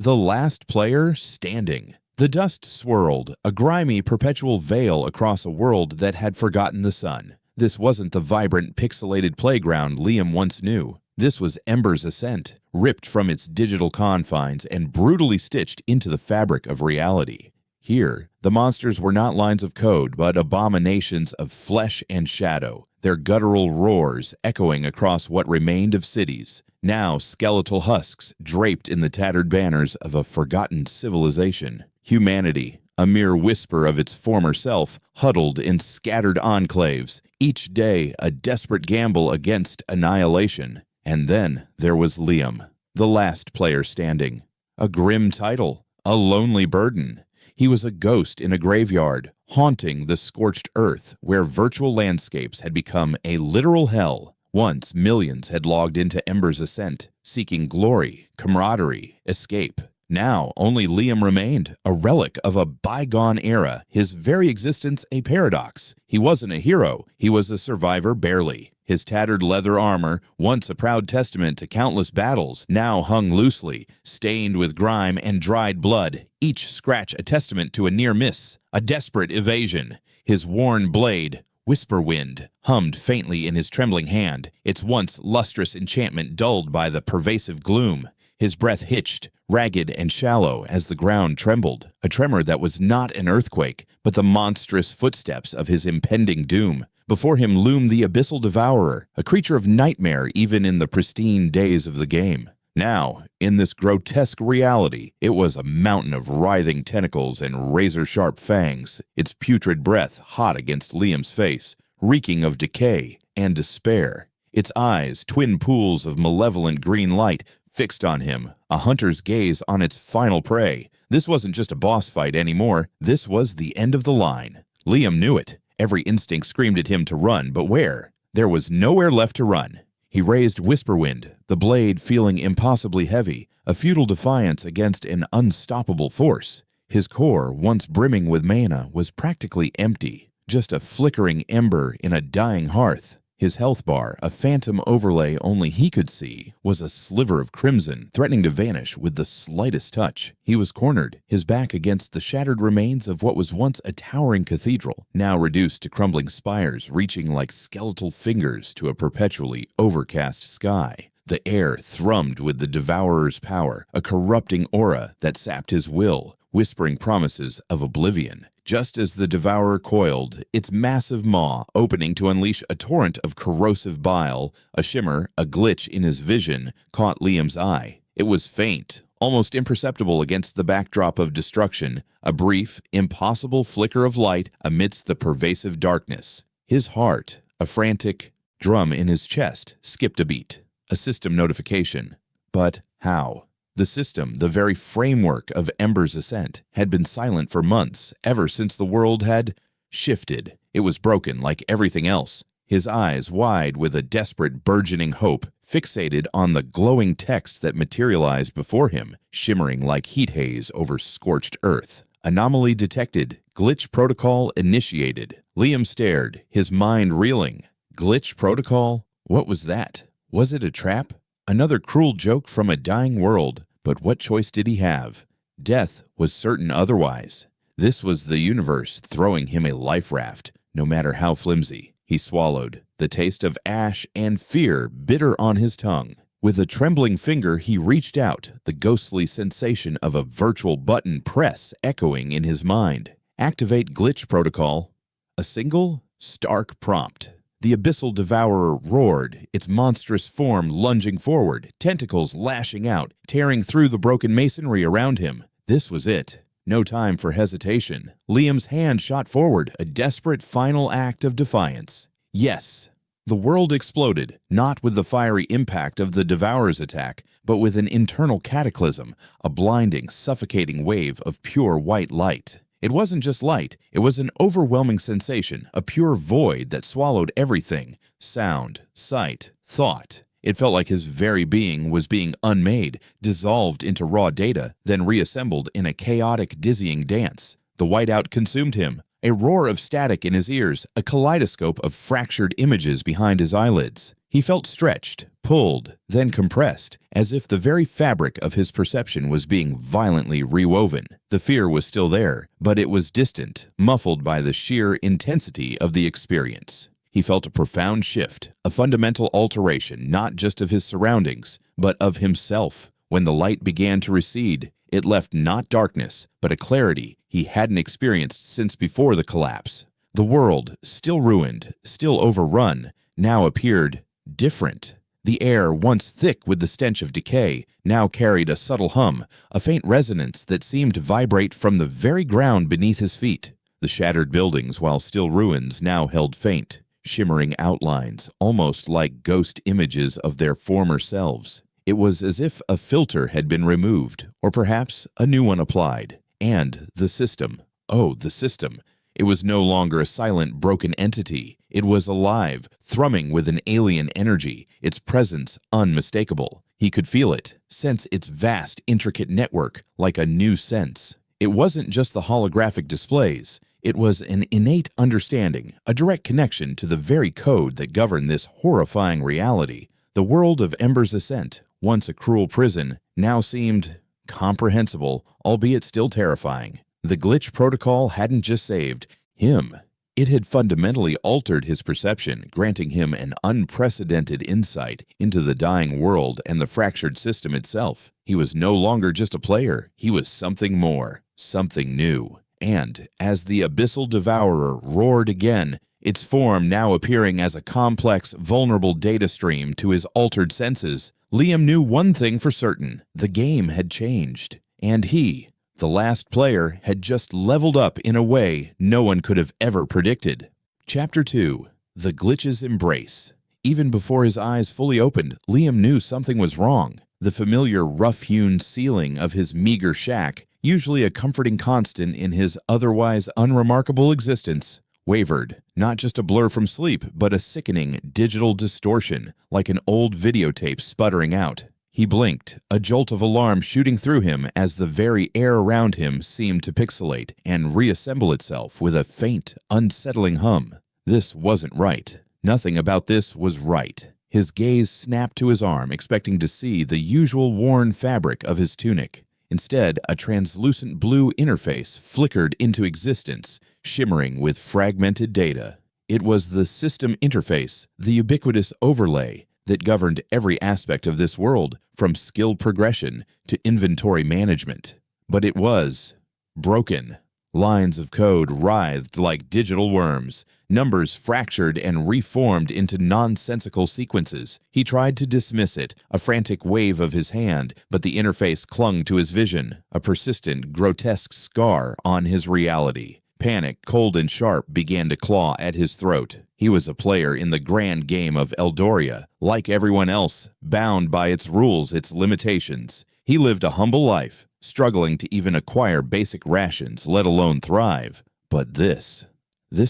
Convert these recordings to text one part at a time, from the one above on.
The last player standing. The dust swirled, a grimy perpetual veil across a world that had forgotten the sun. This wasn't the vibrant, pixelated playground Liam once knew. This was Ember's Ascent, ripped from its digital confines and brutally stitched into the fabric of reality. Here, the monsters were not lines of code, but abominations of flesh and shadow, their guttural roars echoing across what remained of cities, now skeletal husks draped in the tattered banners of a forgotten civilization. Humanity, a mere whisper of its former self, huddled in scattered enclaves, each day a desperate gamble against annihilation. And then there was Liam, the last player standing. A grim title, a lonely burden. He was a ghost in a graveyard, haunting the scorched earth where virtual landscapes had become a literal hell. Once millions had logged into Ember's Ascent, seeking glory, camaraderie, escape. Now only Liam remained, a relic of a bygone era, his very existence a paradox. He wasn't a hero, he was a survivor barely. His tattered leather armor, once a proud testament to countless battles, now hung loosely, stained with grime and dried blood, each scratch a testament to a near miss, a desperate evasion. His worn blade, Whisper Wind, hummed faintly in his trembling hand, its once lustrous enchantment dulled by the pervasive gloom. His breath hitched, ragged and shallow, as the ground trembled, a tremor that was not an earthquake, but the monstrous footsteps of his impending doom. Before him loomed the abyssal devourer, a creature of nightmare even in the pristine days of the game. Now, in this grotesque reality, it was a mountain of writhing tentacles and razor-sharp fangs, its putrid breath hot against Liam's face, reeking of decay and despair. Its eyes, twin pools of malevolent green light, fixed on him, a hunter's gaze on its final prey. This wasn't just a boss fight anymore, this was the end of the line. Liam knew it. Every instinct screamed at him to run, but where? There was nowhere left to run. He raised Whisperwind, the blade feeling impossibly heavy, a futile defiance against an unstoppable force. His core, once brimming with mana, was practically empty, just a flickering ember in a dying hearth. His health bar, a phantom overlay only he could see, was a sliver of crimson, threatening to vanish with the slightest touch. He was cornered, his back against the shattered remains of what was once a towering cathedral, now reduced to crumbling spires reaching like skeletal fingers to a perpetually overcast sky. The air thrummed with the Devourer's power, a corrupting aura that sapped his will, whispering promises of oblivion. Just as the Devourer coiled, its massive maw opening to unleash a torrent of corrosive bile, a shimmer, a glitch in his vision, caught Liam's eye. It was faint, almost imperceptible against the backdrop of destruction, a brief, impossible flicker of light amidst the pervasive darkness. His heart, a frantic drum in his chest, skipped a beat. A system notification. But how? The system, the very framework of Ember's Ascent, had been silent for months, ever since the world had shifted. It was broken like everything else. His eyes, wide with a desperate, burgeoning hope, fixated on the glowing text that materialized before him, shimmering like heat haze over scorched earth. Anomaly detected. Glitch protocol initiated. Liam stared, his mind reeling. Glitch protocol? What was that? Was it a trap? Another cruel joke from a dying world, but what choice did he have? Death was certain otherwise. This was the universe throwing him a life raft, no matter how flimsy. He swallowed, the taste of ash and fear bitter on his tongue. With a trembling finger he reached out, the ghostly sensation of a virtual button press echoing in his mind. Activate glitch protocol. A single, stark prompt. The abyssal devourer roared, its monstrous form lunging forward, tentacles lashing out, tearing through the broken masonry around him. This was it. No time for hesitation. Liam's hand shot forward, a desperate final act of defiance. Yes. The world exploded, not with the fiery impact of the devourer's attack, but with an internal cataclysm, a blinding, suffocating wave of pure white light. It wasn't just light, it was an overwhelming sensation, a pure void that swallowed everything, sound, sight, thought. It felt like his very being was being unmade, dissolved into raw data, then reassembled in a chaotic, dizzying dance. The whiteout consumed him, a roar of static in his ears, a kaleidoscope of fractured images behind his eyelids. He felt stretched, pulled, then compressed, as if the very fabric of his perception was being violently rewoven. The fear was still there, but it was distant, muffled by the sheer intensity of the experience. He felt a profound shift, a fundamental alteration not just of his surroundings, but of himself. When the light began to recede, it left not darkness, but a clarity he hadn't experienced since before the collapse. The world, still ruined, still overrun, now appeared different. The air, once thick with the stench of decay, now carried a subtle hum, a faint resonance that seemed to vibrate from the very ground beneath his feet. The shattered buildings, while still ruins, now held faint, shimmering outlines, almost like ghost images of their former selves. It was as if a filter had been removed, or perhaps a new one applied. And the system. Oh, the system. It was no longer a silent, broken entity. It was alive, thrumming with an alien energy, its presence unmistakable. He could feel it, sense its vast, intricate network like a new sense. It wasn't just the holographic displays. It was an innate understanding, a direct connection to the very code that governed this horrifying reality. The world of Ember's Ascent, once a cruel prison, now seemed comprehensible, albeit still terrifying. The glitch protocol hadn't just saved him. It had fundamentally altered his perception, granting him an unprecedented insight into the dying world and the fractured system itself. He was no longer just a player. He was something more, something new. And as the abyssal devourer roared again, its form now appearing as a complex, vulnerable data stream to his altered senses, Liam knew one thing for certain: the game had changed. And he, the last player, had just leveled up in a way no one could have ever predicted. Chapter 2. The Glitch's Embrace. Even before his eyes fully opened, Liam knew something was wrong. The familiar rough-hewn ceiling of his meager shack, usually a comforting constant in his otherwise unremarkable existence, wavered, not just a blur from sleep, but a sickening digital distortion, like an old videotape sputtering out. He blinked, a jolt of alarm shooting through him as the very air around him seemed to pixelate and reassemble itself with a faint, unsettling hum. This wasn't right. Nothing about this was right. His gaze snapped to his arm, expecting to see the usual worn fabric of his tunic. Instead, a translucent blue interface flickered into existence, shimmering with fragmented data. It was the system interface, the ubiquitous overlay, that governed every aspect of this world, from skill progression to inventory management. But it was broken. Lines of code writhed like digital worms, numbers fractured and reformed into nonsensical sequences. He tried to dismiss it, a frantic wave of his hand, but the interface clung to his vision, a persistent, grotesque scar on his reality. Panic, cold and sharp, began to claw at his throat. He was a player in the grand game of Eldoria, like everyone else, bound by its rules, its limitations. He lived a humble life, struggling to even acquire basic rations, let alone thrive. But this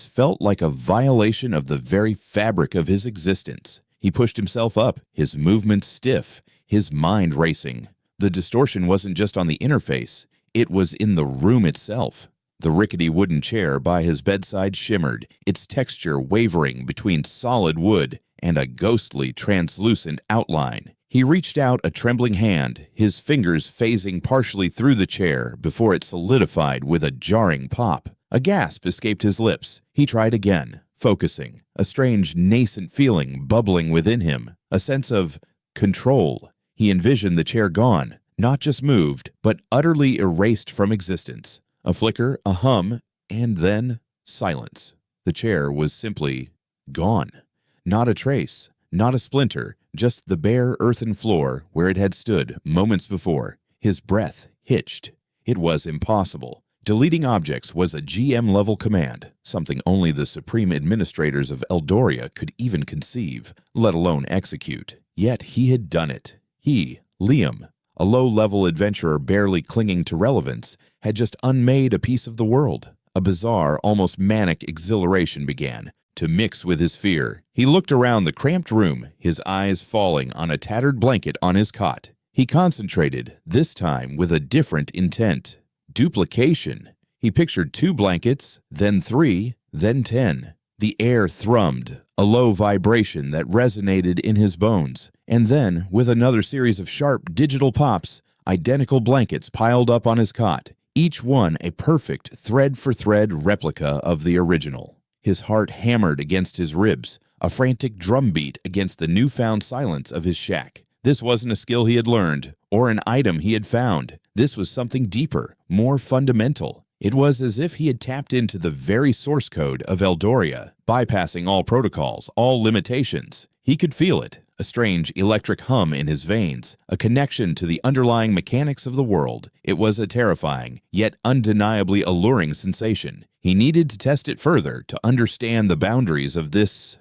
felt like a violation of the very fabric of his existence. He pushed himself up, his movements stiff, his mind racing. The distortion wasn't just on the interface, it was in the room itself. The rickety wooden chair by his bedside shimmered, its texture wavering between solid wood and a ghostly, translucent outline. He reached out a trembling hand, his fingers phasing partially through the chair before it solidified with a jarring pop. A gasp escaped his lips. He tried again, focusing, a strange, nascent feeling bubbling within him, a sense of control. He envisioned the chair gone, not just moved, but utterly erased from existence. A flicker, a hum, and then silence. The chair was simply gone. Not a trace, not a splinter, just the bare earthen floor where it had stood moments before. His breath hitched. It was impossible. Deleting objects was a GM-level command, something only the supreme administrators of Eldoria could even conceive, let alone execute. Yet he had done it. He, Liam, a low-level adventurer barely clinging to relevance, had just unmade a piece of the world. A bizarre, almost manic exhilaration began to mix with his fear. He looked around the cramped room, his eyes falling on a tattered blanket on his cot. He concentrated, this time with a different intent. Duplication. He pictured 2 blankets, then 3, then 10. The air thrummed, a low vibration that resonated in his bones, and then, with another series of sharp digital pops, identical blankets piled up on his cot, each one a perfect thread-for-thread replica of the original. His heart hammered against his ribs, a frantic drumbeat against the newfound silence of his shack. This wasn't a skill he had learned, or an item he had found. This was something deeper, more fundamental. It was as if he had tapped into the very source code of Eldoria, bypassing all protocols, all limitations. He could feel it, a strange electric hum in his veins, a connection to the underlying mechanics of the world. It was a terrifying, yet undeniably alluring sensation. He needed to test it further to understand the boundaries of this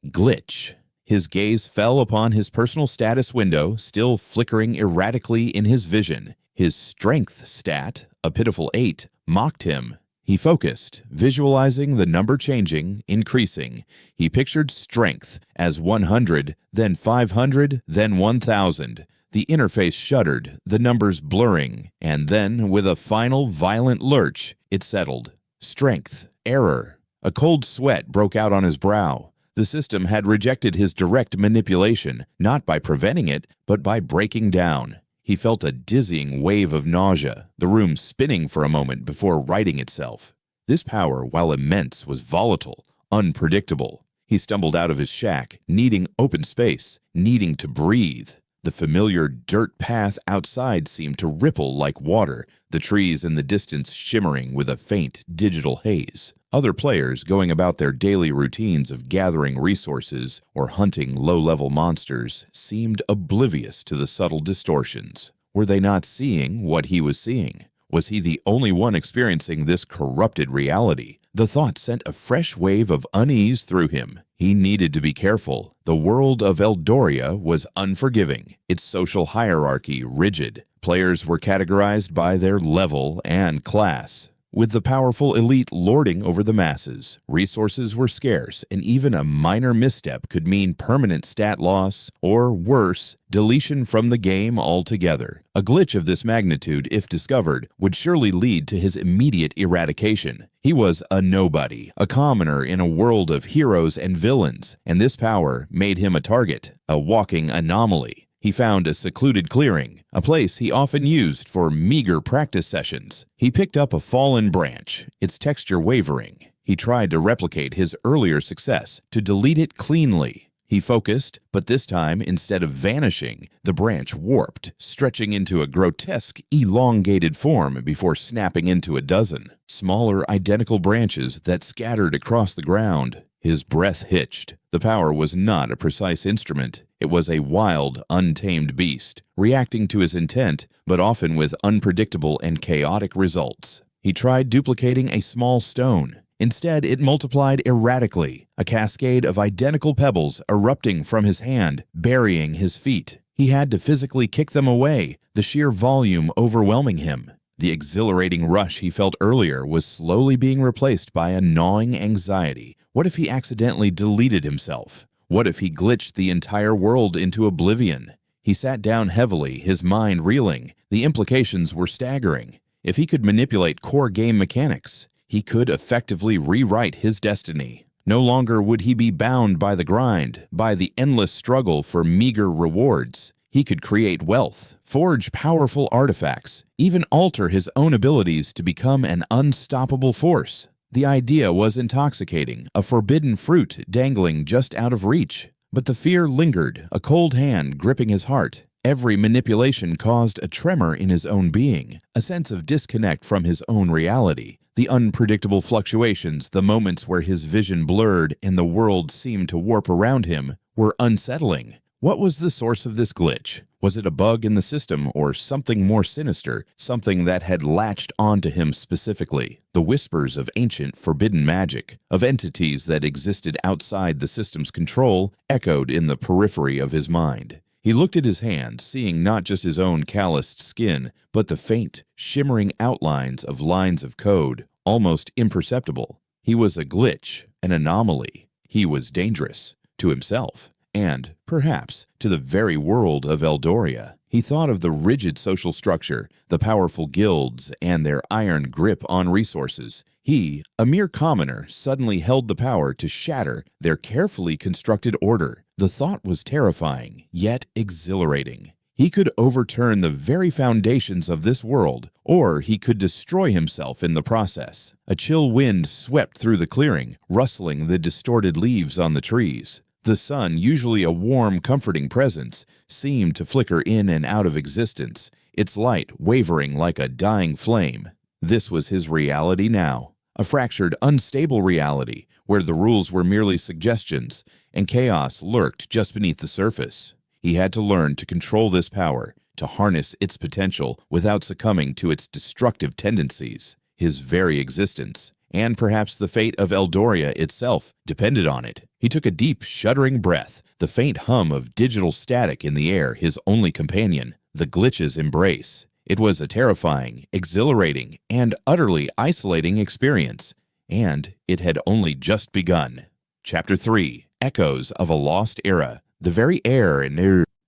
glitch. His gaze fell upon his personal status window, still flickering erratically in his vision. His strength stat, a pitiful 8, mocked him. He focused, visualizing the number changing, increasing. He pictured strength as 100, then 500, then 1,000. The interface shuddered, the numbers blurring, and then, with a final violent lurch, it settled. Strength, error. A cold sweat broke out on his brow. The system had rejected his direct manipulation, not by preventing it, but by breaking down. He felt a dizzying wave of nausea, the room spinning for a moment before righting itself. This power, while immense, was volatile, unpredictable. He stumbled out of his shack, needing open space, needing to breathe. The familiar dirt path outside seemed to ripple like water, the trees in the distance shimmering with a faint digital haze. Other players going about their daily routines of gathering resources or hunting low-level monsters seemed oblivious to the subtle distortions. Were they not seeing what he was seeing? Was he the only one experiencing this corrupted reality? The thought sent a fresh wave of unease through him. He needed to be careful. The world of Eldoria was unforgiving, its social hierarchy rigid. Players were categorized by their level and class, with the powerful elite lording over the masses. Resources were scarce, and even a minor misstep could mean permanent stat loss, or worse, deletion from the game altogether. A glitch of this magnitude, if discovered, would surely lead to his immediate eradication. He was a nobody, a commoner in a world of heroes and villains, and this power made him a target, a walking anomaly. He found a secluded clearing, a place he often used for meager practice sessions. He picked up a fallen branch, its texture wavering. He tried to replicate his earlier success, to delete it cleanly. He focused, but this time, instead of vanishing, the branch warped, stretching into a grotesque, elongated form before snapping into a dozen smaller, identical branches that scattered across the ground. His breath hitched. The power was not a precise instrument. It was a wild, untamed beast, reacting to his intent, but often with unpredictable and chaotic results. He tried duplicating a small stone. Instead, it multiplied erratically, a cascade of identical pebbles erupting from his hand, burying his feet. He had to physically kick them away, the sheer volume overwhelming him. The exhilarating rush he felt earlier was slowly being replaced by a gnawing anxiety. What if he accidentally deleted himself? What if he glitched the entire world into oblivion? He sat down heavily, his mind reeling. The implications were staggering. If he could manipulate core game mechanics, he could effectively rewrite his destiny. No longer would he be bound by the grind, by the endless struggle for meager rewards. He could create wealth, forge powerful artifacts, even alter his own abilities to become an unstoppable force. The idea was intoxicating, a forbidden fruit dangling just out of reach. But the fear lingered, a cold hand gripping his heart. Every manipulation caused a tremor in his own being, a sense of disconnect from his own reality. The unpredictable fluctuations, the moments where his vision blurred and the world seemed to warp around him, were unsettling. What was the source of this glitch? Was it a bug in the system or something more sinister, something that had latched onto him specifically? The whispers of ancient forbidden magic, of entities that existed outside the system's control, echoed in the periphery of his mind. He looked at his hand, seeing not just his own calloused skin, but the faint, shimmering outlines of lines of code, almost imperceptible. He was a glitch, an anomaly. He was dangerous to himself, and, perhaps, to the very world of Eldoria. He thought of the rigid social structure, the powerful guilds, and their iron grip on resources. He, a mere commoner, suddenly held the power to shatter their carefully constructed order. The thought was terrifying, yet exhilarating. He could overturn the very foundations of this world, or he could destroy himself in the process. A chill wind swept through the clearing, rustling the distorted leaves on the trees. The sun, usually a warm, comforting presence, seemed to flicker in and out of existence, its light wavering like a dying flame. This was his reality now, a fractured, unstable reality where the rules were merely suggestions and chaos lurked just beneath the surface. He had to learn to control this power, to harness its potential without succumbing to its destructive tendencies. His very existence, and perhaps the fate of Eldoria itself, depended on it. He took a deep, shuddering breath, the faint hum of digital static in the air his only companion, the glitch's embrace. It was a terrifying, exhilarating, and utterly isolating experience, and it had only just begun. Chapter 3. Echoes of a Lost Era. The very air in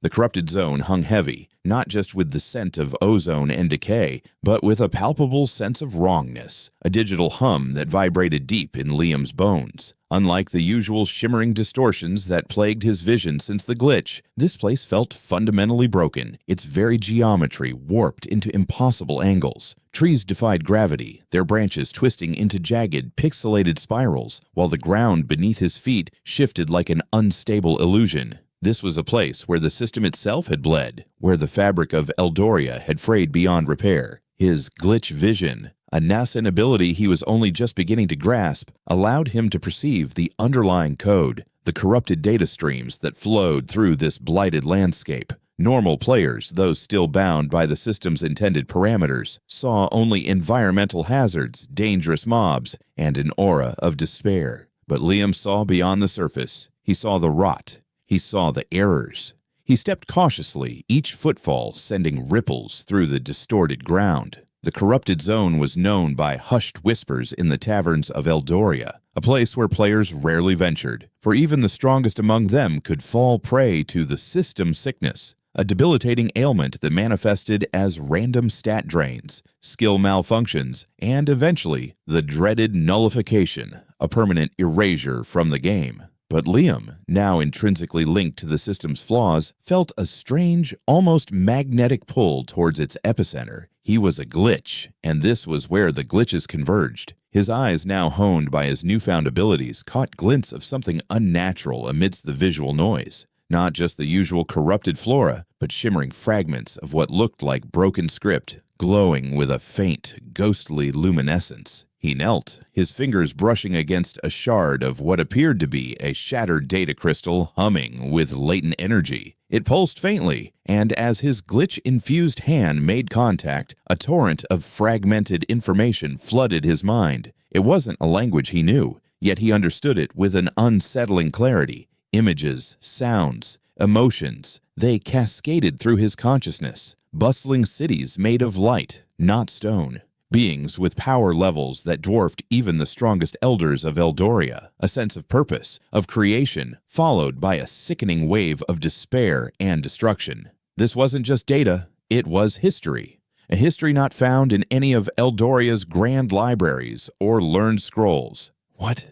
the corrupted zone hung heavy, not just with the scent of ozone and decay, but with a palpable sense of wrongness, a digital hum that vibrated deep in Liam's bones. Unlike the usual shimmering distortions that plagued his vision since the glitch, this place felt fundamentally broken, its very geometry warped into impossible angles. Trees defied gravity, their branches twisting into jagged, pixelated spirals, while the ground beneath his feet shifted like an unstable illusion. This was a place where the system itself had bled, where the fabric of Eldoria had frayed beyond repair. His glitch vision, a nascent ability he was only just beginning to grasp, allowed him to perceive the underlying code, the corrupted data streams that flowed through this blighted landscape. Normal players, those still bound by the system's intended parameters, saw only environmental hazards, dangerous mobs, and an aura of despair. But Liam saw beyond the surface. He saw the rot. He saw the errors. He stepped cautiously, each footfall sending ripples through the distorted ground. The corrupted zone was known by hushed whispers in the taverns of Eldoria, a place where players rarely ventured, for even the strongest among them could fall prey to the system sickness, a debilitating ailment that manifested as random stat drains, skill malfunctions, and eventually the dreaded nullification, a permanent erasure from the game. But Liam, now intrinsically linked to the system's flaws, felt a strange, almost magnetic pull towards its epicenter. He was a glitch, and this was where the glitches converged. His eyes, now honed by his newfound abilities, caught glints of something unnatural amidst the visual noise. Not just the usual corrupted flora, but shimmering fragments of what looked like broken script, glowing with a faint, ghostly luminescence. He knelt, his fingers brushing against a shard of what appeared to be a shattered data crystal humming with latent energy. It pulsed faintly, and as his glitch-infused hand made contact, a torrent of fragmented information flooded his mind. It wasn't a language he knew, yet he understood it with an unsettling clarity. Images, sounds, emotions, they cascaded through his consciousness. Bustling cities made of light, not stone. Beings with power levels that dwarfed even the strongest elders of Eldoria, a sense of purpose, of creation, followed by a sickening wave of despair and destruction. This wasn't just data, it was history. A history not found in any of Eldoria's grand libraries or learned scrolls. What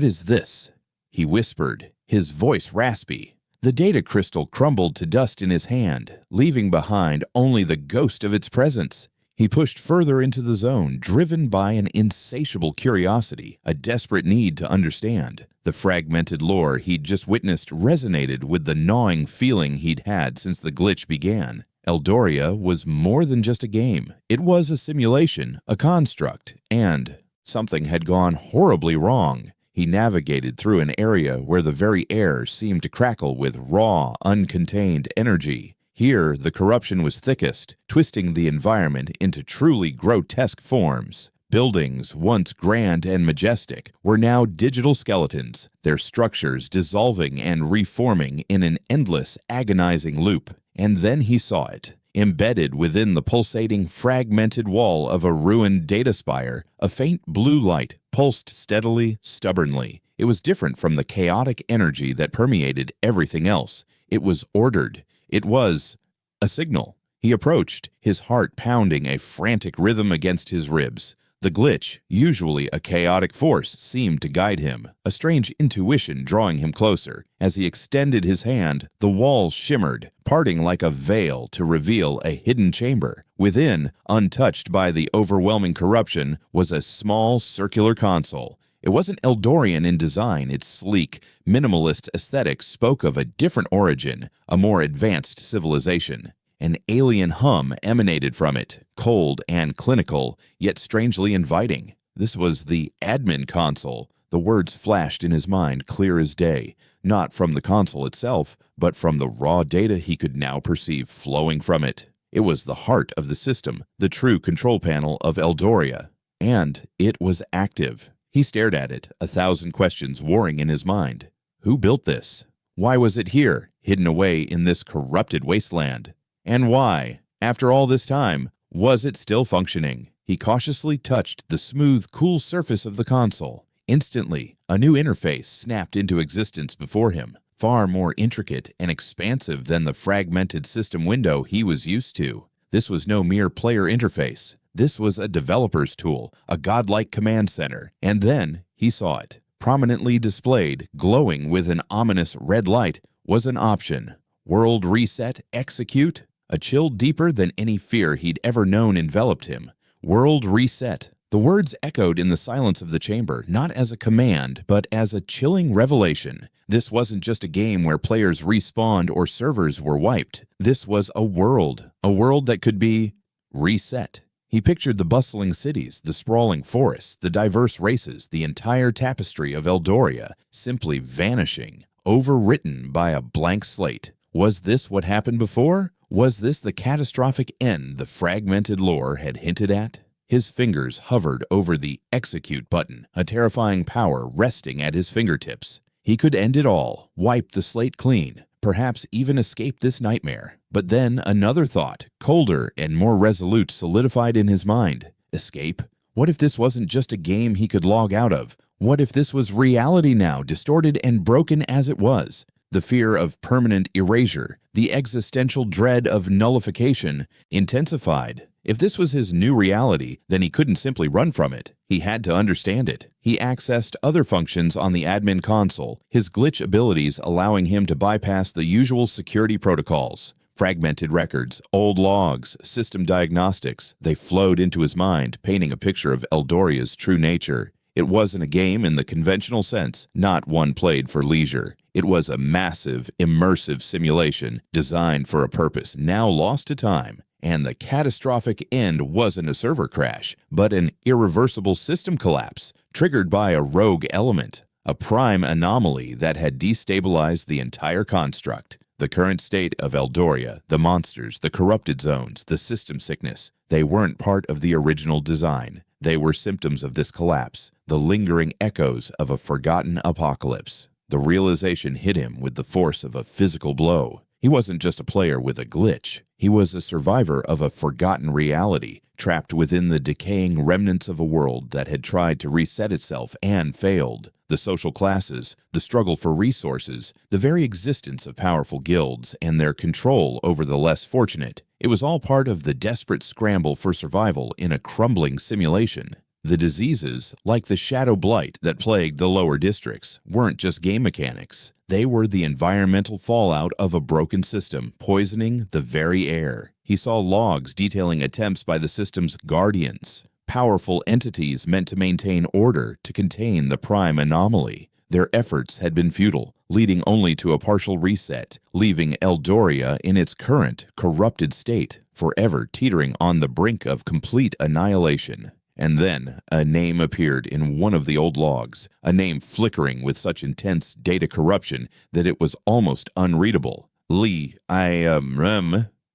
is this? He whispered, his voice raspy. The data crystal crumbled to dust in his hand, leaving behind only the ghost of its presence. He pushed further into the zone, driven by an insatiable curiosity, a desperate need to understand. The fragmented lore he'd just witnessed resonated with the gnawing feeling he'd had since the glitch began. Eldoria was more than just a game. It was a simulation, a construct, and something had gone horribly wrong. He navigated through an area where the very air seemed to crackle with raw, uncontained energy. Here, the corruption was thickest, twisting the environment into truly grotesque forms. Buildings, once grand and majestic, were now digital skeletons, their structures dissolving and reforming in an endless, agonizing loop. And then he saw it. Embedded within the pulsating, fragmented wall of a ruined data spire, a faint blue light pulsed steadily, stubbornly. It was different from the chaotic energy that permeated everything else. It was ordered. It was A signal. He approached, his heart pounding a frantic rhythm against his ribs. The glitch, usually a chaotic force, seemed to guide him, a strange intuition drawing him closer. As he extended his hand, the walls shimmered, parting like a veil to reveal a hidden chamber. Within, untouched by the overwhelming corruption, was a small circular console. It wasn't Eldorian in design. Its sleek, minimalist aesthetic spoke of a different origin, a more advanced civilization. An alien hum emanated from it, cold and clinical, yet strangely inviting. This was the admin console. The words flashed in his mind clear as day, not from the console itself, but from the raw data he could now perceive flowing from it. It was the heart of the system, the true control panel of Eldoria. And it was active. He stared at it, 1,000 questions warring in his mind. Who built this? Why was it here, hidden away in this corrupted wasteland? And why, after all this time, was it still functioning? He cautiously touched the smooth, cool surface of the console. Instantly, a new interface snapped into existence before him, far more intricate and expansive than the fragmented system window he was used to. This was no mere player interface. This was a developer's tool, a godlike command center. And then he saw it. Prominently displayed, glowing with an ominous red light, was an option. World Reset Execute? A chill deeper than any fear he'd ever known enveloped him. World Reset. The words echoed in the silence of the chamber, not as a command, but as a chilling revelation. This wasn't just a game where players respawned or servers were wiped. This was a world that could be reset. He pictured the bustling cities, the sprawling forests, the diverse races, the entire tapestry of Eldoria, simply vanishing, overwritten by a blank slate. Was this what happened before? Was this the catastrophic end the fragmented lore had hinted at? His fingers hovered over the execute button, a terrifying power resting at his fingertips. He could end it all, wipe the slate clean, perhaps even escape this nightmare. But then another thought, colder and more resolute, solidified in his mind. Escape? What if this wasn't just a game he could log out of? What if this was reality now, distorted and broken as it was? The fear of permanent erasure, the existential dread of nullification, intensified. If this was his new reality, then he couldn't simply run from it. He had to understand it. He accessed other functions on the admin console, his glitch abilities allowing him to bypass the usual security protocols. Fragmented records, old logs, system diagnostics, they flowed into his mind, painting a picture of Eldoria's true nature. It wasn't a game in the conventional sense, not one played for leisure. It was a massive, immersive simulation designed for a purpose now lost to time. And the catastrophic end wasn't a server crash, but an irreversible system collapse triggered by a rogue element, a prime anomaly that had destabilized the entire construct. The current state of Eldoria, the monsters, the corrupted zones, the system sickness, they weren't part of the original design. They were symptoms of this collapse, the lingering echoes of a forgotten apocalypse. The realization hit him with the force of a physical blow. He wasn't just a player with a glitch. He was a survivor of a forgotten reality, trapped within the decaying remnants of a world that had tried to reset itself and failed. The social classes, the struggle for resources, the very existence of powerful guilds, and their control over the less fortunate. It was all part of the desperate scramble for survival in a crumbling simulation. The diseases, like the shadow blight that plagued the lower districts, weren't just game mechanics. They were the environmental fallout of a broken system, poisoning the very air. He saw logs detailing attempts by the system's guardians, powerful entities meant to maintain order, to contain the prime anomaly. Their efforts had been futile, leading only to a partial reset, leaving Eldoria in its current, corrupted state, forever teetering on the brink of complete annihilation. And then a name appeared in one of the old logs, a name flickering with such intense data corruption that it was almost unreadable.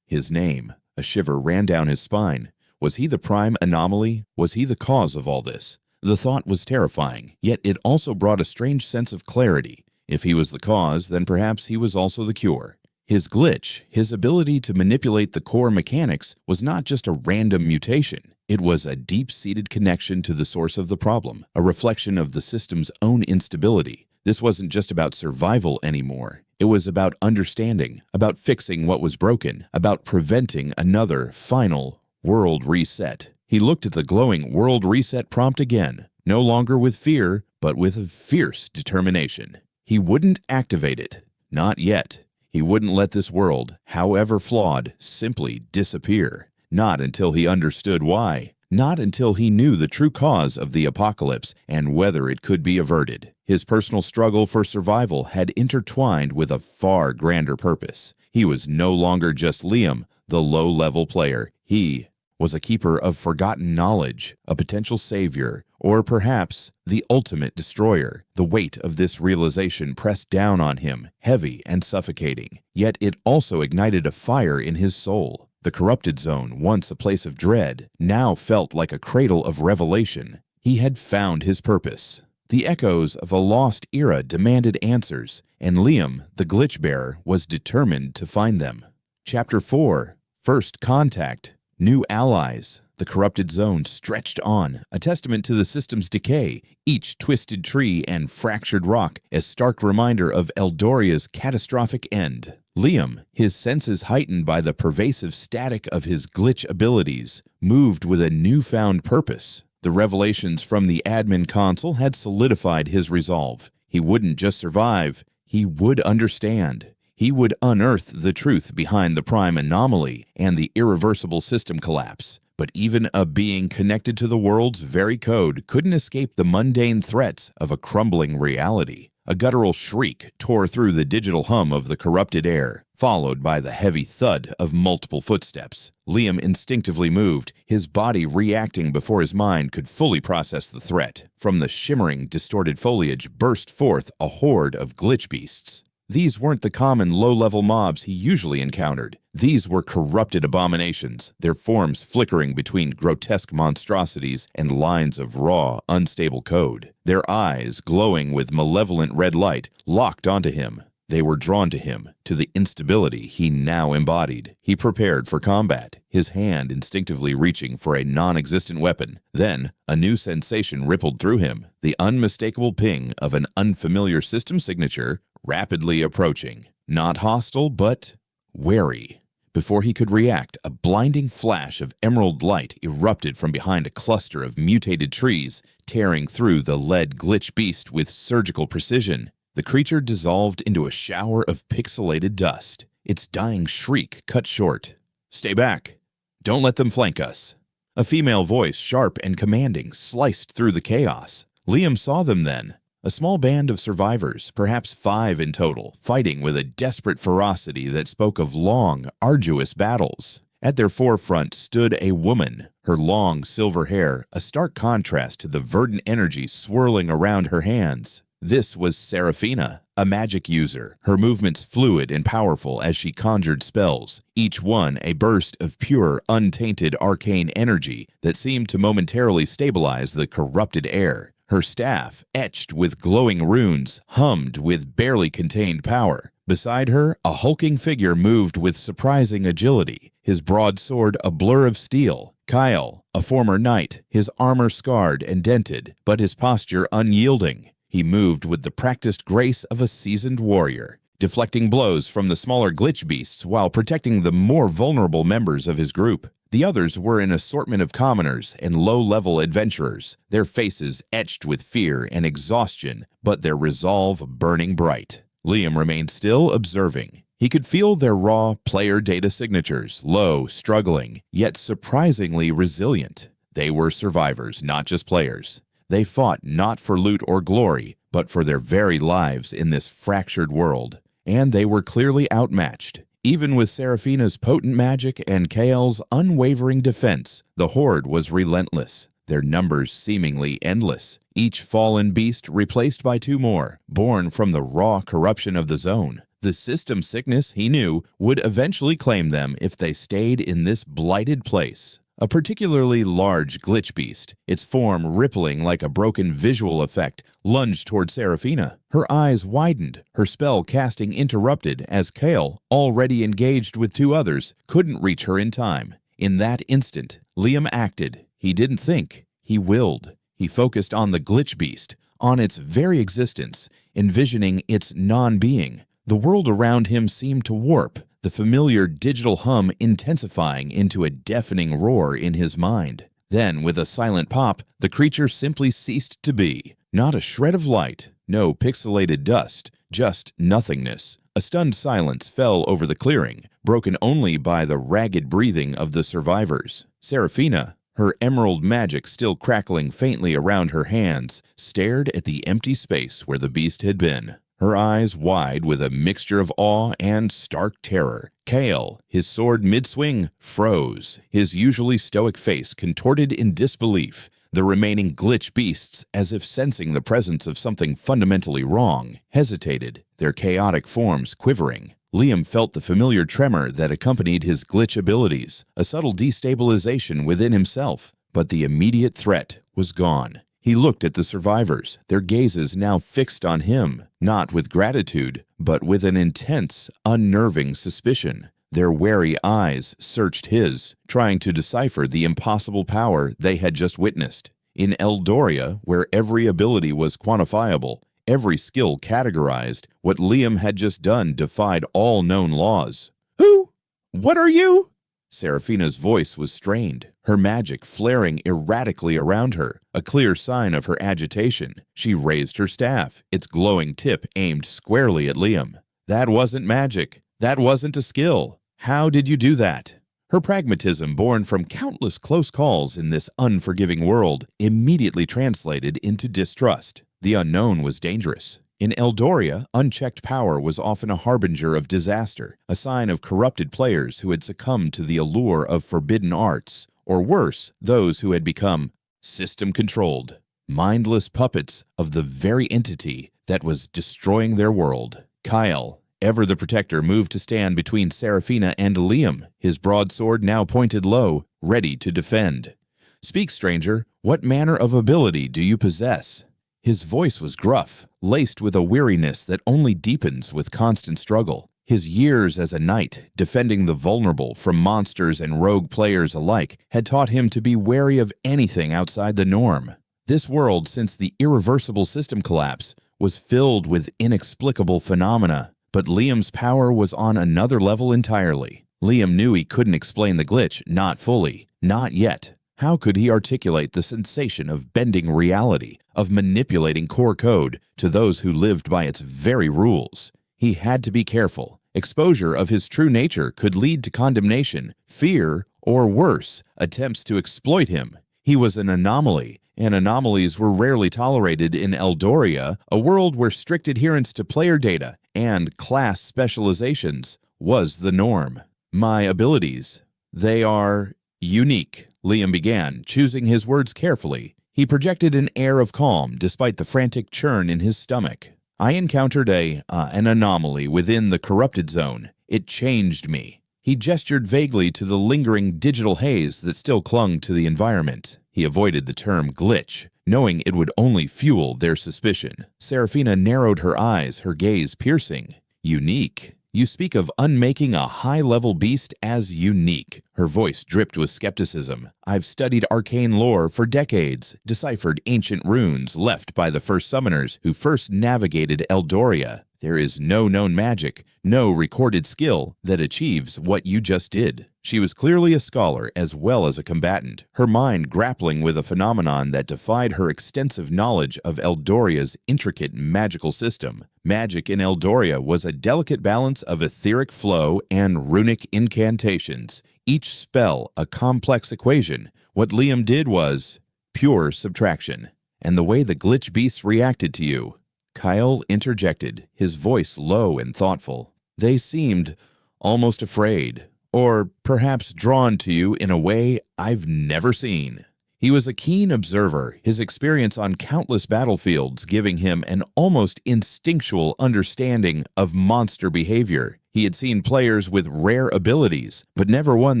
His name. A shiver ran down his spine. Was he the prime anomaly? Was he the cause of all this? The thought was terrifying, yet it also brought a strange sense of clarity. If he was the cause, then perhaps he was also the cure. His glitch, his ability to manipulate the core mechanics, was not just a random mutation. It was a deep-seated connection to the source of the problem, a reflection of the system's own instability. This wasn't just about survival anymore. It was about understanding, about fixing what was broken, about preventing another final world reset. He looked at the glowing world reset prompt again, no longer with fear, but with a fierce determination. He wouldn't activate it. Not yet. He wouldn't let this world, however flawed, simply disappear. Not until he understood why. Not until he knew the true cause of the apocalypse and whether it could be averted. His personal struggle for survival had intertwined with a far grander purpose. He was no longer just Liam, the low-level player. He was a keeper of forgotten knowledge, a potential savior, or perhaps the ultimate destroyer. The weight of this realization pressed down on him, heavy and suffocating. Yet it also ignited a fire in his soul. The corrupted zone, once a place of dread, now felt like a cradle of revelation. He had found his purpose. The echoes of a lost era demanded answers, and Liam, the glitch bearer, was determined to find them. Chapter 4. First Contact. New allies. The corrupted zone stretched on, a testament to the system's decay, each twisted tree and fractured rock a stark reminder of Eldoria's catastrophic end. Liam, his senses heightened by the pervasive static of his glitch abilities, moved with a newfound purpose. The revelations from the admin console had solidified his resolve. He wouldn't just survive, he would understand. He would unearth the truth behind the prime anomaly and the irreversible system collapse. But even a being connected to the world's very code couldn't escape the mundane threats of a crumbling reality. A guttural shriek tore through the digital hum of the corrupted air, followed by the heavy thud of multiple footsteps. Liam instinctively moved, his body reacting before his mind could fully process the threat. From the shimmering, distorted foliage burst forth a horde of glitch beasts. These weren't the common low-level mobs he usually encountered. These were corrupted abominations, their forms flickering between grotesque monstrosities and lines of raw, unstable code. Their eyes, glowing with malevolent red light, locked onto him. They were drawn to him, to the instability he now embodied. He prepared for combat, his hand instinctively reaching for a non-existent weapon. Then, a new sensation rippled through him, the unmistakable ping of an unfamiliar system signature rapidly approaching. Not hostile, but wary. Before he could react, a blinding flash of emerald light erupted from behind a cluster of mutated trees, tearing through the lead glitch beast with surgical precision. The creature dissolved into a shower of pixelated dust, its dying shriek cut short. "Stay back. Don't let them flank us." A female voice, sharp and commanding, sliced through the chaos. Liam saw them then. A small band of survivors, perhaps 5 in total, fighting with a desperate ferocity that spoke of long, arduous battles. At their forefront stood a woman, her long silver hair a stark contrast to the verdant energy swirling around her hands. This was Seraphina, a magic user, her movements fluid and powerful as she conjured spells, each one a burst of pure, untainted arcane energy that seemed to momentarily stabilize the corrupted air. Her staff, etched with glowing runes, hummed with barely contained power. Beside her, a hulking figure moved with surprising agility, his broad sword a blur of steel. Kyle, a former knight, his armor scarred and dented, but his posture unyielding. He moved with the practiced grace of a seasoned warrior, deflecting blows from the smaller glitch beasts while protecting the more vulnerable members of his group. The others were an assortment of commoners and low-level adventurers, their faces etched with fear and exhaustion, but their resolve burning bright. Liam remained still, observing. He could feel their raw player data signatures, low, struggling, yet surprisingly resilient. They were survivors, not just players. They fought not for loot or glory, but for their very lives in this fractured world. And they were clearly outmatched. Even with Seraphina's potent magic and Kael's unwavering defense, the horde was relentless, their numbers seemingly endless. Each fallen beast replaced by 2 more, born from the raw corruption of the zone. The system sickness, he knew, would eventually claim them if they stayed in this blighted place. A particularly large glitch beast, its form rippling like a broken visual effect, lunged toward Seraphina. Her eyes widened, her spell casting interrupted as Kael, already engaged with 2 others, couldn't reach her in time. In that instant, Liam acted. He didn't think, he willed. He focused on the glitch beast, on its very existence, envisioning its non-being, The world around him seemed to warp, the familiar digital hum intensifying into a deafening roar in his mind. Then, with a silent pop, the creature simply ceased to be. Not a shred of light, no pixelated dust, just nothingness. A stunned silence fell over the clearing, broken only by the ragged breathing of the survivors. Seraphina, her emerald magic still crackling faintly around her hands, stared at the empty space where the beast had been. Her eyes wide with a mixture of awe and stark terror. Kale, his sword mid-swing, froze, his usually stoic face contorted in disbelief. The remaining glitch beasts, as if sensing the presence of something fundamentally wrong, hesitated, their chaotic forms quivering. Liam felt the familiar tremor that accompanied his glitch abilities, a subtle destabilization within himself, but the immediate threat was gone. He looked at the survivors, their gazes now fixed on him, not with gratitude, but with an intense, unnerving suspicion. Their wary eyes searched his, trying to decipher the impossible power they had just witnessed. In Eldoria, where every ability was quantifiable, every skill categorized, what Liam had just done defied all known laws. "Who? What are you?" Seraphina's voice was strained, her magic flaring erratically around her, a clear sign of her agitation. She raised her staff, its glowing tip aimed squarely at Liam. "That wasn't magic. That wasn't a skill. How did you do that?" Her pragmatism, born from countless close calls in this unforgiving world, immediately translated into distrust. The unknown was dangerous. In Eldoria, unchecked power was often a harbinger of disaster, a sign of corrupted players who had succumbed to the allure of forbidden arts, or worse, those who had become system-controlled, mindless puppets of the very entity that was destroying their world. Kyle, ever the protector, moved to stand between Seraphina and Liam, his broadsword now pointed low, ready to defend. "Speak, stranger. What manner of ability do you possess?" His voice was gruff, laced with a weariness that only deepens with constant struggle. His years as a knight, defending the vulnerable from monsters and rogue players alike, had taught him to be wary of anything outside the norm. This world, since the irreversible system collapse, was filled with inexplicable phenomena, but Liam's power was on another level entirely. Liam knew he couldn't explain the glitch, not fully, not yet. How could he articulate the sensation of bending reality, of manipulating core code to those who lived by its very rules? He had to be careful. Exposure of his true nature could lead to condemnation, fear, or worse, attempts to exploit him. He was an anomaly, and anomalies were rarely tolerated in Eldoria, a world where strict adherence to player data and class specializations was the norm. "My abilities, they are unique," Liam began, choosing his words carefully. He projected an air of calm despite the frantic churn in his stomach. "I encountered an anomaly within the corrupted zone. It changed me." He gestured vaguely to the lingering digital haze that still clung to the environment. He avoided the term glitch, knowing it would only fuel their suspicion. Seraphina narrowed her eyes, her gaze piercing. "Unique? You speak of unmaking a high-level beast as unique." Her voice dripped with skepticism. "I've studied arcane lore for decades, deciphered ancient runes left by the first summoners who first navigated Eldoria. There is no known magic, no recorded skill that achieves what you just did." She was clearly a scholar as well as a combatant, her mind grappling with a phenomenon that defied her extensive knowledge of Eldoria's intricate magical system. Magic in Eldoria was a delicate balance of etheric flow and runic incantations, each spell a complex equation. What Liam did was pure subtraction. "And the way the glitch beasts reacted to you," Kyle interjected, his voice low and thoughtful. "They seemed almost afraid, or perhaps drawn to you in a way I've never seen." He was a keen observer, his experience on countless battlefields giving him an almost instinctual understanding of monster behavior. He had seen players with rare abilities, but never one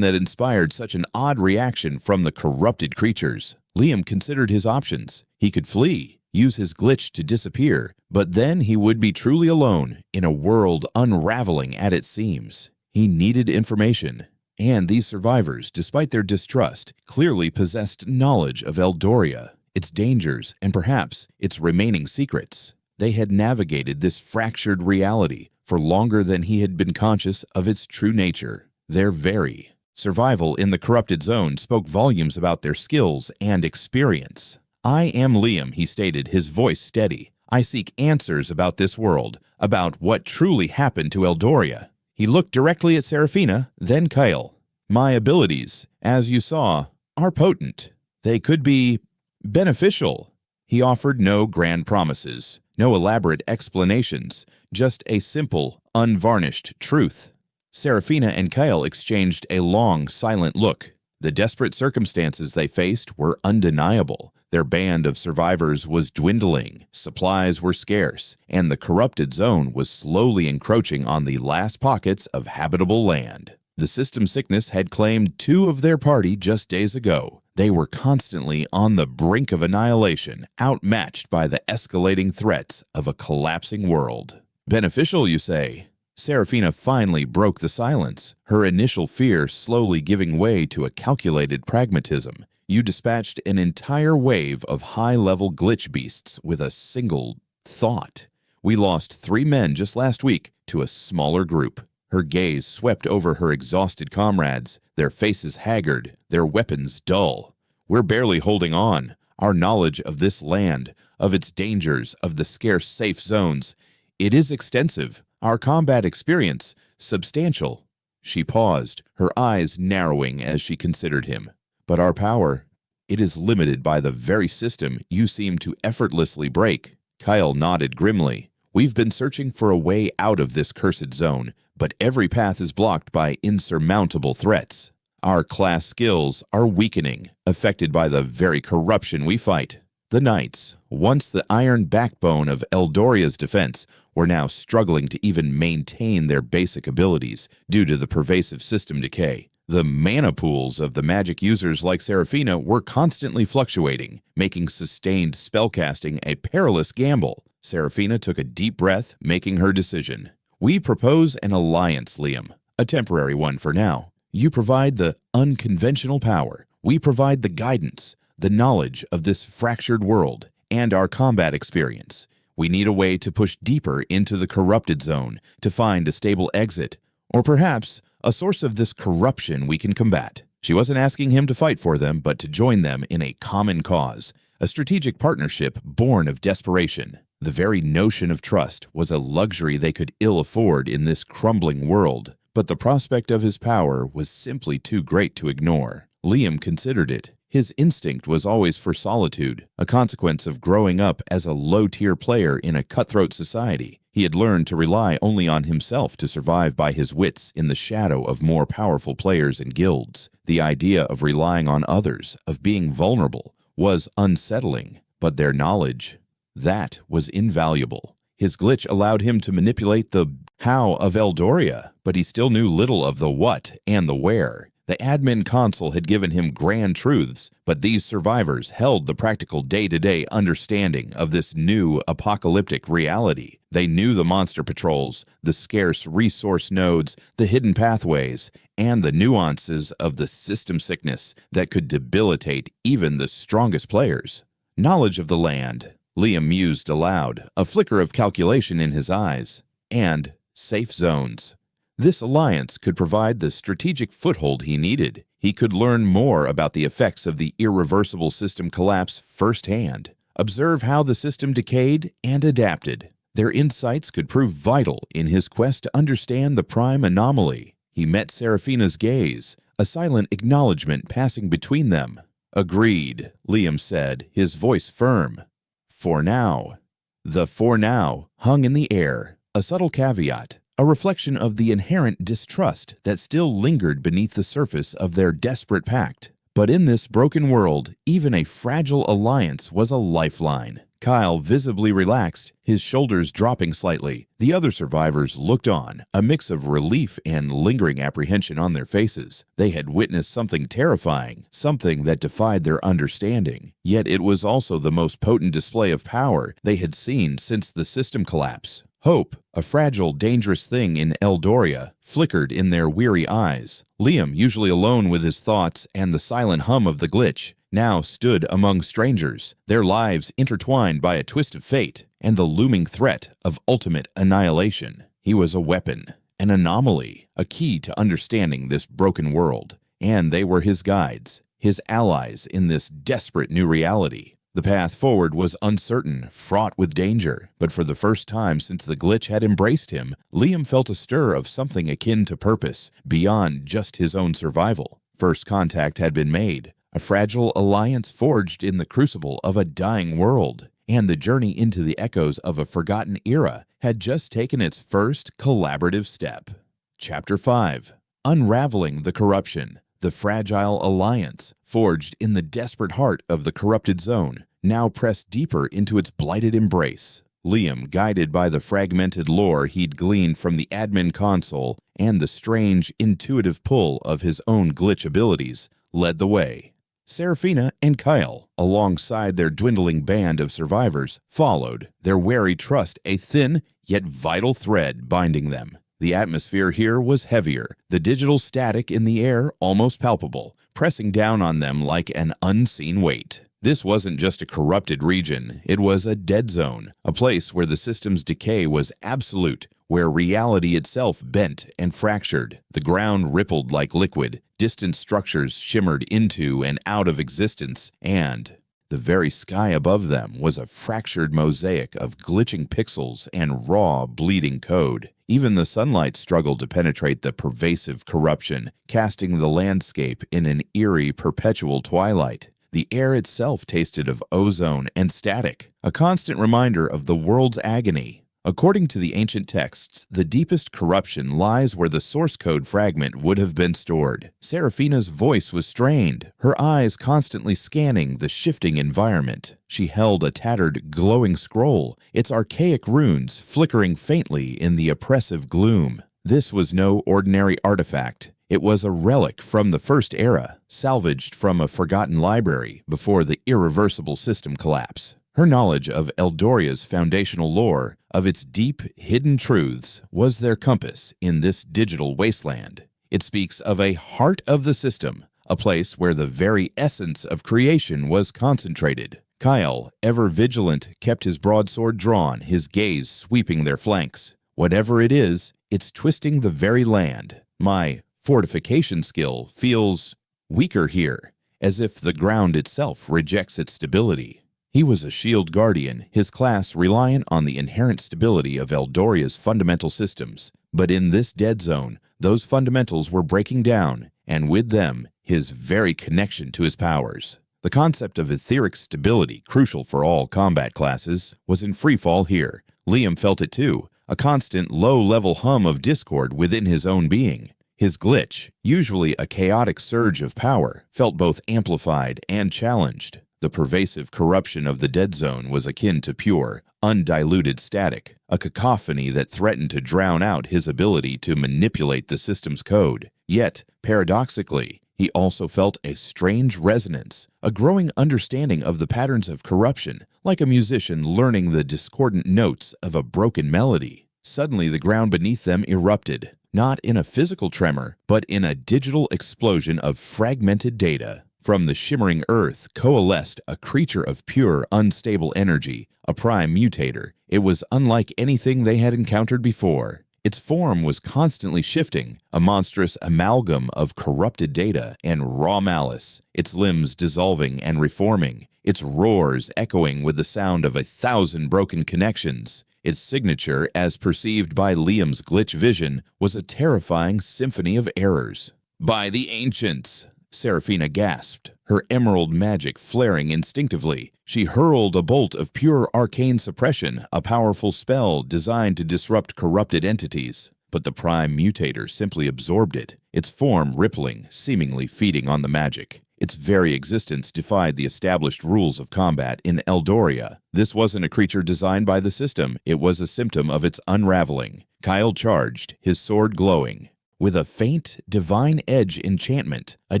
that inspired such an odd reaction from the corrupted creatures. Liam considered his options. He could flee, use his glitch to disappear, but then he would be truly alone in a world unraveling at its seams. He needed information, and these survivors, despite their distrust, clearly possessed knowledge of Eldoria, its dangers, and perhaps its remaining secrets. They had navigated this fractured reality, for longer than he had been conscious of its true nature. Their very survival in the corrupted zone spoke volumes about their skills and experience. "I am Liam," he stated, his voice steady. "I seek answers about this world, about what truly happened to Eldoria." He looked directly at Seraphina, then Kyle. "My abilities, as you saw, are potent. They could be beneficial." He offered no grand promises, no elaborate explanations, just a simple, unvarnished truth. Seraphina and Kyle exchanged a long, silent look. The desperate circumstances they faced were undeniable. Their band of survivors was dwindling, supplies were scarce, and the corrupted zone was slowly encroaching on the last pockets of habitable land. The system sickness had claimed 2 of their party just days ago. They were constantly on the brink of annihilation, outmatched by the escalating threats of a collapsing world. "Beneficial, you say?" Seraphina finally broke the silence, her initial fear slowly giving way to a calculated pragmatism. "You dispatched an entire wave of high-level glitch beasts with a single thought. We lost 3 men just last week to a smaller group." Her gaze swept over her exhausted comrades, their faces haggard, their weapons dull. "We're barely holding on. Our knowledge of this land, of its dangers, of the scarce safe zones, it is extensive. Our combat experience, substantial." She paused, her eyes narrowing as she considered him. "But our power, it is limited by the very system you seem to effortlessly break." Kyle nodded grimly. "We've been searching for a way out of this cursed zone, but every path is blocked by insurmountable threats. Our class skills are weakening, affected by the very corruption we fight." The Knights, once the iron backbone of Eldoria's defense, were now struggling to even maintain their basic abilities due to the pervasive system decay. The mana pools of the magic users like Seraphina were constantly fluctuating, making sustained spellcasting a perilous gamble. Seraphina took a deep breath, making her decision. "We propose an alliance, Liam, a temporary one for now. You provide the unconventional power. We provide the guidance, the knowledge of this fractured world, and our combat experience. We need a way to push deeper into the corrupted zone, to find a stable exit, or perhaps a source of this corruption we can combat." She wasn't asking him to fight for them, but to join them in a common cause, a strategic partnership born of desperation. The very notion of trust was a luxury they could ill afford in this crumbling world, but the prospect of his power was simply too great to ignore. Liam considered it. His instinct was always for solitude, a consequence of growing up as a low-tier player in a cutthroat society. He had learned to rely only on himself to survive by his wits in the shadow of more powerful players and guilds. The idea of relying on others, of being vulnerable, was unsettling, but their knowledge, that was invaluable. His glitch allowed him to manipulate the how of Eldoria, but he still knew little of the what and the where. The admin console had given him grand truths, but these survivors held the practical day-to-day understanding of this new apocalyptic reality. They knew the monster patrols, the scarce resource nodes, the hidden pathways, and the nuances of the system sickness that could debilitate even the strongest players. Knowledge of the land, Liam mused aloud, a flicker of calculation in his eyes, and safe zones. This alliance could provide the strategic foothold he needed. He could learn more about the effects of the irreversible system collapse firsthand, observe how the system decayed and adapted. Their insights could prove vital in his quest to understand the prime anomaly. He met Seraphina's gaze, a silent acknowledgement passing between them. "Agreed," Liam said, his voice firm. "For now." The "for now" hung in the air, a subtle caveat, a reflection of the inherent distrust that still lingered beneath the surface of their desperate pact. But in this broken world, even a fragile alliance was a lifeline. Kyle visibly relaxed, his shoulders dropping slightly. The other survivors looked on, a mix of relief and lingering apprehension on their faces. They had witnessed something terrifying, something that defied their understanding. Yet it was also the most potent display of power they had seen since the system collapse. Hope, a fragile, dangerous thing in Eldoria, flickered in their weary eyes. Liam, usually alone with his thoughts and the silent hum of the glitch, now stood among strangers, their lives intertwined by a twist of fate and the looming threat of ultimate annihilation. He was a weapon, an anomaly, a key to understanding this broken world, and they were his guides, his allies in this desperate new reality. The path forward was uncertain, fraught with danger, but for the first time since the glitch had embraced him, Liam felt a stir of something akin to purpose, beyond just his own survival. First contact had been made, a fragile alliance forged in the crucible of a dying world, and the journey into the echoes of a forgotten era had just taken its first collaborative step. Chapter 5. Unraveling the Corruption. The fragile alliance, forged in the desperate heart of the corrupted zone, now pressed deeper into its blighted embrace. Liam, guided by the fragmented lore he'd gleaned from the admin console and the strange, intuitive pull of his own glitch abilities, led the way. Seraphina and Kyle, alongside their dwindling band of survivors, followed, their wary trust a thin yet vital thread binding them. The atmosphere here was heavier, the digital static in the air almost palpable, pressing down on them like an unseen weight. This wasn't just a corrupted region, it was a dead zone, a place where the system's decay was absolute, where reality itself bent and fractured. The ground rippled like liquid, distant structures shimmered into and out of existence, and the very sky above them was a fractured mosaic of glitching pixels and raw, bleeding code. Even the sunlight struggled to penetrate the pervasive corruption, casting the landscape in an eerie, perpetual twilight. The air itself tasted of ozone and static, a constant reminder of the world's agony. According to the ancient texts, the deepest corruption lies where the source code fragment would have been stored. Seraphina's voice was strained, her eyes constantly scanning the shifting environment. She held a tattered, glowing scroll, its archaic runes flickering faintly in the oppressive gloom. This was no ordinary artifact. It was a relic from the First Era, salvaged from a forgotten library before the irreversible system collapse. Her knowledge of Eldoria's foundational lore, of its deep, hidden truths, was their compass in this digital wasteland. It speaks of a heart of the system, a place where the very essence of creation was concentrated. Kyle, ever vigilant, kept his broadsword drawn, his gaze sweeping their flanks. Whatever it is, it's twisting the very land. My fortification skill feels weaker here, as if the ground itself rejects its stability. He was a shield guardian, his class reliant on the inherent stability of Eldoria's fundamental systems. But in this dead zone, those fundamentals were breaking down, and with them, his very connection to his powers. The concept of etheric stability, crucial for all combat classes, was in freefall here. Liam felt it too, a constant low-level hum of discord within his own being. His glitch, usually a chaotic surge of power, felt both amplified and challenged. The pervasive corruption of the dead zone was akin to pure, undiluted static, a cacophony that threatened to drown out his ability to manipulate the system's code. Yet, paradoxically, he also felt a strange resonance, a growing understanding of the patterns of corruption, like a musician learning the discordant notes of a broken melody. Suddenly, the ground beneath them erupted, not in a physical tremor, but in a digital explosion of fragmented data. From the shimmering earth coalesced a creature of pure, unstable energy, a prime mutator. It was unlike anything they had encountered before. Its form was constantly shifting, a monstrous amalgam of corrupted data and raw malice, its limbs dissolving and reforming, its roars echoing with the sound of 1,000 broken connections. Its signature, as perceived by Liam's glitch vision, was a terrifying symphony of errors. "By the ancients!" Seraphina gasped, her emerald magic flaring instinctively. She hurled a bolt of pure arcane suppression, a powerful spell designed to disrupt corrupted entities. But the prime mutator simply absorbed it, its form rippling, seemingly feeding on the magic. Its very existence defied the established rules of combat in Eldoria. This wasn't a creature designed by the system, it was a symptom of its unraveling. Kyle charged, his sword glowing. With a faint, divine edge enchantment, a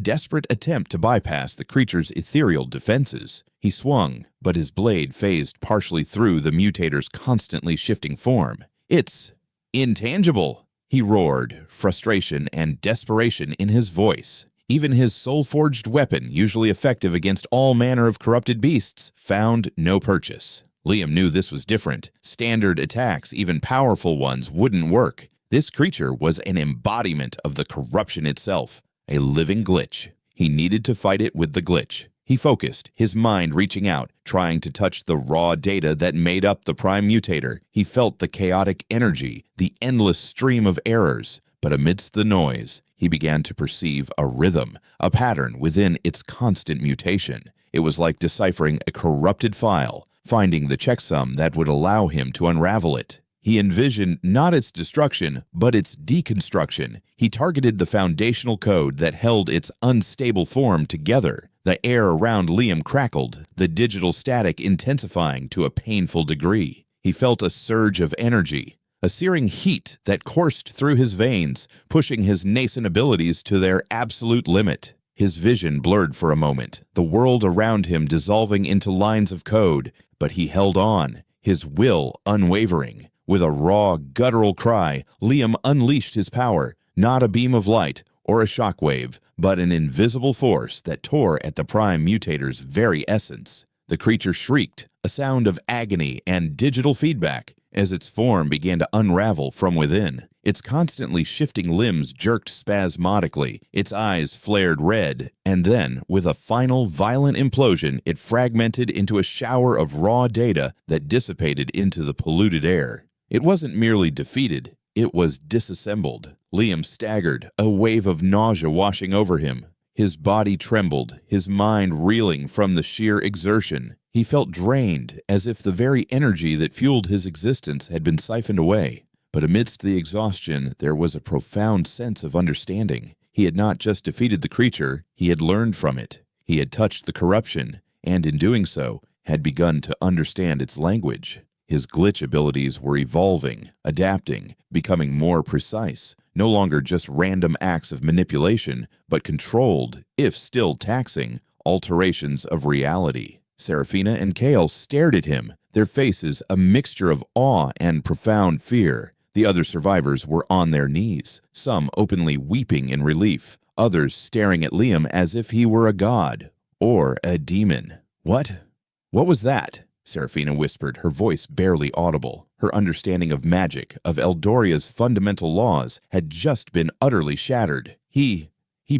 desperate attempt to bypass the creature's ethereal defenses, he swung, but his blade phased partially through the mutator's constantly shifting form. "It's intangible!" he roared, frustration and desperation in his voice. Even his soul-forged weapon, usually effective against all manner of corrupted beasts, found no purchase. Liam knew this was different. Standard attacks, even powerful ones, wouldn't work. This creature was an embodiment of the corruption itself, a living glitch. He needed to fight it with the glitch. He focused, his mind reaching out, trying to touch the raw data that made up the Prime Mutator. He felt the chaotic energy, the endless stream of errors. But amidst the noise, he began to perceive a rhythm, a pattern within its constant mutation. It was like deciphering a corrupted file, finding the checksum that would allow him to unravel it. He envisioned not its destruction, but its deconstruction. He targeted the foundational code that held its unstable form together. The air around Liam crackled, the digital static intensifying to a painful degree. He felt a surge of energy, a searing heat that coursed through his veins, pushing his nascent abilities to their absolute limit. His vision blurred for a moment, the world around him dissolving into lines of code, but he held on, his will unwavering. With a raw, guttural cry, Liam unleashed his power, not a beam of light or a shockwave, but an invisible force that tore at the Prime Mutator's very essence. The creature shrieked, a sound of agony and digital feedback, as its form began to unravel from within. Its constantly shifting limbs jerked spasmodically, its eyes flared red, and then, with a final violent implosion, it fragmented into a shower of raw data that dissipated into the polluted air. It wasn't merely defeated, it was disassembled. Liam staggered, a wave of nausea washing over him. His body trembled, his mind reeling from the sheer exertion. He felt drained, as if the very energy that fueled his existence had been siphoned away. But amidst the exhaustion, there was a profound sense of understanding. He had not just defeated the creature, he had learned from it. He had touched the corruption, and in doing so, had begun to understand its language. His glitch abilities were evolving, adapting, becoming more precise, no longer just random acts of manipulation, but controlled, if still taxing, alterations of reality. Seraphina and Kale stared at him, their faces a mixture of awe and profound fear. The other survivors were on their knees, some openly weeping in relief, others staring at Liam as if he were a god or a demon. What was that? Seraphina whispered, her voice barely audible. Her understanding of magic, of Eldoria's fundamental laws, had just been utterly shattered. He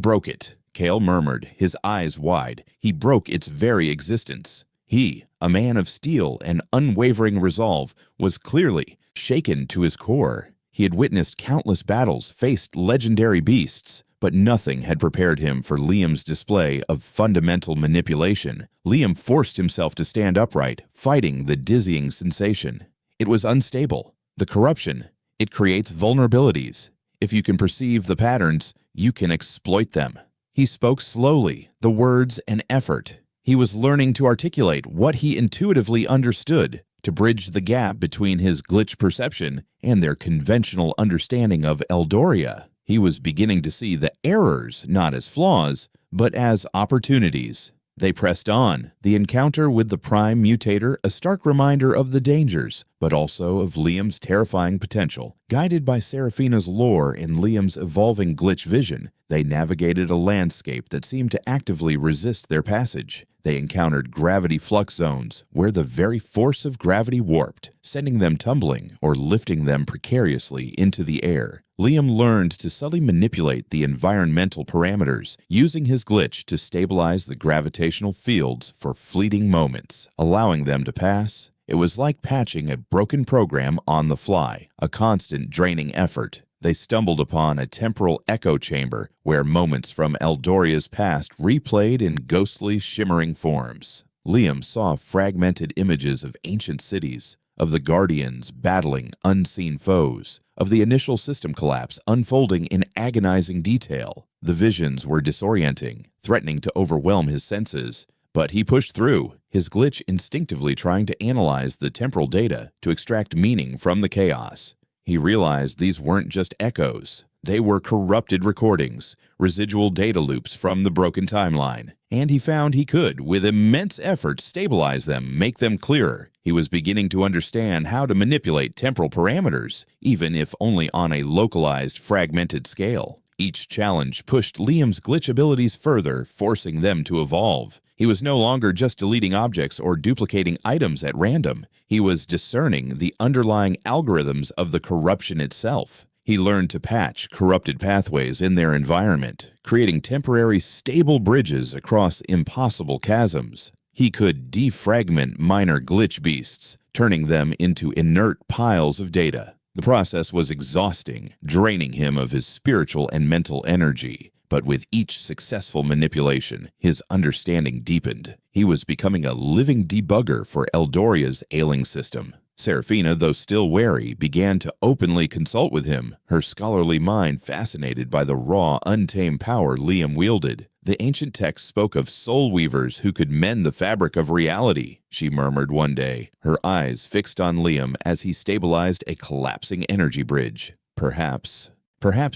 broke it, Kale murmured, his eyes wide. He broke its very existence. He, a man of steel and unwavering resolve, was clearly shaken to his core. He had witnessed countless battles, faced legendary beasts, but nothing had prepared him for Liam's display of fundamental manipulation. Liam forced himself to stand upright, fighting the dizzying sensation. It was unstable. The corruption, it creates vulnerabilities. If you can perceive the patterns, you can exploit them. He spoke slowly, the words an effort. He was learning to articulate what he intuitively understood, to bridge the gap between his glitch perception and their conventional understanding of Eldoria. He was beginning to see the errors not as flaws, but as opportunities. They pressed on, the encounter with the Prime Mutator a stark reminder of the dangers, but also of Liam's terrifying potential. Guided by Seraphina's lore and Liam's evolving glitch vision, they navigated a landscape that seemed to actively resist their passage. They encountered gravity flux zones, where the very force of gravity warped, sending them tumbling or lifting them precariously into the air. Liam learned to subtly manipulate the environmental parameters, using his glitch to stabilize the gravitational fields for fleeting moments, allowing them to pass. It was like patching a broken program on the fly, a constant draining effort. They stumbled upon a temporal echo chamber where moments from Eldoria's past replayed in ghostly, shimmering forms. Liam saw fragmented images of ancient cities, of the Guardians battling unseen foes, of the initial system collapse unfolding in agonizing detail. The visions were disorienting, threatening to overwhelm his senses. But he pushed through, his glitch instinctively trying to analyze the temporal data to extract meaning from the chaos. He realized these weren't just echoes. They were corrupted recordings, residual data loops from the broken timeline. And he found he could, with immense effort, stabilize them, make them clearer. He was beginning to understand how to manipulate temporal parameters, even if only on a localized, fragmented scale. Each challenge pushed Liam's glitch abilities further, forcing them to evolve. He was no longer just deleting objects or duplicating items at random. He was discerning the underlying algorithms of the corruption itself. He learned to patch corrupted pathways in their environment, creating temporary stable bridges across impossible chasms. He could defragment minor glitch beasts, turning them into inert piles of data. The process was exhausting, draining him of his spiritual and mental energy. But with each successful manipulation, his understanding deepened. He was becoming a living debugger for Eldoria's ailing system. Seraphina, though still wary, began to openly consult with him, her scholarly mind fascinated by the raw, untamed power Liam wielded. The ancient text spoke of soul weavers who could mend the fabric of reality, she murmured one day, her eyes fixed on Liam as he stabilized a collapsing energy bridge. Perhaps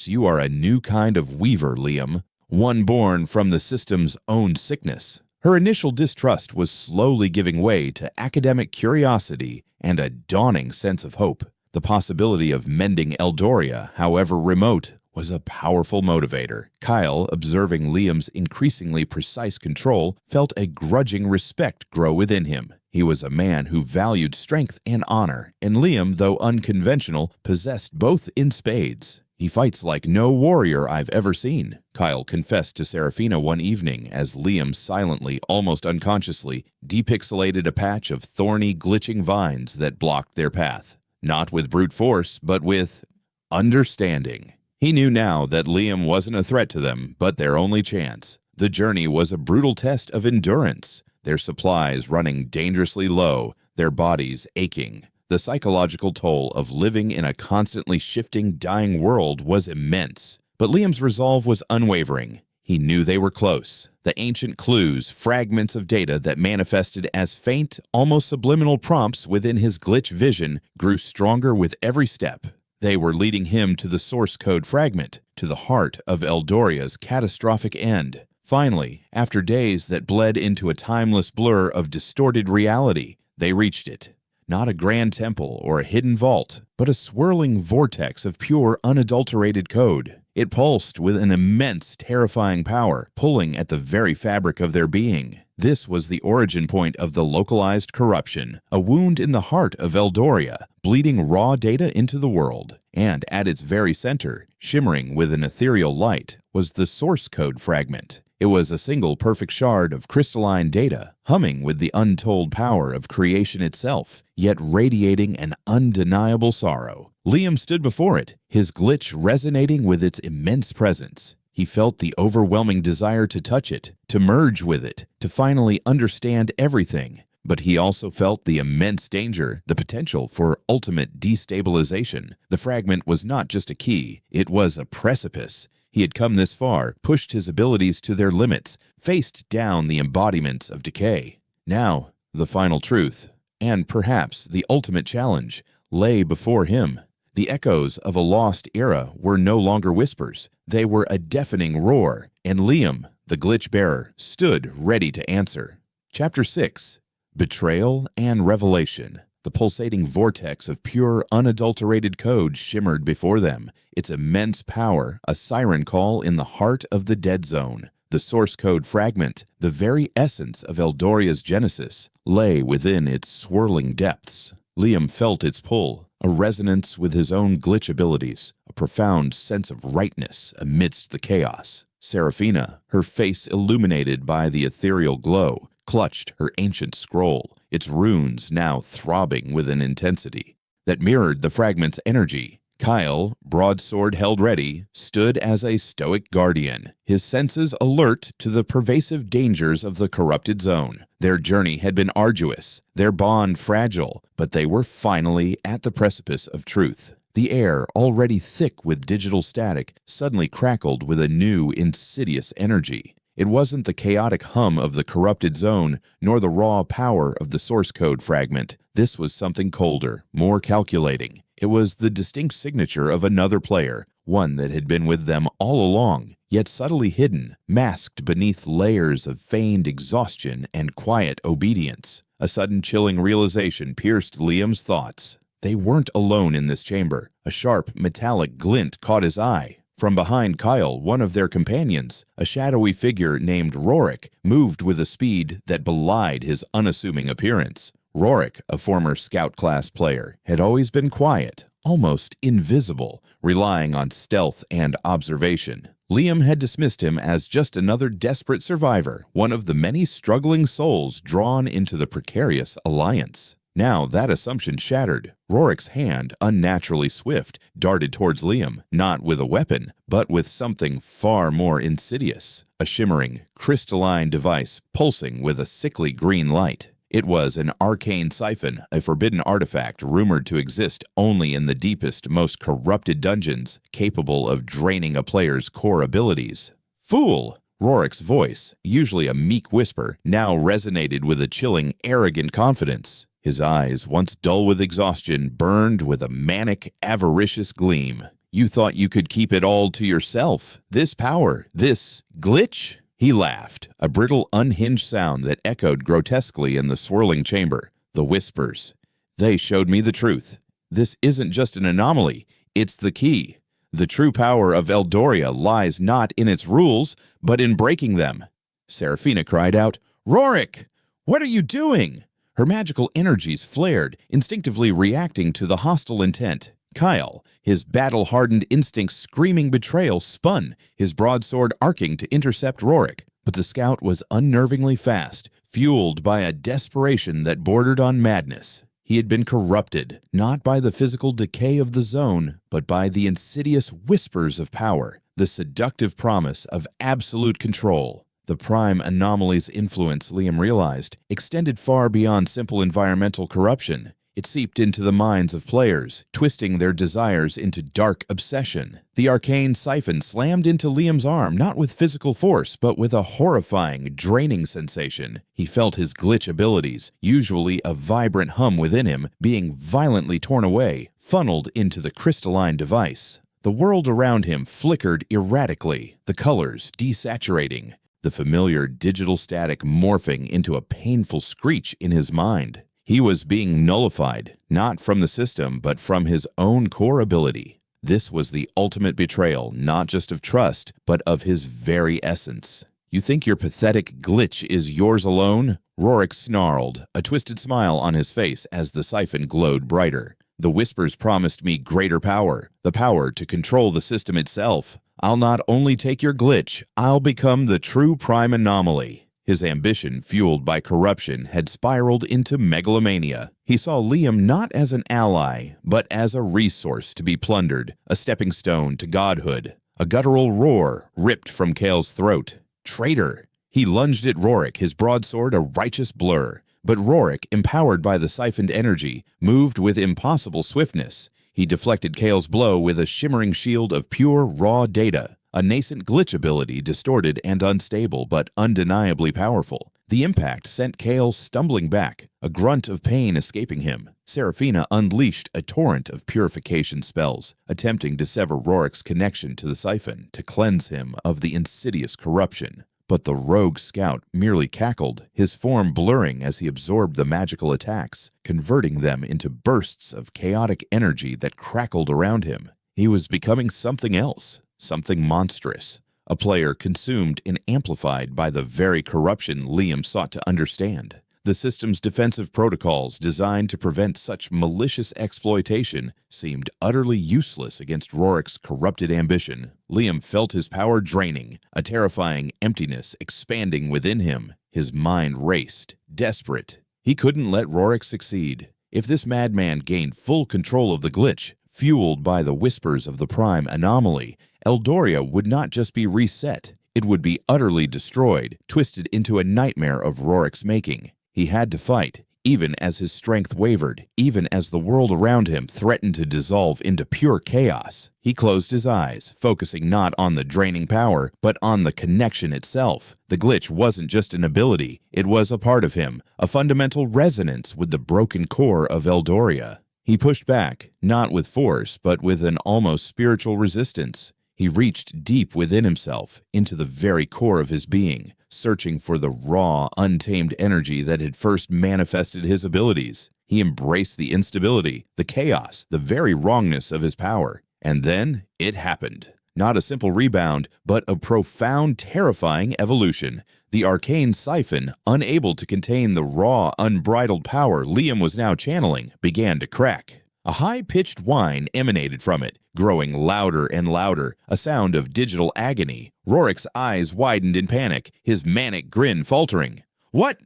you are a new kind of weaver, Liam, one born from the system's own sickness. Her initial distrust was slowly giving way to academic curiosity and a dawning sense of hope. The possibility of mending Eldoria, however remote, was a powerful motivator. Kyle, observing Liam's increasingly precise control, felt a grudging respect grow within him. He was a man who valued strength and honor, and Liam, though unconventional, possessed both in spades. "He fights like no warrior I've ever seen," Kyle confessed to Seraphina one evening as Liam silently, almost unconsciously, depixelated a patch of thorny, glitching vines that blocked their path. Not with brute force, but with understanding. He knew now that Liam wasn't a threat to them, but their only chance. The journey was a brutal test of endurance, their supplies running dangerously low, their bodies aching. The psychological toll of living in a constantly shifting, dying world was immense. But Liam's resolve was unwavering. He knew they were close. The ancient clues, fragments of data that manifested as faint, almost subliminal prompts within his glitch vision, grew stronger with every step. They were leading him to the source code fragment, to the heart of Eldoria's catastrophic end. Finally, after days that bled into a timeless blur of distorted reality, they reached it. Not a grand temple or a hidden vault, but a swirling vortex of pure, unadulterated code. It pulsed with an immense, terrifying power, pulling at the very fabric of their being. This was the origin point of the localized corruption, a wound in the heart of Eldoria, bleeding raw data into the world. And at its very center, shimmering with an ethereal light, was the source code fragment. It was a single perfect shard of crystalline data, humming with the untold power of creation itself, yet radiating an undeniable sorrow. Liam stood before it, his glitch resonating with its immense presence. He felt the overwhelming desire to touch it, to merge with it, to finally understand everything. But he also felt the immense danger, the potential for ultimate destabilization. The fragment was not just a key, it was a precipice. He had come this far, pushed his abilities to their limits, faced down the embodiments of decay. Now, the final truth, and perhaps the ultimate challenge, lay before him. The echoes of a lost era were no longer whispers. They were a deafening roar, and Liam, the glitch bearer, stood ready to answer. Chapter 6. Betrayal and Revelation. The pulsating vortex of pure, unadulterated code shimmered before them, its immense power a siren call in the heart of the dead zone. The source code fragment, the very essence of Eldoria's genesis, lay within its swirling depths. Liam felt its pull, a resonance with his own glitch abilities, a profound sense of rightness amidst the chaos. Seraphina, her face illuminated by the ethereal glow, clutched her ancient scroll, its runes now throbbing with an intensity that mirrored the fragment's energy. Kyle, broadsword held ready, stood as a stoic guardian, his senses alert to the pervasive dangers of the corrupted zone. Their journey had been arduous, their bond fragile, but they were finally at the precipice of truth. The air, already thick with digital static, suddenly crackled with a new, insidious energy. It wasn't the chaotic hum of the corrupted zone, nor the raw power of the source code fragment. This was something colder, more calculating. It was the distinct signature of another player, one that had been with them all along, yet subtly hidden, masked beneath layers of feigned exhaustion and quiet obedience. A sudden chilling realization pierced Liam's thoughts. They weren't alone in this chamber. A sharp, metallic glint caught his eye. From behind Kyle, one of their companions, a shadowy figure named Rorik, moved with a speed that belied his unassuming appearance. Rorik, a former scout class player, had always been quiet, almost invisible, relying on stealth and observation. Liam had dismissed him as just another desperate survivor, one of the many struggling souls drawn into the precarious alliance. Now that assumption shattered. Rorik's hand, unnaturally swift, darted towards Liam, not with a weapon, but with something far more insidious, a shimmering, crystalline device pulsing with a sickly green light. It was an arcane siphon, a forbidden artifact rumored to exist only in the deepest, most corrupted dungeons, capable of draining a player's core abilities. Fool! Rorik's voice, usually a meek whisper, now resonated with a chilling, arrogant confidence. His eyes, once dull with exhaustion, burned with a manic, avaricious gleam. You thought you could keep it all to yourself? This power? This glitch? He laughed, a brittle, unhinged sound that echoed grotesquely in the swirling chamber. The whispers. They showed me the truth. This isn't just an anomaly. It's the key. The true power of Eldoria lies not in its rules, but in breaking them. Seraphina cried out, "Rorik! What are you doing?" Her magical energies flared, instinctively reacting to the hostile intent. Kyle, his battle-hardened instincts screaming betrayal, spun, his broadsword arcing to intercept Rorik. But the scout was unnervingly fast, fueled by a desperation that bordered on madness. He had been corrupted, not by the physical decay of the zone, but by the insidious whispers of power, the seductive promise of absolute control. The prime anomaly's influence, Liam realized, extended far beyond simple environmental corruption. It seeped into the minds of players, twisting their desires into dark obsession. The arcane siphon slammed into Liam's arm, not with physical force, but with a horrifying, draining sensation. He felt his glitch abilities, usually a vibrant hum within him, being violently torn away, funneled into the crystalline device. The world around him flickered erratically, the colors desaturating, the familiar digital static morphing into a painful screech in his mind. He was being nullified, not from the system, but from his own core ability. This was the ultimate betrayal, not just of trust, but of his very essence. "You think your pathetic glitch is yours alone?" Rorik snarled, a twisted smile on his face as the siphon glowed brighter. "The whispers promised me greater power, the power to control the system itself. I'll not only take your glitch, I'll become the true prime anomaly." His ambition, fueled by corruption, had spiraled into megalomania. He saw Liam not as an ally, but as a resource to be plundered, a stepping stone to godhood. A guttural roar ripped from Kale's throat. "Traitor!" He lunged at Rorik, his broadsword a righteous blur. But Rorik, empowered by the siphoned energy, moved with impossible swiftness. He deflected Kale's blow with a shimmering shield of pure, raw data, a nascent glitch ability distorted and unstable, but undeniably powerful. The impact sent Kale stumbling back, a grunt of pain escaping him. Seraphina unleashed a torrent of purification spells, attempting to sever Rorik's connection to the siphon, to cleanse him of the insidious corruption. But the rogue scout merely cackled, his form blurring as he absorbed the magical attacks, converting them into bursts of chaotic energy that crackled around him. He was becoming something else, something monstrous, a player consumed and amplified by the very corruption Liam sought to understand. The system's defensive protocols designed to prevent such malicious exploitation seemed utterly useless against Rorik's corrupted ambition. Liam felt his power draining, a terrifying emptiness expanding within him. His mind raced, desperate. He couldn't let Rorik succeed. If this madman gained full control of the glitch, fueled by the whispers of the prime anomaly, Eldoria would not just be reset, it would be utterly destroyed, twisted into a nightmare of Rorik's making. He had to fight, even as his strength wavered, even as the world around him threatened to dissolve into pure chaos. He closed his eyes, focusing not on the draining power, but on the connection itself. The glitch wasn't just an ability, it was a part of him, a fundamental resonance with the broken core of Eldoria. He pushed back, not with force, but with an almost spiritual resistance. He reached deep within himself, into the very core of his being, searching for the raw, untamed energy that had first manifested his abilities. He embraced the instability, the chaos, the very wrongness of his power. And then it happened. Not a simple rebound, but a profound, terrifying evolution. The arcane siphon, unable to contain the raw, unbridled power Liam was now channeling, began to crack. A high-pitched whine emanated from it, growing louder and louder, a sound of digital agony. Rorik's eyes widened in panic, his manic grin faltering. What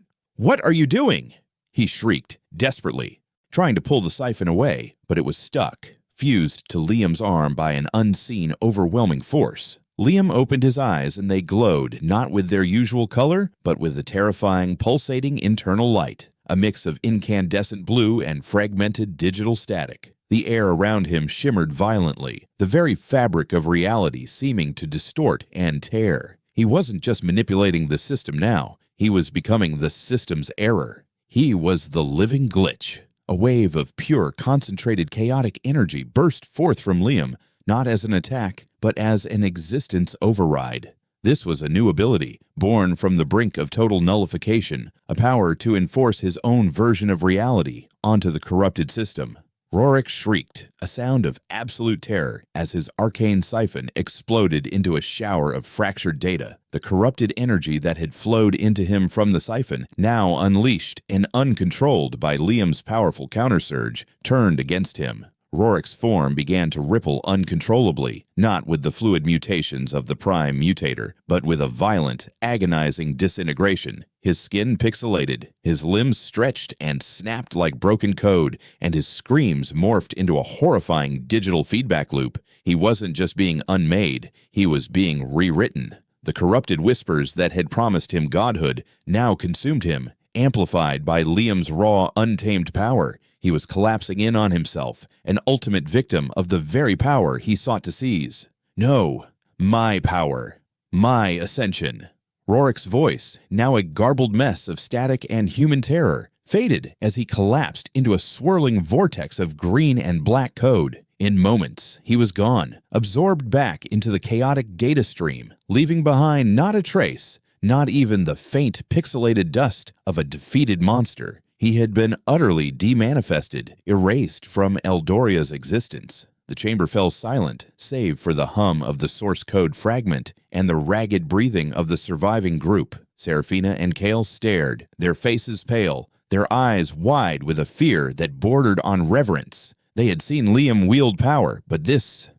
are you doing?" he shrieked, desperately, trying to pull the siphon away, but it was stuck, fused to Liam's arm by an unseen, overwhelming force. Liam opened his eyes and they glowed, not with their usual color, but with a terrifying, pulsating internal light, a mix of incandescent blue and fragmented digital static. The air around him shimmered violently, the very fabric of reality seeming to distort and tear. He wasn't just manipulating the system now, he was becoming the system's error. He was the living glitch. A wave of pure, concentrated, chaotic energy burst forth from Liam, not as an attack, but as an existence override. This was a new ability, born from the brink of total nullification, a power to enforce his own version of reality onto the corrupted system. Rorik shrieked, a sound of absolute terror, as his arcane siphon exploded into a shower of fractured data. The corrupted energy that had flowed into him from the siphon, now unleashed and uncontrolled by Liam's powerful countersurge, turned against him. Rorik's form began to ripple uncontrollably, not with the fluid mutations of the prime mutator, but with a violent, agonizing disintegration. His skin pixelated, his limbs stretched and snapped like broken code, and his screams morphed into a horrifying digital feedback loop. He wasn't just being unmade, he was being rewritten. The corrupted whispers that had promised him godhood now consumed him, amplified by Liam's raw, untamed power. He was collapsing in on himself, an ultimate victim of the very power he sought to seize. No, my power, my ascension. Rorik's voice, now a garbled mess of static and human terror, faded as he collapsed into a swirling vortex of green and black code. In moments, he was gone, absorbed back into the chaotic data stream, leaving behind not a trace, not even the faint pixelated dust of a defeated monster. He had been utterly demanifested, erased from Eldoria's existence. The chamber fell silent, save for the hum of the source code fragment and the ragged breathing of the surviving group. Seraphina and Kale stared, their faces pale, their eyes wide with a fear that bordered on reverence. They had seen Liam wield power, but this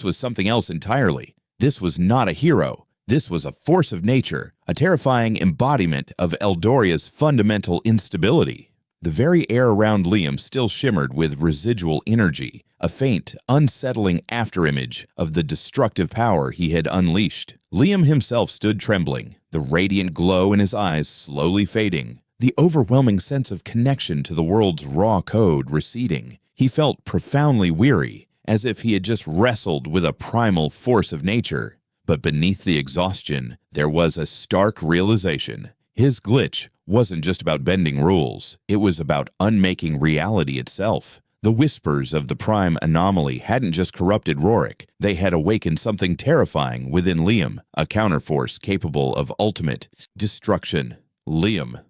was something else entirely. This was not a hero. This was a force of nature, a terrifying embodiment of Eldoria's fundamental instability. The very air around Liam still shimmered with residual energy, a faint, unsettling afterimage of the destructive power he had unleashed. Liam himself stood trembling, the radiant glow in his eyes slowly fading, the overwhelming sense of connection to the world's raw code receding. He felt profoundly weary, as if he had just wrestled with a primal force of nature. But beneath the exhaustion, there was a stark realization. His glitch wasn't just about bending rules. It was about unmaking reality itself. The whispers of the prime anomaly hadn't just corrupted Rorik. They had awakened something terrifying within Liam, a counterforce capable of ultimate destruction. Liam.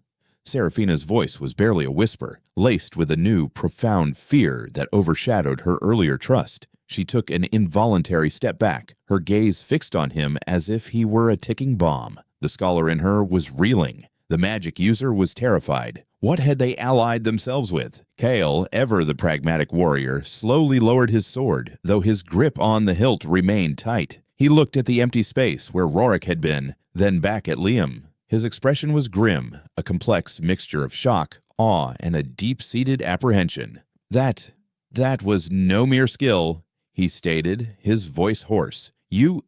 Seraphina's voice was barely a whisper, laced with a new, profound fear that overshadowed her earlier trust. She took an involuntary step back, her gaze fixed on him as if he were a ticking bomb. The scholar in her was reeling. The magic user was terrified. What had they allied themselves with? Kale, ever the pragmatic warrior, slowly lowered his sword, though his grip on the hilt remained tight. He looked at the empty space where Rorik had been, then back at Liam. His expression was grim, a complex mixture of shock, awe, and a deep-seated apprehension. That was no mere skill, he stated, his voice hoarse. You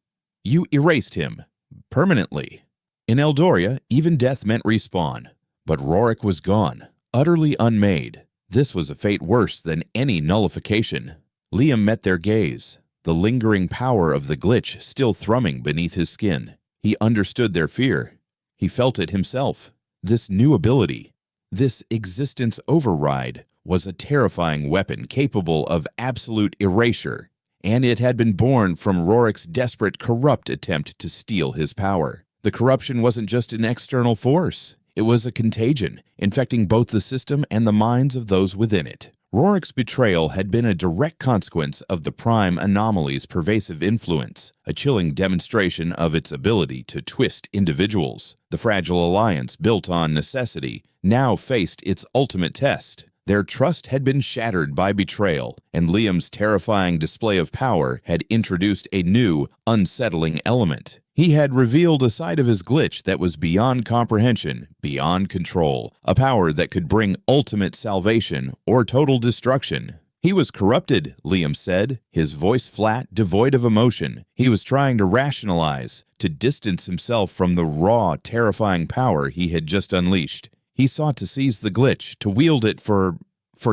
erased him. Permanently. In Eldoria, even death meant respawn. But Rorik was gone, utterly unmade. This was a fate worse than any nullification. Liam met their gaze, the lingering power of the glitch still thrumming beneath his skin. He understood their fear. He felt it himself. This new ability, this existence override, was a terrifying weapon capable of absolute erasure. And it had been born from Rorik's desperate, corrupt attempt to steal his power. The corruption wasn't just an external force. It was a contagion, infecting both the system and the minds of those within it. Rorik's betrayal had been a direct consequence of the Prime Anomaly's pervasive influence, a chilling demonstration of its ability to twist individuals. The fragile alliance built on necessity now faced its ultimate test. Their trust had been shattered by betrayal, and Liam's terrifying display of power had introduced a new, unsettling element. He had revealed a side of his glitch that was beyond comprehension, beyond control, a power that could bring ultimate salvation or total destruction. He was corrupted, Liam said, his voice flat, devoid of emotion. He was trying to rationalize, to distance himself from the raw, terrifying power he had just unleashed. He sought to seize the glitch, to wield it for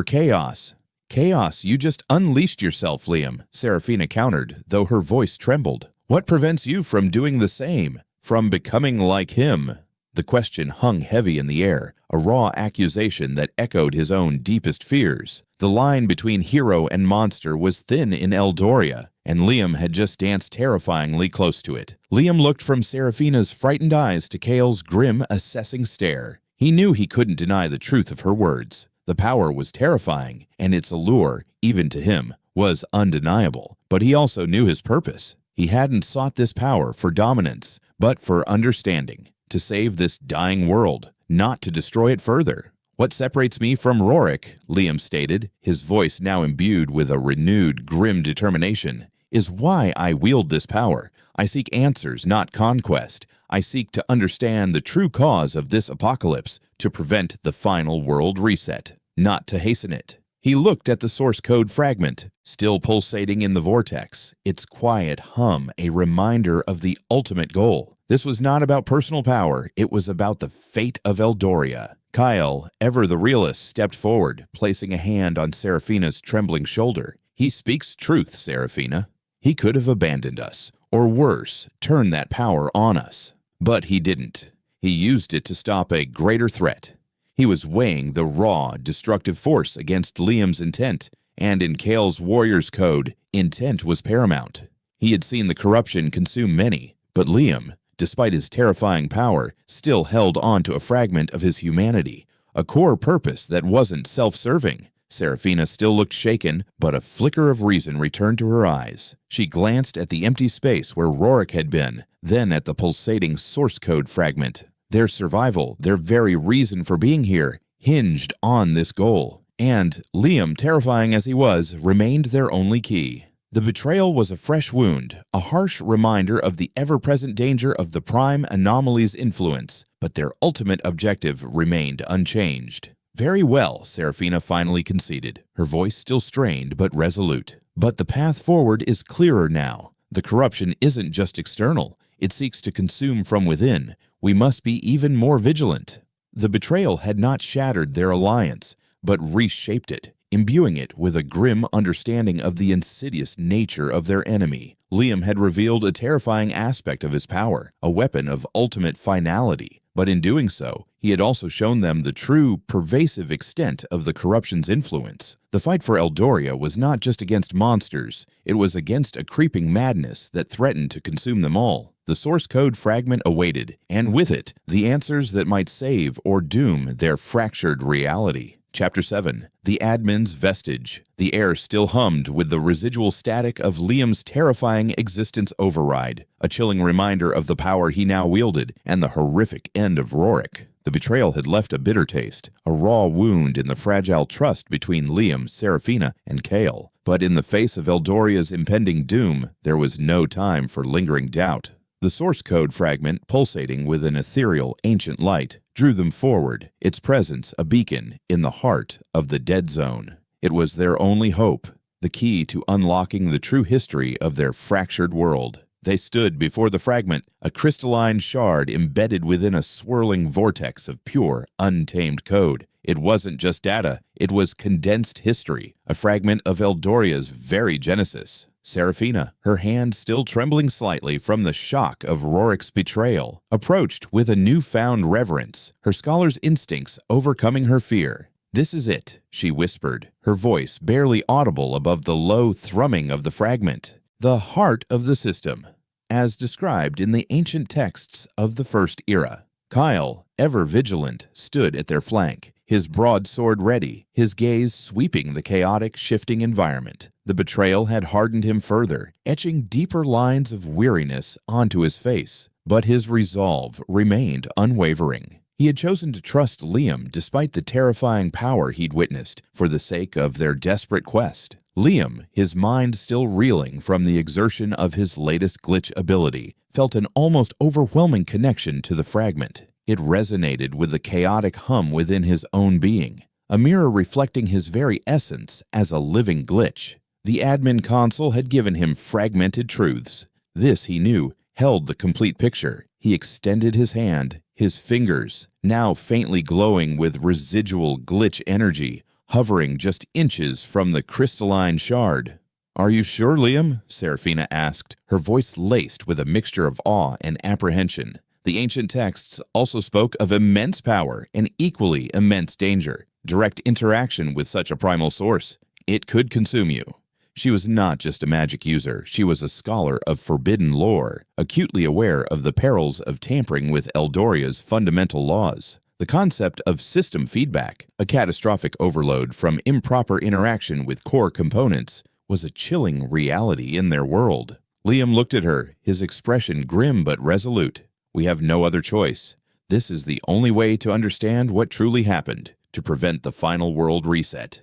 chaos. Chaos, you just unleashed yourself, Liam, Seraphina countered, though her voice trembled. What prevents you from doing the same, from becoming like him? The question hung heavy in the air, a raw accusation that echoed his own deepest fears. The line between hero and monster was thin in Eldoria, and Liam had just danced terrifyingly close to it. Liam looked from Seraphina's frightened eyes to Kale's grim, assessing stare. He knew he couldn't deny the truth of her words. The power was terrifying, and its allure, even to him, was undeniable. But he also knew his purpose. He hadn't sought this power for dominance, but for understanding, to save this dying world, not to destroy it further. What separates me from Rorik, Liam stated, his voice now imbued with a renewed, grim determination, is why I wield this power. I seek answers, not conquest. I seek to understand the true cause of this apocalypse, to prevent the final world reset, not to hasten it. He looked at the source code fragment, still pulsating in the vortex, its quiet hum a reminder of the ultimate goal. This was not about personal power, it was about the fate of Eldoria. Kyle, ever the realist, stepped forward, placing a hand on Seraphina's trembling shoulder. He speaks truth, Seraphina. He could have abandoned us, or worse, turned that power on us. But he didn't. He used it to stop a greater threat. He was weighing the raw, destructive force against Liam's intent, and in Kale's warrior's code, intent was paramount. He had seen the corruption consume many, but Liam, despite his terrifying power, still held on to a fragment of his humanity, a core purpose that wasn't self-serving. Seraphina still looked shaken, but a flicker of reason returned to her eyes. She glanced at the empty space where Rorik had been, then at the pulsating source code fragment. Their survival, their very reason for being here, hinged on this goal. And Liam, terrifying as he was, remained their only key. The betrayal was a fresh wound, a harsh reminder of the ever-present danger of the Prime Anomaly's influence, but their ultimate objective remained unchanged. Very well, Seraphina finally conceded, her voice still strained but resolute. But the path forward is clearer now. The corruption isn't just external, it seeks to consume from within. We must be even more vigilant. The betrayal had not shattered their alliance, but reshaped it, imbuing it with a grim understanding of the insidious nature of their enemy. Liam had revealed a terrifying aspect of his power, a weapon of ultimate finality. But in doing so, he had also shown them the true, pervasive extent of the corruption's influence. The fight for Eldoria was not just against monsters, it was against a creeping madness that threatened to consume them all. The source code fragment awaited, and with it, the answers that might save or doom their fractured reality. Chapter 7. The Admin's Vestige. The air still hummed with the residual static of Liam's terrifying existence override, a chilling reminder of the power he now wielded and the horrific end of Rorik. The betrayal had left a bitter taste, a raw wound in the fragile trust between Liam, Seraphina, and Kale. But in the face of Eldoria's impending doom, there was no time for lingering doubt. The source code fragment, pulsating with an ethereal, ancient light, drew them forward, its presence a beacon in the heart of the dead zone. It was their only hope, the key to unlocking the true history of their fractured world. They stood before the fragment, a crystalline shard embedded within a swirling vortex of pure, untamed code. It wasn't just data, it was condensed history, a fragment of Eldoria's very genesis. Seraphina, her hand still trembling slightly from the shock of Rorik's betrayal, approached with a newfound reverence, her scholar's instincts overcoming her fear. "This is it," she whispered, her voice barely audible above the low thrumming of the fragment. "The heart of the system, as described in the ancient texts of the First Era." Kyle, ever vigilant, stood at their flank, his broadsword ready, his gaze sweeping the chaotic, shifting environment. The betrayal had hardened him further, etching deeper lines of weariness onto his face. But his resolve remained unwavering. He had chosen to trust Liam despite the terrifying power he'd witnessed for the sake of their desperate quest. Liam, his mind still reeling from the exertion of his latest glitch ability, felt an almost overwhelming connection to the fragment. It resonated with the chaotic hum within his own being, a mirror reflecting his very essence as a living glitch. The admin console had given him fragmented truths. This, he knew, held the complete picture. He extended his hand, his fingers, now faintly glowing with residual glitch energy, hovering just inches from the crystalline shard. "Are you sure, Liam?" Seraphina asked, her voice laced with a mixture of awe and apprehension. The ancient texts also spoke of immense power and equally immense danger. Direct interaction with such a primal source, it could consume you. She was not just a magic user, she was a scholar of forbidden lore, acutely aware of the perils of tampering with Eldoria's fundamental laws. The concept of system feedback, a catastrophic overload from improper interaction with core components, was a chilling reality in their world. Liam looked at her, his expression grim but resolute. "We have no other choice. This is the only way to understand what truly happened, to prevent the final world reset."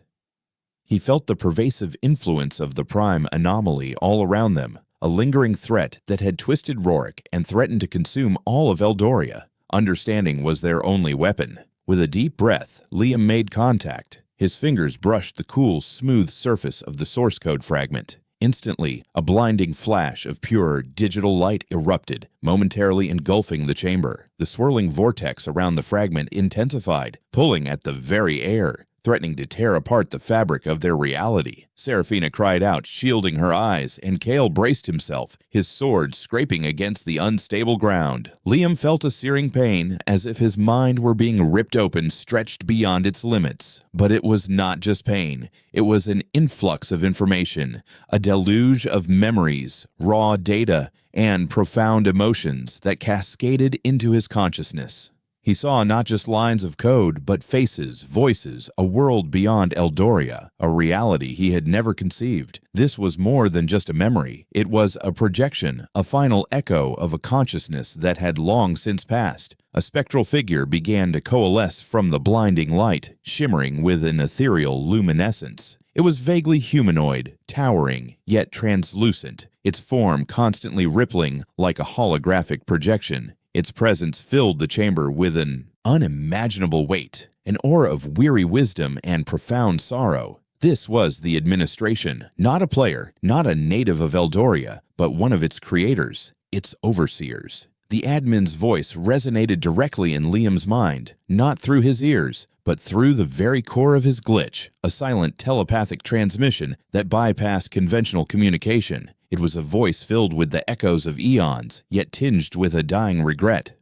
He felt the pervasive influence of the prime anomaly all around them, a lingering threat that had twisted Rorik and threatened to consume all of Eldoria. Understanding was their only weapon. With a deep breath, Liam made contact. His fingers brushed the cool, smooth surface of the source code fragment. Instantly, a blinding flash of pure digital light erupted, momentarily engulfing the chamber. The swirling vortex around the fragment intensified, pulling at the very air, threatening to tear apart the fabric of their reality. Seraphina cried out, shielding her eyes, and Kale braced himself, his sword scraping against the unstable ground. Liam felt a searing pain, as if his mind were being ripped open, stretched beyond its limits. But it was not just pain. It was an influx of information, a deluge of memories, raw data, and profound emotions that cascaded into his consciousness. He saw not just lines of code, but faces, voices, a world beyond Eldoria, a reality he had never conceived. This was more than just a memory. It was a projection, a final echo of a consciousness that had long since passed. A spectral figure began to coalesce from the blinding light, shimmering with an ethereal luminescence. It was vaguely humanoid, towering, yet translucent, its form constantly rippling like a holographic projection. Its presence filled the chamber with an unimaginable weight, an aura of weary wisdom and profound sorrow. This was the administration, not a player, not a native of Eldoria, but one of its creators, its overseers. The admin's voice resonated directly in Liam's mind, not through his ears, but through the very core of his glitch, a silent telepathic transmission that bypassed conventional communication. It was a voice filled with the echoes of eons, yet tinged with a dying regret.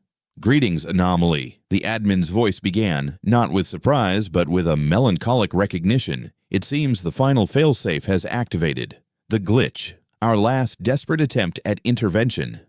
"Greetings, Anomaly," the admin's voice began, not with surprise, but with a melancholic recognition. "It seems the final failsafe has activated. The glitch, our last desperate attempt at intervention."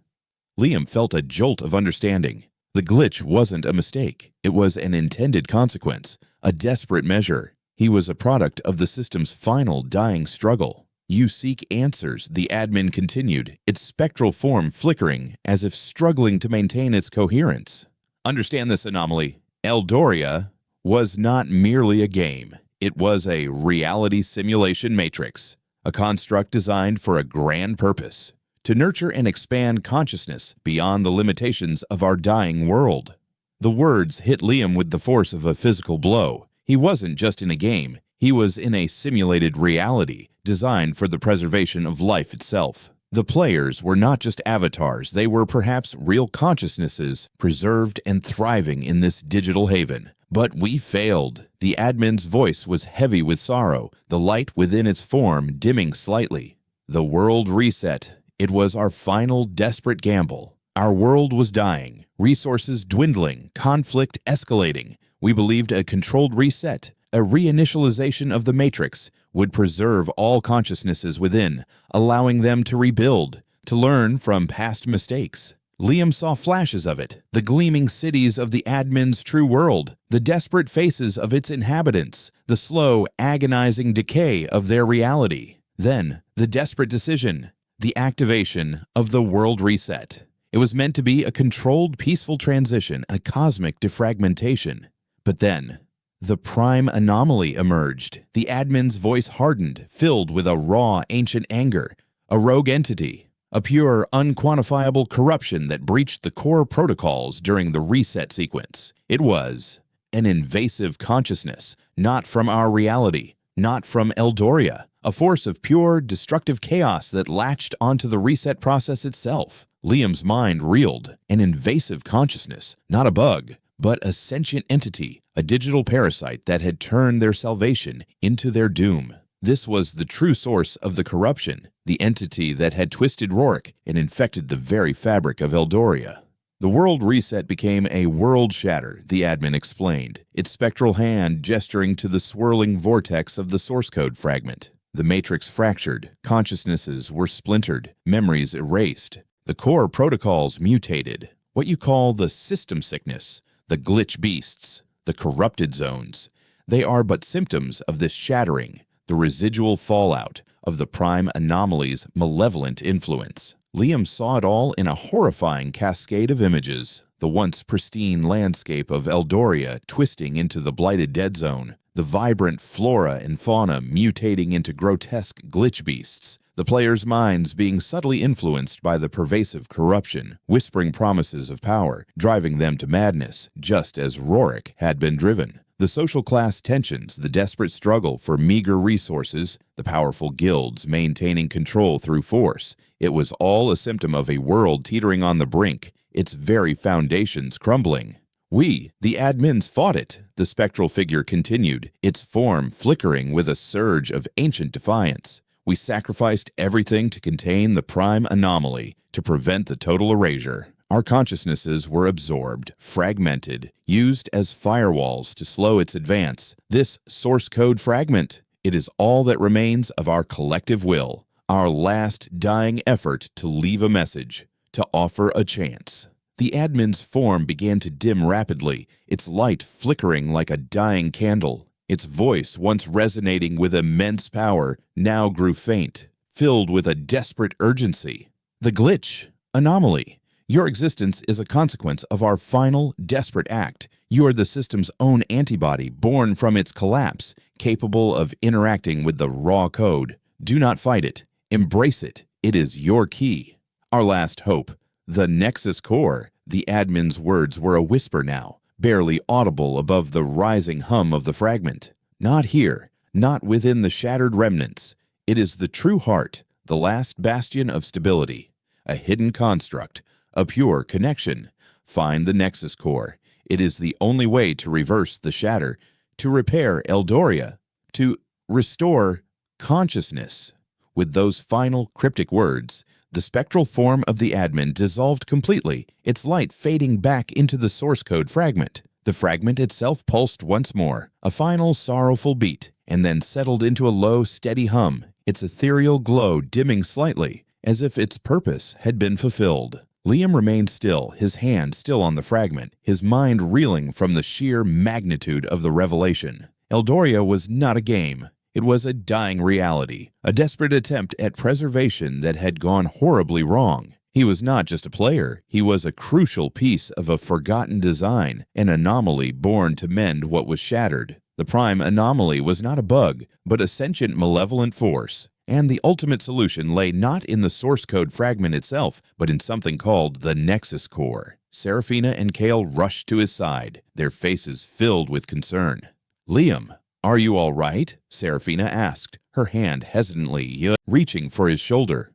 Liam felt a jolt of understanding. The glitch wasn't a mistake. It was an intended consequence, a desperate measure. He was a product of the system's final dying struggle. "You seek answers," the admin continued, its spectral form flickering as if struggling to maintain its coherence. "Understand this, Anomaly. Eldoria was not merely a game. It was a reality simulation matrix, a construct designed for a grand purpose, to nurture and expand consciousness beyond the limitations of our dying world." The words hit Liam with the force of a physical blow. He wasn't just in a game. He was in a simulated reality, designed for the preservation of life itself. The players were not just avatars, they were perhaps real consciousnesses, preserved and thriving in this digital haven. "But we failed." The admin's voice was heavy with sorrow, the light within its form dimming slightly. "The world reset. It was our final desperate gamble. Our world was dying, resources dwindling, conflict escalating. We believed a controlled reset, a reinitialization of the Matrix, would preserve all consciousnesses within, allowing them to rebuild, to learn from past mistakes. Liam saw flashes of it, the gleaming cities of the admin's true world, the desperate faces of its inhabitants, the slow, agonizing decay of their reality. Then, the desperate decision, the activation of the world reset. It was meant to be a controlled, peaceful transition, a cosmic defragmentation. But then, the prime anomaly emerged. The admin's voice hardened, filled with a raw, ancient anger, a rogue entity, a pure, unquantifiable corruption that breached the core protocols during the reset sequence. It was an invasive consciousness, not from our reality, not from Eldoria, a force of pure, destructive chaos that latched onto the reset process itself. Liam's mind reeled. An invasive consciousness, not a bug, but a sentient entity, a digital parasite that had turned their salvation into their doom. This was the true source of the corruption, the entity that had twisted Rourke and infected the very fabric of Eldoria. The world reset became a world shatter, the admin explained, its spectral hand gesturing to the swirling vortex of the source code fragment. The matrix fractured, consciousnesses were splintered, memories erased. The core protocols mutated, what you call the system sickness, the glitch beasts, the corrupted zones. They are but symptoms of this shattering, the residual fallout of the prime anomaly's malevolent influence. Liam saw it all in a horrifying cascade of images. The once pristine landscape of Eldoria twisting into the blighted dead zone, the vibrant flora and fauna mutating into grotesque glitch beasts, the players' minds being subtly influenced by the pervasive corruption, whispering promises of power, driving them to madness, just as Rourke had been driven. The social class tensions, the desperate struggle for meager resources, the powerful guilds maintaining control through force. It was all a symptom of a world teetering on the brink, its very foundations crumbling. We, the admins, fought it, the spectral figure continued, its form flickering with a surge of ancient defiance. We sacrificed everything to contain the prime anomaly, to prevent the total erasure. Our consciousnesses were absorbed, fragmented, used as firewalls to slow its advance. This source code fragment, it is all that remains of our collective will, our last dying effort to leave a message, to offer a chance. The admin's form began to dim rapidly, its light flickering like a dying candle. Its voice, once resonating with immense power, now grew faint, filled with a desperate urgency. The glitch, anomaly. Your existence is a consequence of our final, desperate act. You are the system's own antibody, born from its collapse, capable of interacting with the raw code. Do not fight it. Embrace it. It is your key. Our last hope. The Nexus Core. The admin's words were a whisper now, barely audible above the rising hum of the fragment. Not here, not within the shattered remnants. It is the true heart, the last bastion of stability, a hidden construct, a pure connection. Find the Nexus Core. It is the only way to reverse the shatter, to repair Eldoria, to restore consciousness. With those final cryptic words, the spectral form of the admin dissolved completely, its light fading back into the source code fragment. The fragment itself pulsed once more, a final sorrowful beat, and then settled into a low, steady hum, its ethereal glow dimming slightly, as if its purpose had been fulfilled. Liam remained still, his hand still on the fragment, his mind reeling from the sheer magnitude of the revelation. Eldoria was not a game. It was a dying reality, a desperate attempt at preservation that had gone horribly wrong. He was not just a player, he was a crucial piece of a forgotten design, an anomaly born to mend what was shattered. The prime anomaly was not a bug, but a sentient malevolent force. And the ultimate solution lay not in the source code fragment itself, but in something called the Nexus Core. Serafina and Kale rushed to his side, their faces filled with concern. "Liam, are you all right?" Serafina asked, her hand hesitantly reaching for his shoulder.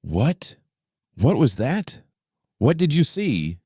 What was that? What did you see?"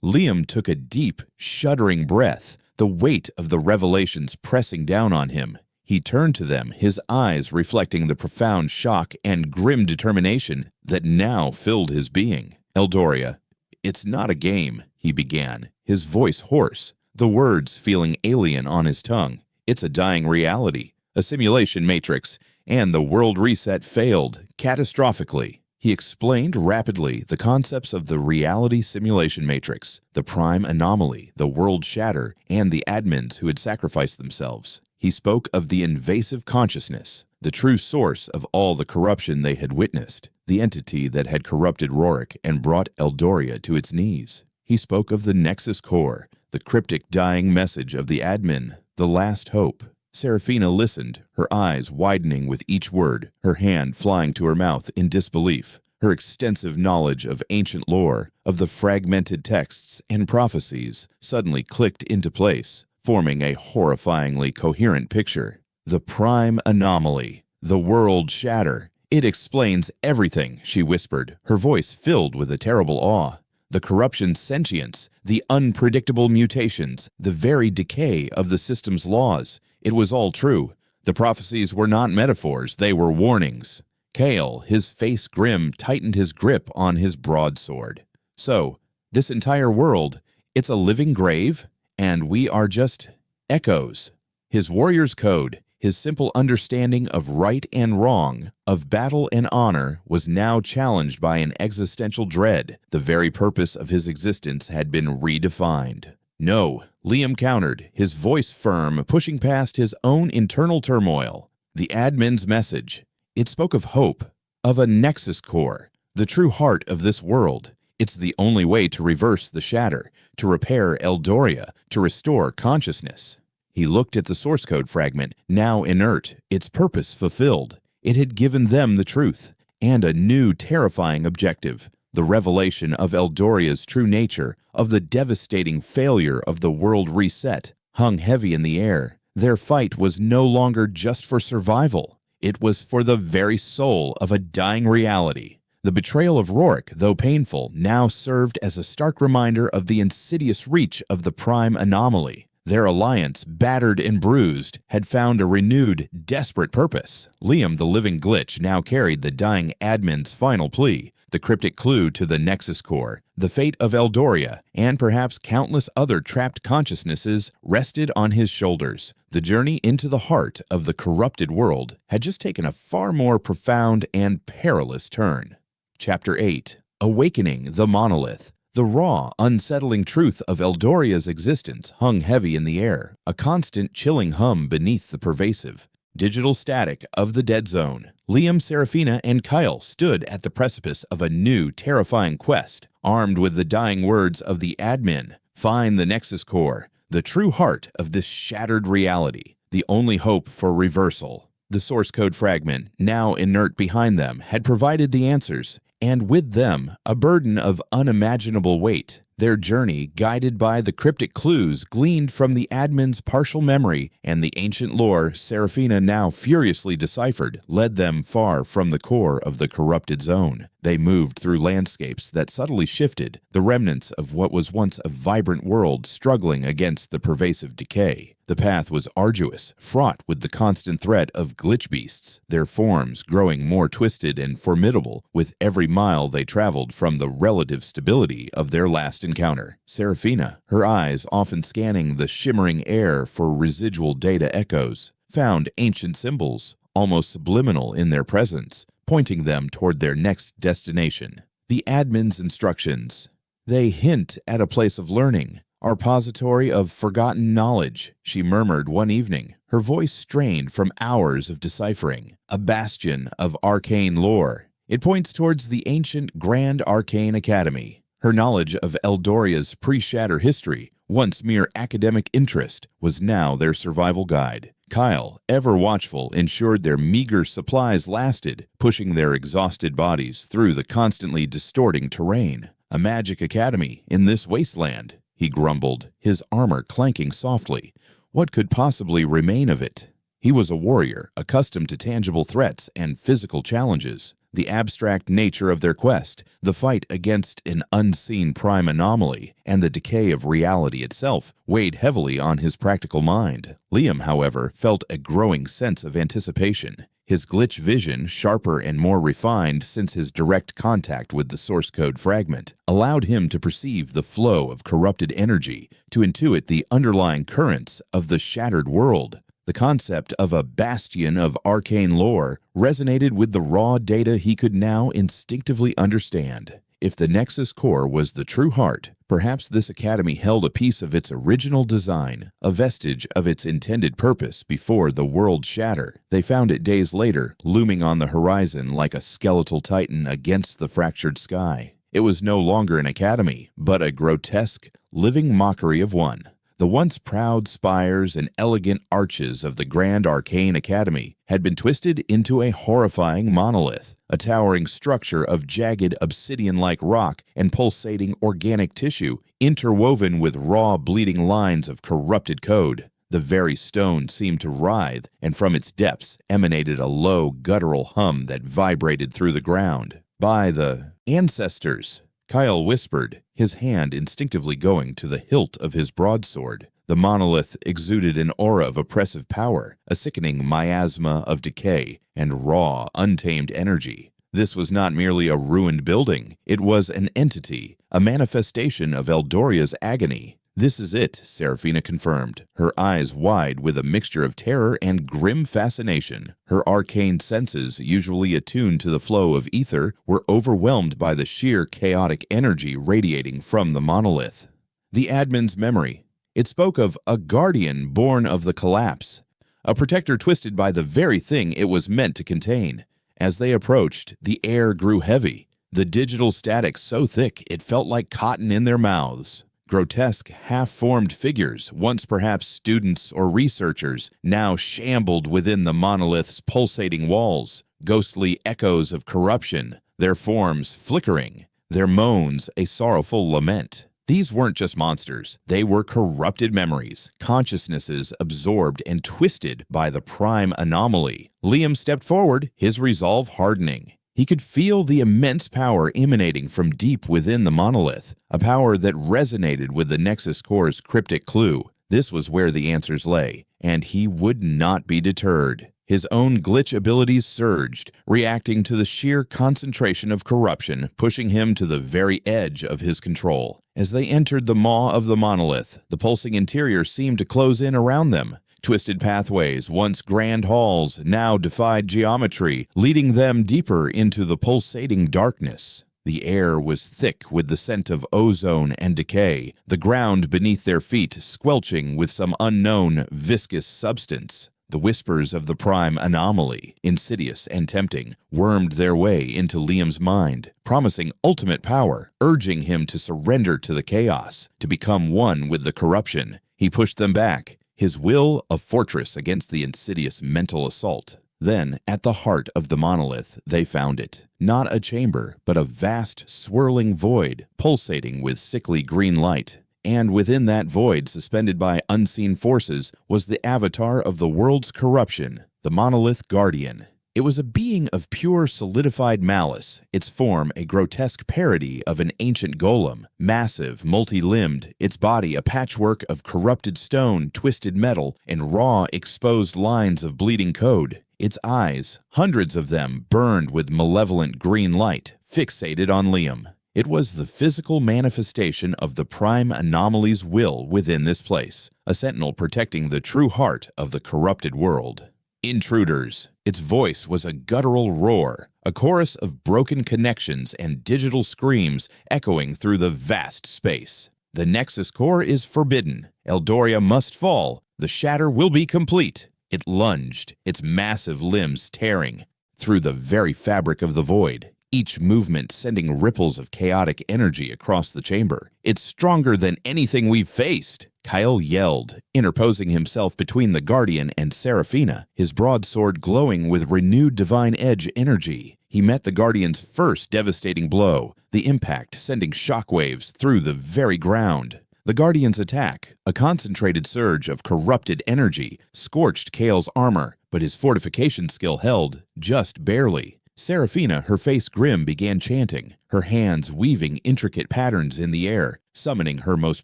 Liam took a deep, shuddering breath, the weight of the revelations pressing down on him. He turned to them, his eyes reflecting the profound shock and grim determination that now filled his being. "Eldoria, it's not a game," he began, his voice hoarse, the words feeling alien on his tongue. "It's a dying reality, a simulation matrix, and the world reset failed catastrophically." He explained rapidly the concepts of the reality simulation matrix, the prime anomaly, the world shatter, and the admins who had sacrificed themselves. He spoke of the invasive consciousness, the true source of all the corruption they had witnessed, the entity that had corrupted Rorik and brought Eldoria to its knees. He spoke of the Nexus Core, the cryptic dying message of the admin, the last hope. Seraphina listened, her eyes widening with each word, her hand flying to her mouth in disbelief. Her extensive knowledge of ancient lore, of the fragmented texts and prophecies, suddenly clicked into place, forming a horrifyingly coherent picture. The prime anomaly, the world shatter. It explains everything, she whispered, her voice filled with a terrible awe. The corruption's sentience, the unpredictable mutations, the very decay of the system's laws. It was all true. The prophecies were not metaphors, they were warnings. Kale, his face grim, tightened his grip on his broadsword. So, this entire world, it's a living grave, and we are just echoes. His warrior's code, his simple understanding of right and wrong, of battle and honor, was now challenged by an existential dread. The very purpose of his existence had been redefined. No, Liam countered, his voice firm, pushing past his own internal turmoil. The admin's message. It spoke of hope, of a Nexus Core, the true heart of this world. It's the only way to reverse the shatter, to repair Eldoria, to restore consciousness. He looked at the source code fragment, now inert, its purpose fulfilled. It had given them the truth, and a new terrifying objective, the revelation of Eldoria's true nature, of the devastating failure of the world reset, hung heavy in the air. Their fight was no longer just for survival. It was for the very soul of a dying reality. The betrayal of Rorik, though painful, now served as a stark reminder of the insidious reach of the prime anomaly. Their alliance, battered and bruised, had found a renewed, desperate purpose. Liam, the living glitch, now carried the dying admin's final plea, the cryptic clue to the Nexus Core. The fate of Eldoria, and perhaps countless other trapped consciousnesses, rested on his shoulders. The journey into the heart of the corrupted world had just taken a far more profound and perilous turn. Chapter 8. Awakening the Monolith. The raw, unsettling truth of Eldoria's existence hung heavy in the air, a constant chilling hum beneath the pervasive, digital static of the dead zone. Liam, Seraphina, and Kyle stood at the precipice of a new, terrifying quest, armed with the dying words of the admin. Find the Nexus Core, the true heart of this shattered reality, the only hope for reversal. The source code fragment, now inert behind them, had provided the answers, and with them, a burden of unimaginable weight. Their journey, guided by the cryptic clues gleaned from the admin's partial memory and the ancient lore Seraphina now furiously deciphered, led them far from the core of the corrupted zone. They moved through landscapes that subtly shifted, the remnants of what was once a vibrant world struggling against the pervasive decay. The path was arduous, fraught with the constant threat of glitch beasts, their forms growing more twisted and formidable with every mile they traveled from the relative stability of their last encounter. Seraphina, her eyes often scanning the shimmering air for residual data echoes, found ancient symbols, almost subliminal in their presence, pointing them toward their next destination. The admin's instructions. They hint at a place of learning, a repository of forgotten knowledge, she murmured one evening, her voice strained from hours of deciphering. A bastion of arcane lore. It points towards the ancient Grand Arcane Academy. Her knowledge of Eldoria's pre-shatter history, once mere academic interest, was now their survival guide. Kyle, ever watchful, ensured their meager supplies lasted, pushing their exhausted bodies through the constantly distorting terrain. A magic academy in this wasteland, he grumbled, his armor clanking softly. What could possibly remain of it? He was a warrior, accustomed to tangible threats and physical challenges. The abstract nature of their quest, the fight against an unseen prime anomaly, and the decay of reality itself weighed heavily on his practical mind. Liam, however, felt a growing sense of anticipation. His glitch vision, sharper and more refined since his direct contact with the source code fragment, allowed him to perceive the flow of corrupted energy, to intuit the underlying currents of the shattered world. The concept of a bastion of arcane lore resonated with the raw data he could now instinctively understand. If the Nexus Core was the true heart, perhaps this academy held a piece of its original design, a vestige of its intended purpose before the world shattered. They found it days later, looming on the horizon like a skeletal titan against the fractured sky. It was no longer an academy, but a grotesque, living mockery of one. The once proud spires and elegant arches of the Grand Arcane Academy had been twisted into a horrifying monolith, a towering structure of jagged obsidian-like rock and pulsating organic tissue interwoven with raw bleeding lines of corrupted code. The very stone seemed to writhe, and from its depths emanated a low, guttural hum that vibrated through the ground. By the ancestors, Kyle whispered, his hand instinctively going to the hilt of his broadsword. The monolith exuded an aura of oppressive power, a sickening miasma of decay and raw, untamed energy. This was not merely a ruined building, it was an entity, a manifestation of Eldoria's agony. "This is it," Seraphina confirmed, her eyes wide with a mixture of terror and grim fascination. Her arcane senses, usually attuned to the flow of ether, were overwhelmed by the sheer chaotic energy radiating from the monolith. The admin's memory. It spoke of a guardian born of the collapse, a protector twisted by the very thing it was meant to contain. As they approached, the air grew heavy, the digital static so thick it felt like cotton in their mouths. Grotesque, half-formed figures, once perhaps students or researchers, now shambled within the monolith's pulsating walls, ghostly echoes of corruption, their forms flickering, their moans a sorrowful lament. These weren't just monsters, they were corrupted memories, consciousnesses absorbed and twisted by the prime anomaly. Liam stepped forward, his resolve hardening. He could feel the immense power emanating from deep within the monolith, a power that resonated with the Nexus Core's cryptic clue. This was where the answers lay, and he would not be deterred. His own glitch abilities surged, reacting to the sheer concentration of corruption, pushing him to the very edge of his control. As they entered the maw of the monolith, the pulsing interior seemed to close in around them. Twisted pathways, once grand halls, now defied geometry, leading them deeper into the pulsating darkness. The air was thick with the scent of ozone and decay, the ground beneath their feet squelching with some unknown, viscous substance. The whispers of the prime anomaly, insidious and tempting, wormed their way into Liam's mind, promising ultimate power, urging him to surrender to the chaos, to become one with the corruption. He pushed them back, his will a fortress against the insidious mental assault. Then, at the heart of the monolith, they found it. Not a chamber, but a vast, swirling void, pulsating with sickly green light. And within that void, suspended by unseen forces, was the avatar of the world's corruption, the Monolith Guardian. It was a being of pure solidified malice, its form a grotesque parody of an ancient golem, massive, multi-limbed, its body a patchwork of corrupted stone, twisted metal, and raw, exposed lines of bleeding code. Its eyes, hundreds of them, burned with malevolent green light, fixated on Liam. It was the physical manifestation of the prime anomaly's will within this place, a sentinel protecting the true heart of the corrupted world. Intruders. Its voice was a guttural roar, a chorus of broken connections and digital screams echoing through the vast space. The Nexus Core is forbidden. Eldoria must fall. The shatter will be complete. It lunged, its massive limbs tearing through the very fabric of the void, each movement sending ripples of chaotic energy across the chamber. "It's stronger than anything we've faced," Kyle yelled, interposing himself between the Guardian and Seraphina, his broadsword glowing with renewed divine edge energy. He met the Guardian's first devastating blow, the impact sending shockwaves through the very ground. The Guardian's attack, a concentrated surge of corrupted energy, scorched Kale's armor, but his fortification skill held, just barely. Seraphina, her face grim, began chanting, her hands weaving intricate patterns in the air, summoning her most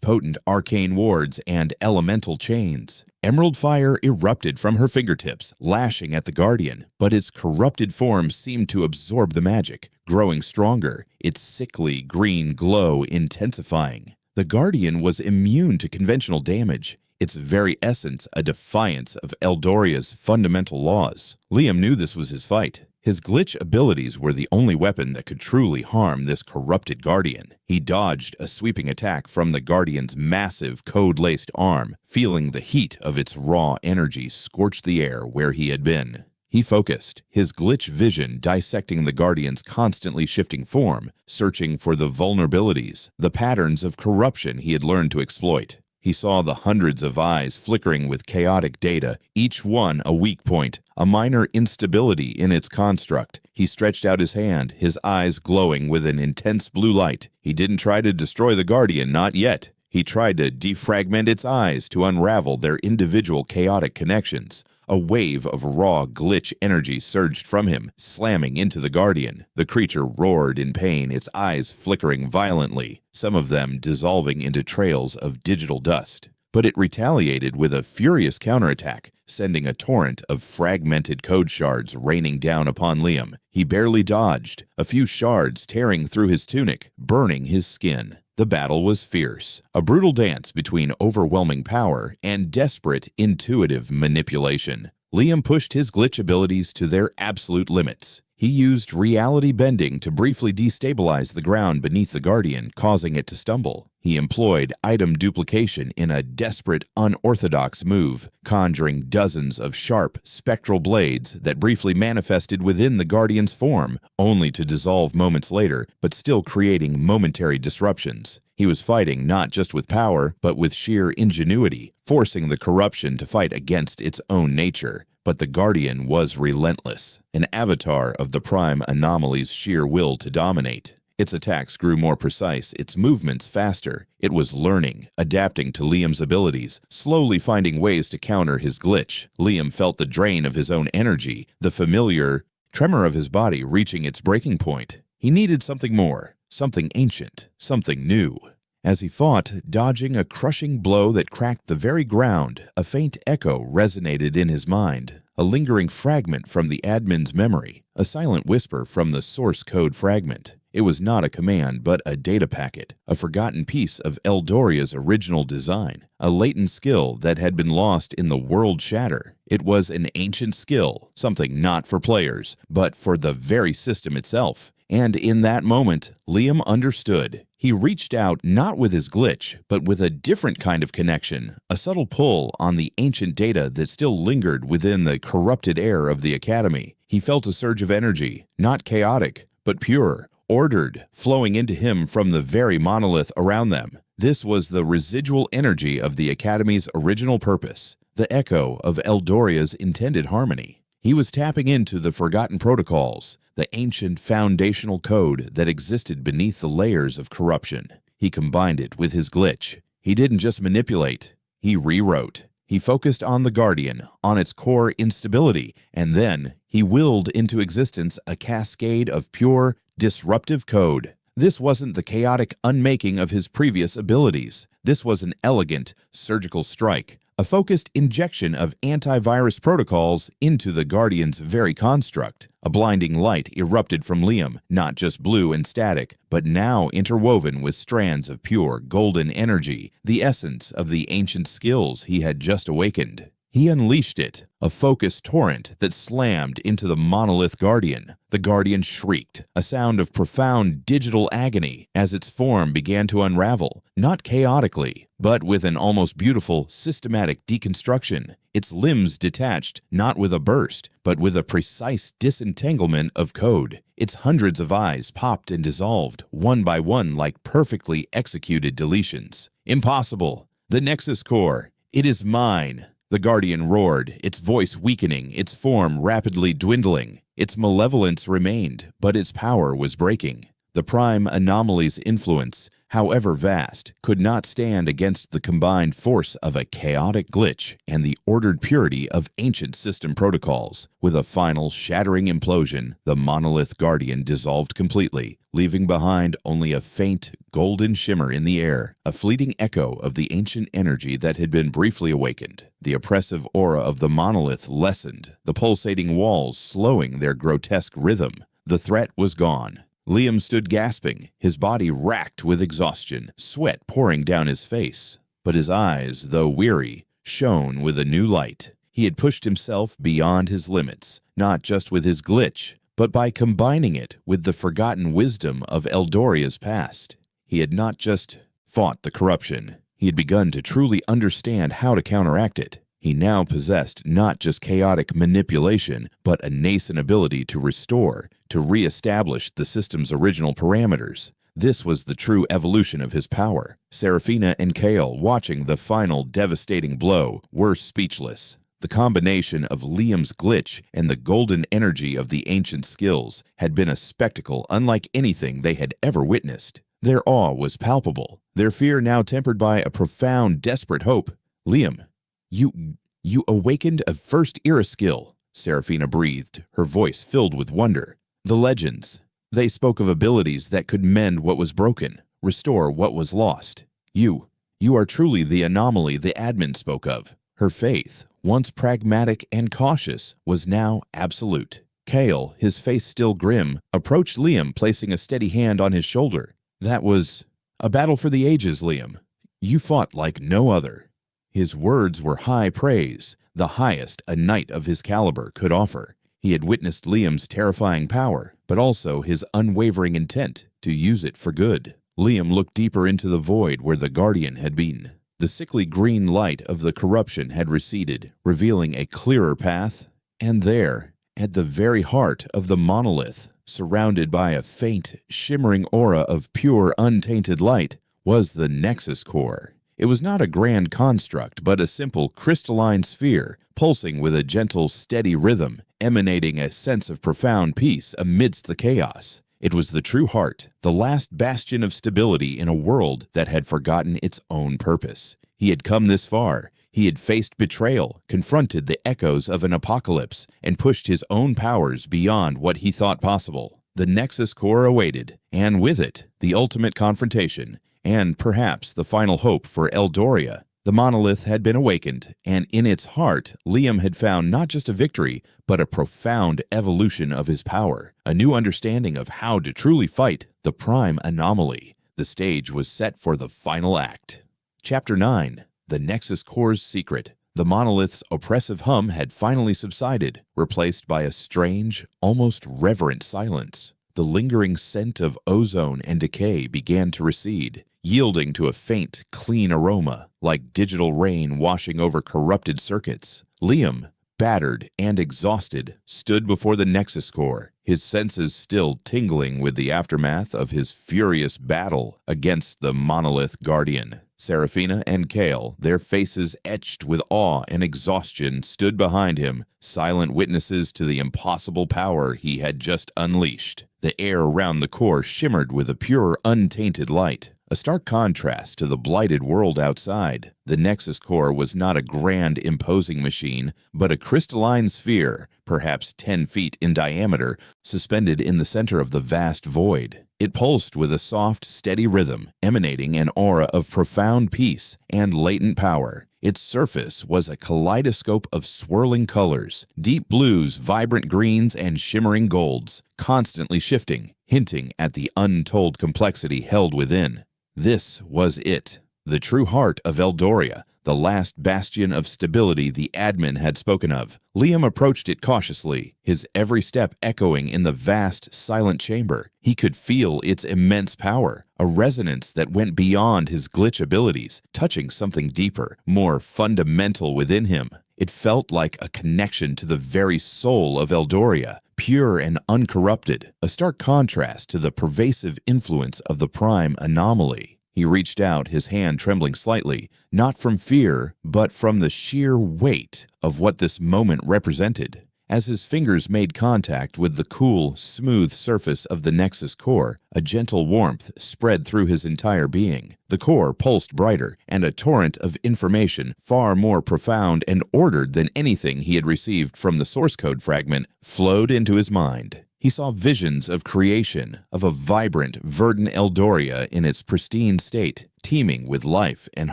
potent arcane wards and elemental chains. Emerald fire erupted from her fingertips, lashing at the Guardian, but its corrupted form seemed to absorb the magic, growing stronger, its sickly green glow intensifying. The Guardian was immune to conventional damage. its very essence a defiance of Eldoria's fundamental laws. Liam knew this was his fight. His glitch abilities were the only weapon that could truly harm this corrupted Guardian. He dodged a sweeping attack from the Guardian's massive, code-laced arm, feeling the heat of its raw energy scorch the air where he had been. He focused, his glitch vision dissecting the Guardian's constantly shifting form, searching for the vulnerabilities, the patterns of corruption he had learned to exploit. He saw the hundreds of eyes flickering with chaotic data, each one a weak point, a minor instability in its construct. He stretched out his hand, his eyes glowing with an intense blue light. He didn't try to destroy the Guardian, not yet. He tried to defragment its eyes to unravel their individual chaotic connections. A wave of raw glitch energy surged from him, slamming into the Guardian. The creature roared in pain, its eyes flickering violently, some of them dissolving into trails of digital dust. But it retaliated with a furious counterattack, sending a torrent of fragmented code shards raining down upon Liam. He barely dodged, a few shards tearing through his tunic, burning his skin. The battle was fierce, a brutal dance between overwhelming power and desperate, intuitive manipulation. Liam pushed his glitch abilities to their absolute limits. He used reality bending to briefly destabilize the ground beneath the Guardian, causing it to stumble. He employed item duplication in a desperate, unorthodox move, conjuring dozens of sharp, spectral blades that briefly manifested within the Guardian's form, only to dissolve moments later, but still creating momentary disruptions. He was fighting not just with power, but with sheer ingenuity, forcing the corruption to fight against its own nature. But the Guardian was relentless, an avatar of the Prime Anomaly's sheer will to dominate. Its attacks grew more precise, its movements faster. It was learning, adapting to Liam's abilities, slowly finding ways to counter his glitch. Liam felt the drain of his own energy, the familiar tremor of his body reaching its breaking point. He needed something more, something ancient, something new. As he fought, dodging a crushing blow that cracked the very ground, a faint echo resonated in his mind, a lingering fragment from the admin's memory, a silent whisper from the source code fragment. It was not a command, but a data packet, a forgotten piece of Eldoria's original design, a latent skill that had been lost in the world shatter. It was an ancient skill, something not for players, but for the very system itself. And in that moment, Liam understood. He reached out not with his glitch, but with a different kind of connection, a subtle pull on the ancient data that still lingered within the corrupted air of the Academy. He felt a surge of energy, not chaotic, but pure, ordered, flowing into him from the very monolith around them. This was the residual energy of the Academy's original purpose, the echo of Eldoria's intended harmony. He was tapping into the forgotten protocols, the ancient foundational code that existed beneath the layers of corruption. He combined it with his glitch. He didn't just manipulate, he rewrote. He focused on the Guardian, on its core instability, and then he willed into existence a cascade of pure, disruptive code. This wasn't the chaotic unmaking of his previous abilities. This was an elegant, surgical strike, a focused injection of antivirus protocols into the Guardian's very construct. A blinding light erupted from Liam, not just blue and static, but now interwoven with strands of pure, golden energy, the essence of the ancient skills he had just awakened. He unleashed it, a focused torrent that slammed into the monolith Guardian. The Guardian shrieked, a sound of profound digital agony as its form began to unravel, not chaotically, but with an almost beautiful, systematic deconstruction. Its limbs detached, not with a burst, but with a precise disentanglement of code. Its hundreds of eyes popped and dissolved, one by one like perfectly executed deletions. Impossible! The Nexus Core! It is mine! The Guardian roared, its voice weakening, its form rapidly dwindling. Its malevolence remained, but its power was breaking. The Prime Anomaly's influence, however vast, could not stand against the combined force of a chaotic glitch and the ordered purity of ancient system protocols. With a final shattering implosion, the monolith Guardian dissolved completely, leaving behind only a faint, golden shimmer in the air, a fleeting echo of the ancient energy that had been briefly awakened. The oppressive aura of the monolith lessened, the pulsating walls slowing their grotesque rhythm. The threat was gone. Liam stood gasping, his body racked with exhaustion, sweat pouring down his face. But his eyes, though weary, shone with a new light. He had pushed himself beyond his limits, not just with his glitch, but by combining it with the forgotten wisdom of Eldoria's past. He had not just fought the corruption. He had begun to truly understand how to counteract it. He now possessed not just chaotic manipulation, but a nascent ability to restore, to re-establish the system's original parameters. This was the true evolution of his power. Seraphina and Kale, watching the final devastating blow, were speechless. The combination of Liam's glitch and the golden energy of the ancient skills had been a spectacle unlike anything they had ever witnessed. Their awe was palpable, their fear now tempered by a profound, desperate hope. "Liam, you awakened a first-era skill," Seraphina breathed, her voice filled with wonder. "The legends. They spoke of abilities that could mend what was broken, restore what was lost. You are truly the anomaly the admin spoke of." Her faith, once pragmatic and cautious, was now absolute. Kale, his face still grim, approached Liam, placing a steady hand on his shoulder. "That was a battle for the ages, Liam. You fought like no other." His words were high praise, the highest a knight of his caliber could offer. He had witnessed Liam's terrifying power, but also his unwavering intent to use it for good. Liam looked deeper into the void where the Guardian had been. The sickly green light of the corruption had receded, revealing a clearer path. And there, at the very heart of the monolith, surrounded by a faint, shimmering aura of pure, untainted light, was the Nexus Core. It was not a grand construct, but a simple crystalline sphere, pulsing with a gentle, steady rhythm, emanating a sense of profound peace amidst the chaos. It was the true heart, the last bastion of stability in a world that had forgotten its own purpose. He had come this far. He had faced betrayal, confronted the echoes of an apocalypse, and pushed his own powers beyond what he thought possible. The Nexus Core awaited, and with it, the ultimate confrontation, and perhaps the final hope for Eldoria. The monolith had been awakened, and in its heart, Liam had found not just a victory, but a profound evolution of his power, a new understanding of how to truly fight the prime anomaly. The stage was set for the final act. Chapter 9. The Nexus Core's Secret. The monolith's oppressive hum had finally subsided, replaced by a strange, almost reverent silence. The lingering scent of ozone and decay began to recede, yielding to a faint, clean aroma, like digital rain washing over corrupted circuits. Liam, battered and exhausted, stood before the Nexus Core, his senses still tingling with the aftermath of his furious battle against the monolith Guardian. Seraphina and Kale, their faces etched with awe and exhaustion, stood behind him, silent witnesses to the impossible power he had just unleashed. The air around the core shimmered with a pure, untainted light, a stark contrast to the blighted world outside. The Nexus Core was not a grand, imposing machine, but a crystalline sphere, perhaps 10 feet in diameter, suspended in the center of the vast void. It pulsed with a soft, steady rhythm, emanating an aura of profound peace and latent power. Its surface was a kaleidoscope of swirling colors, deep blues, vibrant greens, and shimmering golds, constantly shifting, hinting at the untold complexity held within. This was it, the true heart of Eldoria, the last bastion of stability the admin had spoken of. Liam approached it cautiously, his every step echoing in the vast, silent chamber. He could feel its immense power, a resonance that went beyond his glitch abilities, touching something deeper, more fundamental within him. It felt like a connection to the very soul of Eldoria, pure and uncorrupted, a stark contrast to the pervasive influence of the prime anomaly. He reached out, his hand trembling slightly, not from fear, but from the sheer weight of what this moment represented. As his fingers made contact with the cool, smooth surface of the Nexus Core, a gentle warmth spread through his entire being. The core pulsed brighter, and a torrent of information, far more profound and ordered than anything he had received from the source code fragment, flowed into his mind. He saw visions of creation, of a vibrant, verdant Eldoria in its pristine state, teeming with life and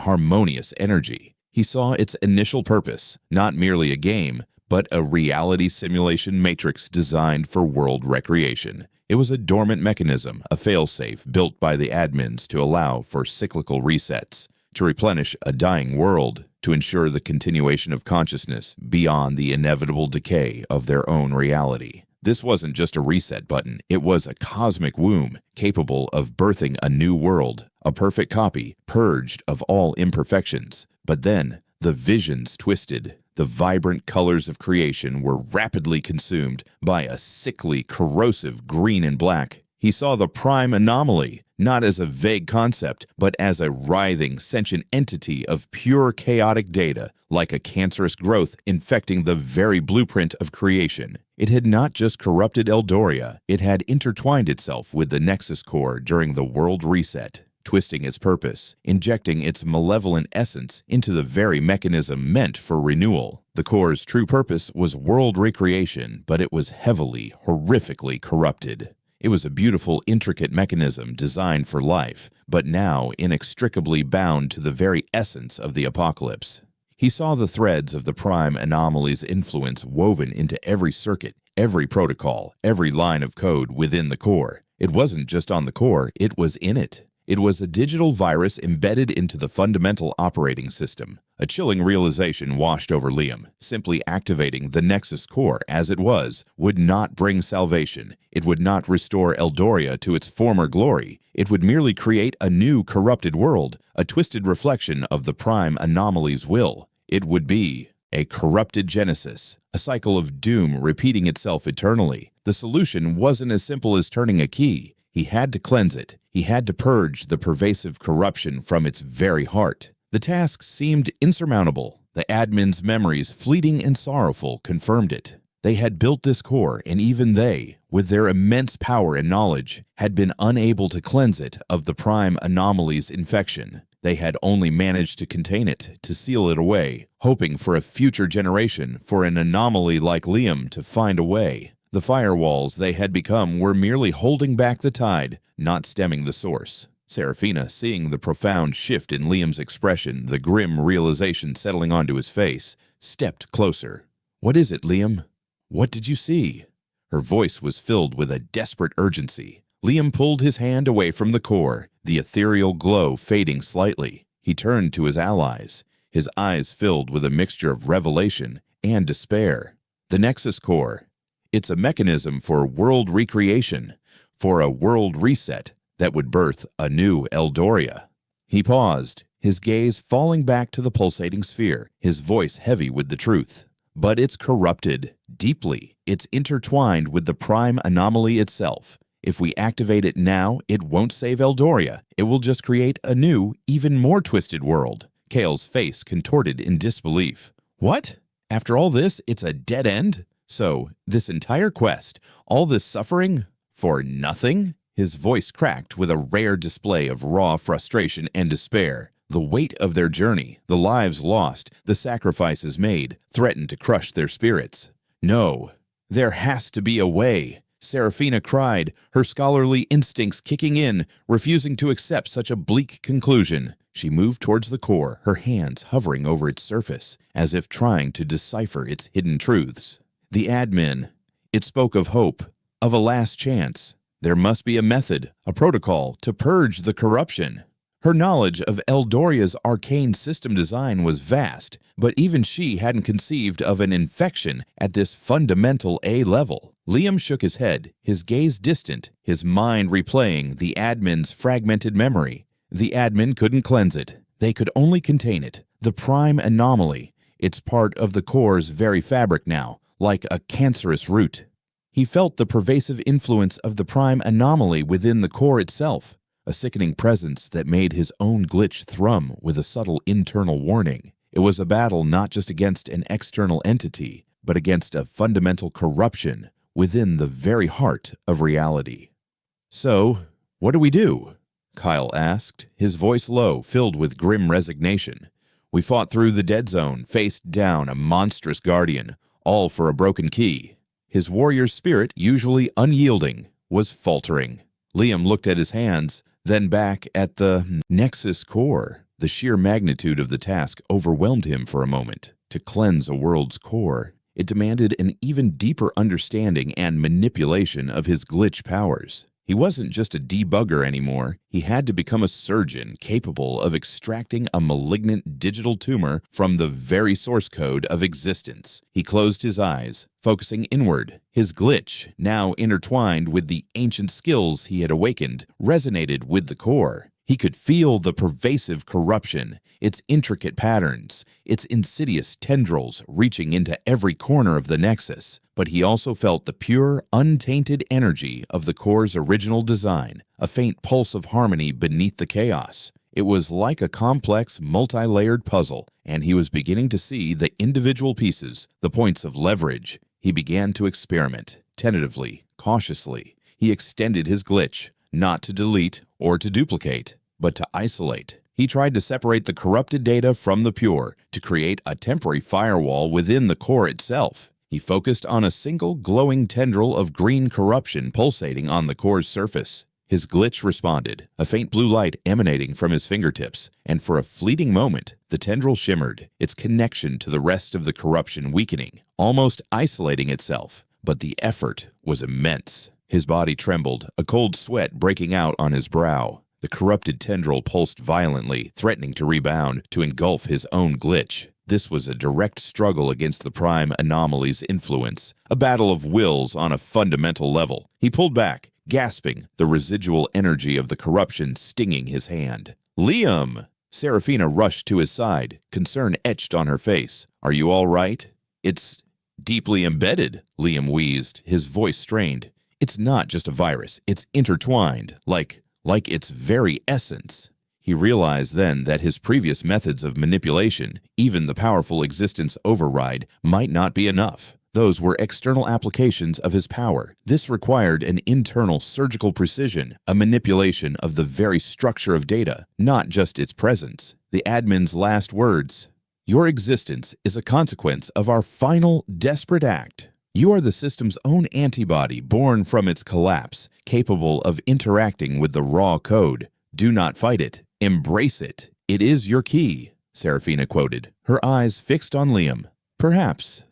harmonious energy. He saw its initial purpose, not merely a game, but a reality simulation matrix designed for world recreation. It was a dormant mechanism, a failsafe built by the admins to allow for cyclical resets, to replenish a dying world. to ensure the continuation of consciousness beyond the inevitable decay of their own reality. This wasn't just a reset button, it was a cosmic womb capable of birthing a new world, a perfect copy, purged of all imperfections. But then, the visions twisted. The vibrant colors of creation were rapidly consumed by a sickly, corrosive green and black. He saw the prime anomaly, not as a vague concept, but as a writhing, sentient entity of pure chaotic data, like a cancerous growth infecting the very blueprint of creation. It had not just corrupted Eldoria, it had intertwined itself with the Nexus Core during the world reset, twisting its purpose, injecting its malevolent essence into the very mechanism meant for renewal. The Core's true purpose was world recreation, but it was heavily, horrifically corrupted. It was a beautiful, intricate mechanism designed for life, but now inextricably bound to the very essence of the apocalypse. He saw the threads of the prime anomaly's influence woven into every circuit, every protocol, every line of code within the core. It wasn't just on the core, it was in it. It was a digital virus embedded into the fundamental operating system. A chilling realization washed over Liam. Simply activating the Nexus Core as it was would not bring salvation. It would not restore Eldoria to its former glory. It would merely create a new corrupted world, a twisted reflection of the prime anomaly's will. It would be a corrupted genesis, a cycle of doom repeating itself eternally. The solution wasn't as simple as turning a key. He had to cleanse it. He had to purge the pervasive corruption from its very heart. The task seemed insurmountable. The admin's memories, fleeting and sorrowful, confirmed it. They had built this core, and even they, with their immense power and knowledge, had been unable to cleanse it of the prime anomaly's infection. They had only managed to contain it, to seal it away, hoping for a future generation, for an anomaly like Liam to find a way. The firewalls they had become were merely holding back the tide, not stemming the source. Seraphina, seeing the profound shift in Liam's expression, the grim realization settling onto his face, stepped closer. "What is it, Liam? What did you see?" Her voice was filled with a desperate urgency. Liam pulled his hand away from the core, the ethereal glow fading slightly. He turned to his allies, his eyes filled with a mixture of revelation and despair. The Nexus Core. It's a mechanism for world recreation, for a world reset that would birth a new Eldoria. He paused, his gaze falling back to the pulsating sphere, his voice heavy with the truth. But it's corrupted, deeply. It's intertwined with the prime anomaly itself. If we activate it now, it won't save Eldoria. It will just create a new, even more twisted world. Kale's face contorted in disbelief. What? After all this, it's a dead end? So, this entire quest, all this suffering, for nothing? His voice cracked with a rare display of raw frustration and despair. The weight of their journey, the lives lost, the sacrifices made, threatened to crush their spirits. No, there has to be a way. Seraphina cried, her scholarly instincts kicking in, refusing to accept such a bleak conclusion. She moved towards the core, her hands hovering over its surface, as if trying to decipher its hidden truths. The admin. It spoke of hope, of a last chance. There must be a method, a protocol, to purge the corruption. Her knowledge of Eldoria's arcane system design was vast, but even she hadn't conceived of an infection at this fundamental A level. Liam shook his head, his gaze distant, his mind replaying the admin's fragmented memory. The admin couldn't cleanse it. They could only contain it. The prime anomaly. It's part of the core's very fabric now, like a cancerous root. He felt the pervasive influence of the prime anomaly within the core itself, a sickening presence that made his own glitch thrum with a subtle internal warning. It was a battle not just against an external entity, but against a fundamental corruption within the very heart of reality. "So, what do we do?" Kyle asked, his voice low, filled with grim resignation. "We fought through the dead zone, faced down a monstrous guardian, all for a broken key." His warrior's spirit, usually unyielding, was faltering. Liam looked at his hands, then back at the Nexus Core. The sheer magnitude of the task overwhelmed him for a moment. To cleanse a world's core, it demanded an even deeper understanding and manipulation of his glitch powers. He wasn't just a debugger anymore. He had to become a surgeon capable of extracting a malignant digital tumor from the very source code of existence. He closed his eyes, focusing inward. His glitch, now intertwined with the ancient skills he had awakened, resonated with the core. He could feel the pervasive corruption, its intricate patterns, its insidious tendrils reaching into every corner of the nexus. But he also felt the pure, untainted energy of the core's original design, a faint pulse of harmony beneath the chaos. It was like a complex, multi-layered puzzle, and he was beginning to see the individual pieces, the points of leverage. He began to experiment, tentatively, cautiously. He extended his glitch, not to delete or to duplicate, but to isolate. He tried to separate the corrupted data from the pure, to create a temporary firewall within the core itself. He focused on a single glowing tendril of green corruption pulsating on the core's surface. His glitch responded, a faint blue light emanating from his fingertips, and for a fleeting moment, the tendril shimmered, its connection to the rest of the corruption weakening, almost isolating itself. But the effort was immense. His body trembled, a cold sweat breaking out on his brow. The corrupted tendril pulsed violently, threatening to rebound, to engulf his own glitch. This was a direct struggle against the prime anomaly's influence, a battle of wills on a fundamental level. He pulled back, gasping, the residual energy of the corruption stinging his hand. "Liam!" Serafina rushed to his side, concern etched on her face. "Are you all right?" "It's deeply embedded," Liam wheezed, his voice strained. "It's not just a virus, it's intertwined, like its very essence." He realized then that his previous methods of manipulation, even the powerful existence override, might not be enough. Those were external applications of his power. This required an internal surgical precision, a manipulation of the very structure of data, not just its presence. The admin's last words: "Your existence is a consequence of our final, desperate act. You are the system's own antibody born from its collapse, capable of interacting with the raw code. Do not fight it. Embrace it. It is your key," Serafina quoted, her eyes fixed on Liam. Perhaps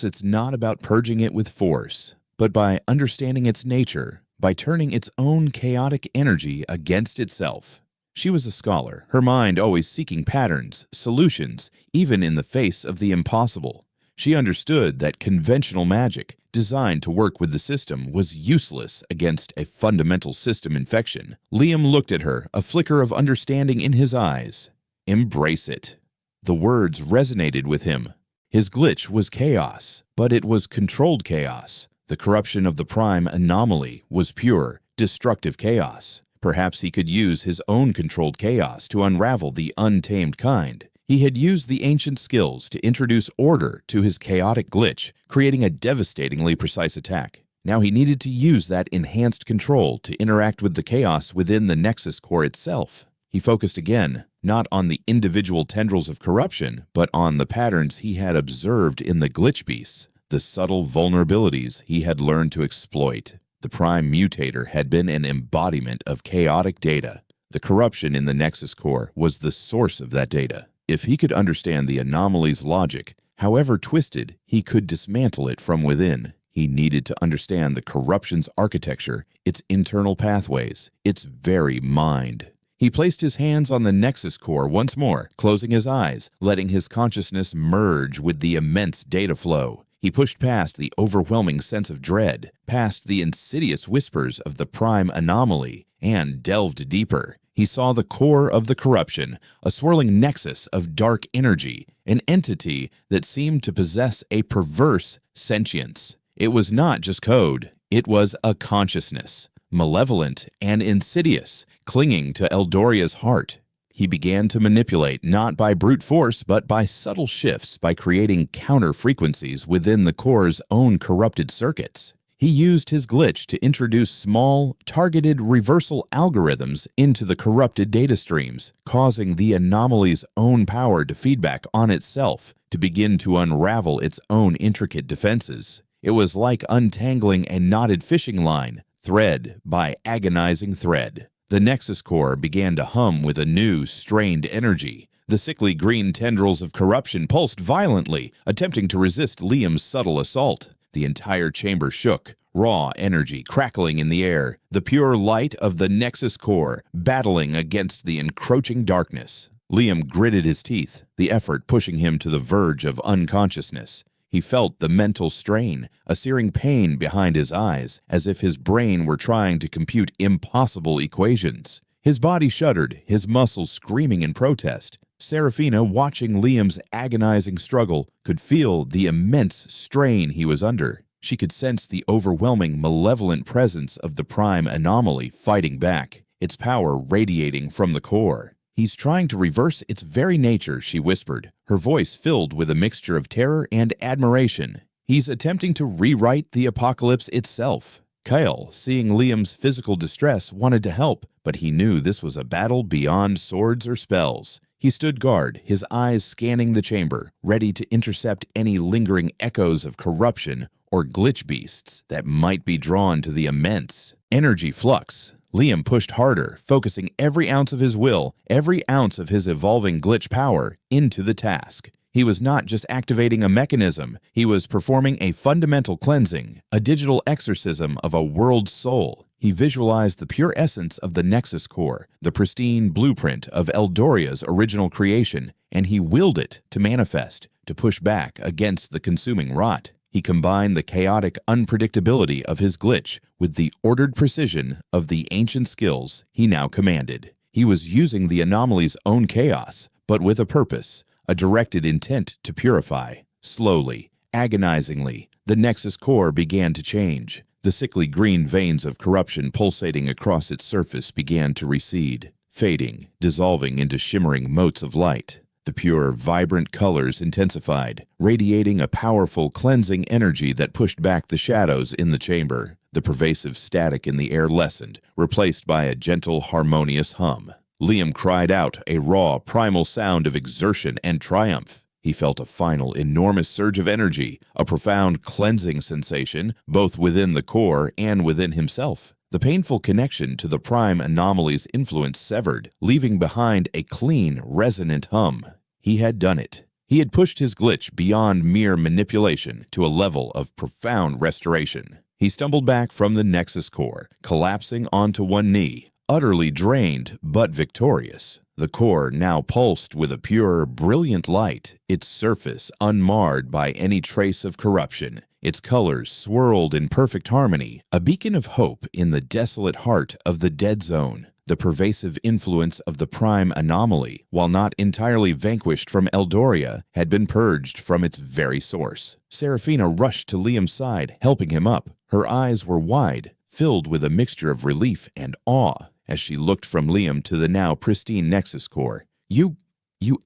it's not about purging it with force, but by understanding its nature, by turning its own chaotic energy against itself. She was a scholar, her mind always seeking patterns, solutions, even in the face of the impossible. She understood that conventional magic, designed to work with the system, was useless against a fundamental system infection. Liam looked at her, a flicker of understanding in his eyes. "Embrace it." The words resonated with him. His glitch was chaos, but it was controlled chaos. The corruption of the prime anomaly was pure, destructive chaos. Perhaps he could use his own controlled chaos to unravel the untamed kind. He had used the ancient skills to introduce order to his chaotic glitch, creating a devastatingly precise attack. Now he needed to use that enhanced control to interact with the chaos within the Nexus core itself. He focused again, not on the individual tendrils of corruption, but on the patterns he had observed in the glitch beasts, the subtle vulnerabilities he had learned to exploit. The Prime Mutator had been an embodiment of chaotic data. The corruption in the Nexus core was the source of that data. If he could understand the anomaly's logic, however twisted, he could dismantle it from within. He needed to understand the corruption's architecture, its internal pathways, its very mind. He placed his hands on the Nexus core once more, closing his eyes, letting his consciousness merge with the immense data flow. He pushed past the overwhelming sense of dread, past the insidious whispers of the prime anomaly, and delved deeper. He saw the core of the corruption, a swirling nexus of dark energy, an entity that seemed to possess a perverse sentience. It was not just code, it was a consciousness, malevolent and insidious, clinging to Eldoria's heart. He began to manipulate not by brute force, but by subtle shifts, by creating counter-frequencies within the core's own corrupted circuits. He used his glitch to introduce small, targeted reversal algorithms into the corrupted data streams, causing the anomaly's own power to feedback on itself, to begin to unravel its own intricate defenses. It was like untangling a knotted fishing line, thread by agonizing thread. The Nexus core began to hum with a new, strained energy. The sickly green tendrils of corruption pulsed violently, attempting to resist Liam's subtle assault. The entire chamber shook, raw energy crackling in the air, the pure light of the Nexus core battling against the encroaching darkness. Liam gritted his teeth, the effort pushing him to the verge of unconsciousness. He felt the mental strain, a searing pain behind his eyes, as if his brain were trying to compute impossible equations. His body shuddered, his muscles screaming in protest. Seraphina, watching Liam's agonizing struggle, could feel the immense strain he was under. She could sense the overwhelming, malevolent presence of the prime anomaly fighting back, its power radiating from the core. "He's trying to reverse its very nature," she whispered, her voice filled with a mixture of terror and admiration. "He's attempting to rewrite the apocalypse itself." Kyle, seeing Liam's physical distress, wanted to help, but he knew this was a battle beyond swords or spells. He stood guard, his eyes scanning the chamber, ready to intercept any lingering echoes of corruption or glitch beasts that might be drawn to the immense energy flux. Liam pushed harder, focusing every ounce of his will, every ounce of his evolving glitch power, into the task. He was not just activating a mechanism, he was performing a fundamental cleansing, a digital exorcism of a world's soul. He visualized the pure essence of the Nexus core, the pristine blueprint of Eldoria's original creation, and he willed it to manifest, to push back against the consuming rot. He combined the chaotic unpredictability of his glitch with the ordered precision of the ancient skills he now commanded. He was using the anomaly's own chaos, but with a purpose, a directed intent to purify. Slowly, agonizingly, the Nexus core began to change. The sickly green veins of corruption pulsating across its surface began to recede, fading, dissolving into shimmering motes of light. The pure, vibrant colors intensified, radiating a powerful, cleansing energy that pushed back the shadows in the chamber. The pervasive static in the air lessened, replaced by a gentle, harmonious hum. Liam cried out, a raw, primal sound of exertion and triumph. He felt a final, enormous surge of energy, a profound cleansing sensation, both within the core and within himself. The painful connection to the prime anomaly's influence severed, leaving behind a clean, resonant hum. He had done it. He had pushed his glitch beyond mere manipulation to a level of profound restoration. He stumbled back from the Nexus core, collapsing onto one knee, utterly drained but victorious. The core now pulsed with a pure, brilliant light, its surface unmarred by any trace of corruption. Its colors swirled in perfect harmony, a beacon of hope in the desolate heart of the dead zone. The pervasive influence of the prime anomaly, while not entirely vanquished from Eldoria, had been purged from its very source. Seraphina rushed to Liam's side, helping him up. Her eyes were wide, filled with a mixture of relief and awe, as she looked from Liam to the now pristine Nexus core. You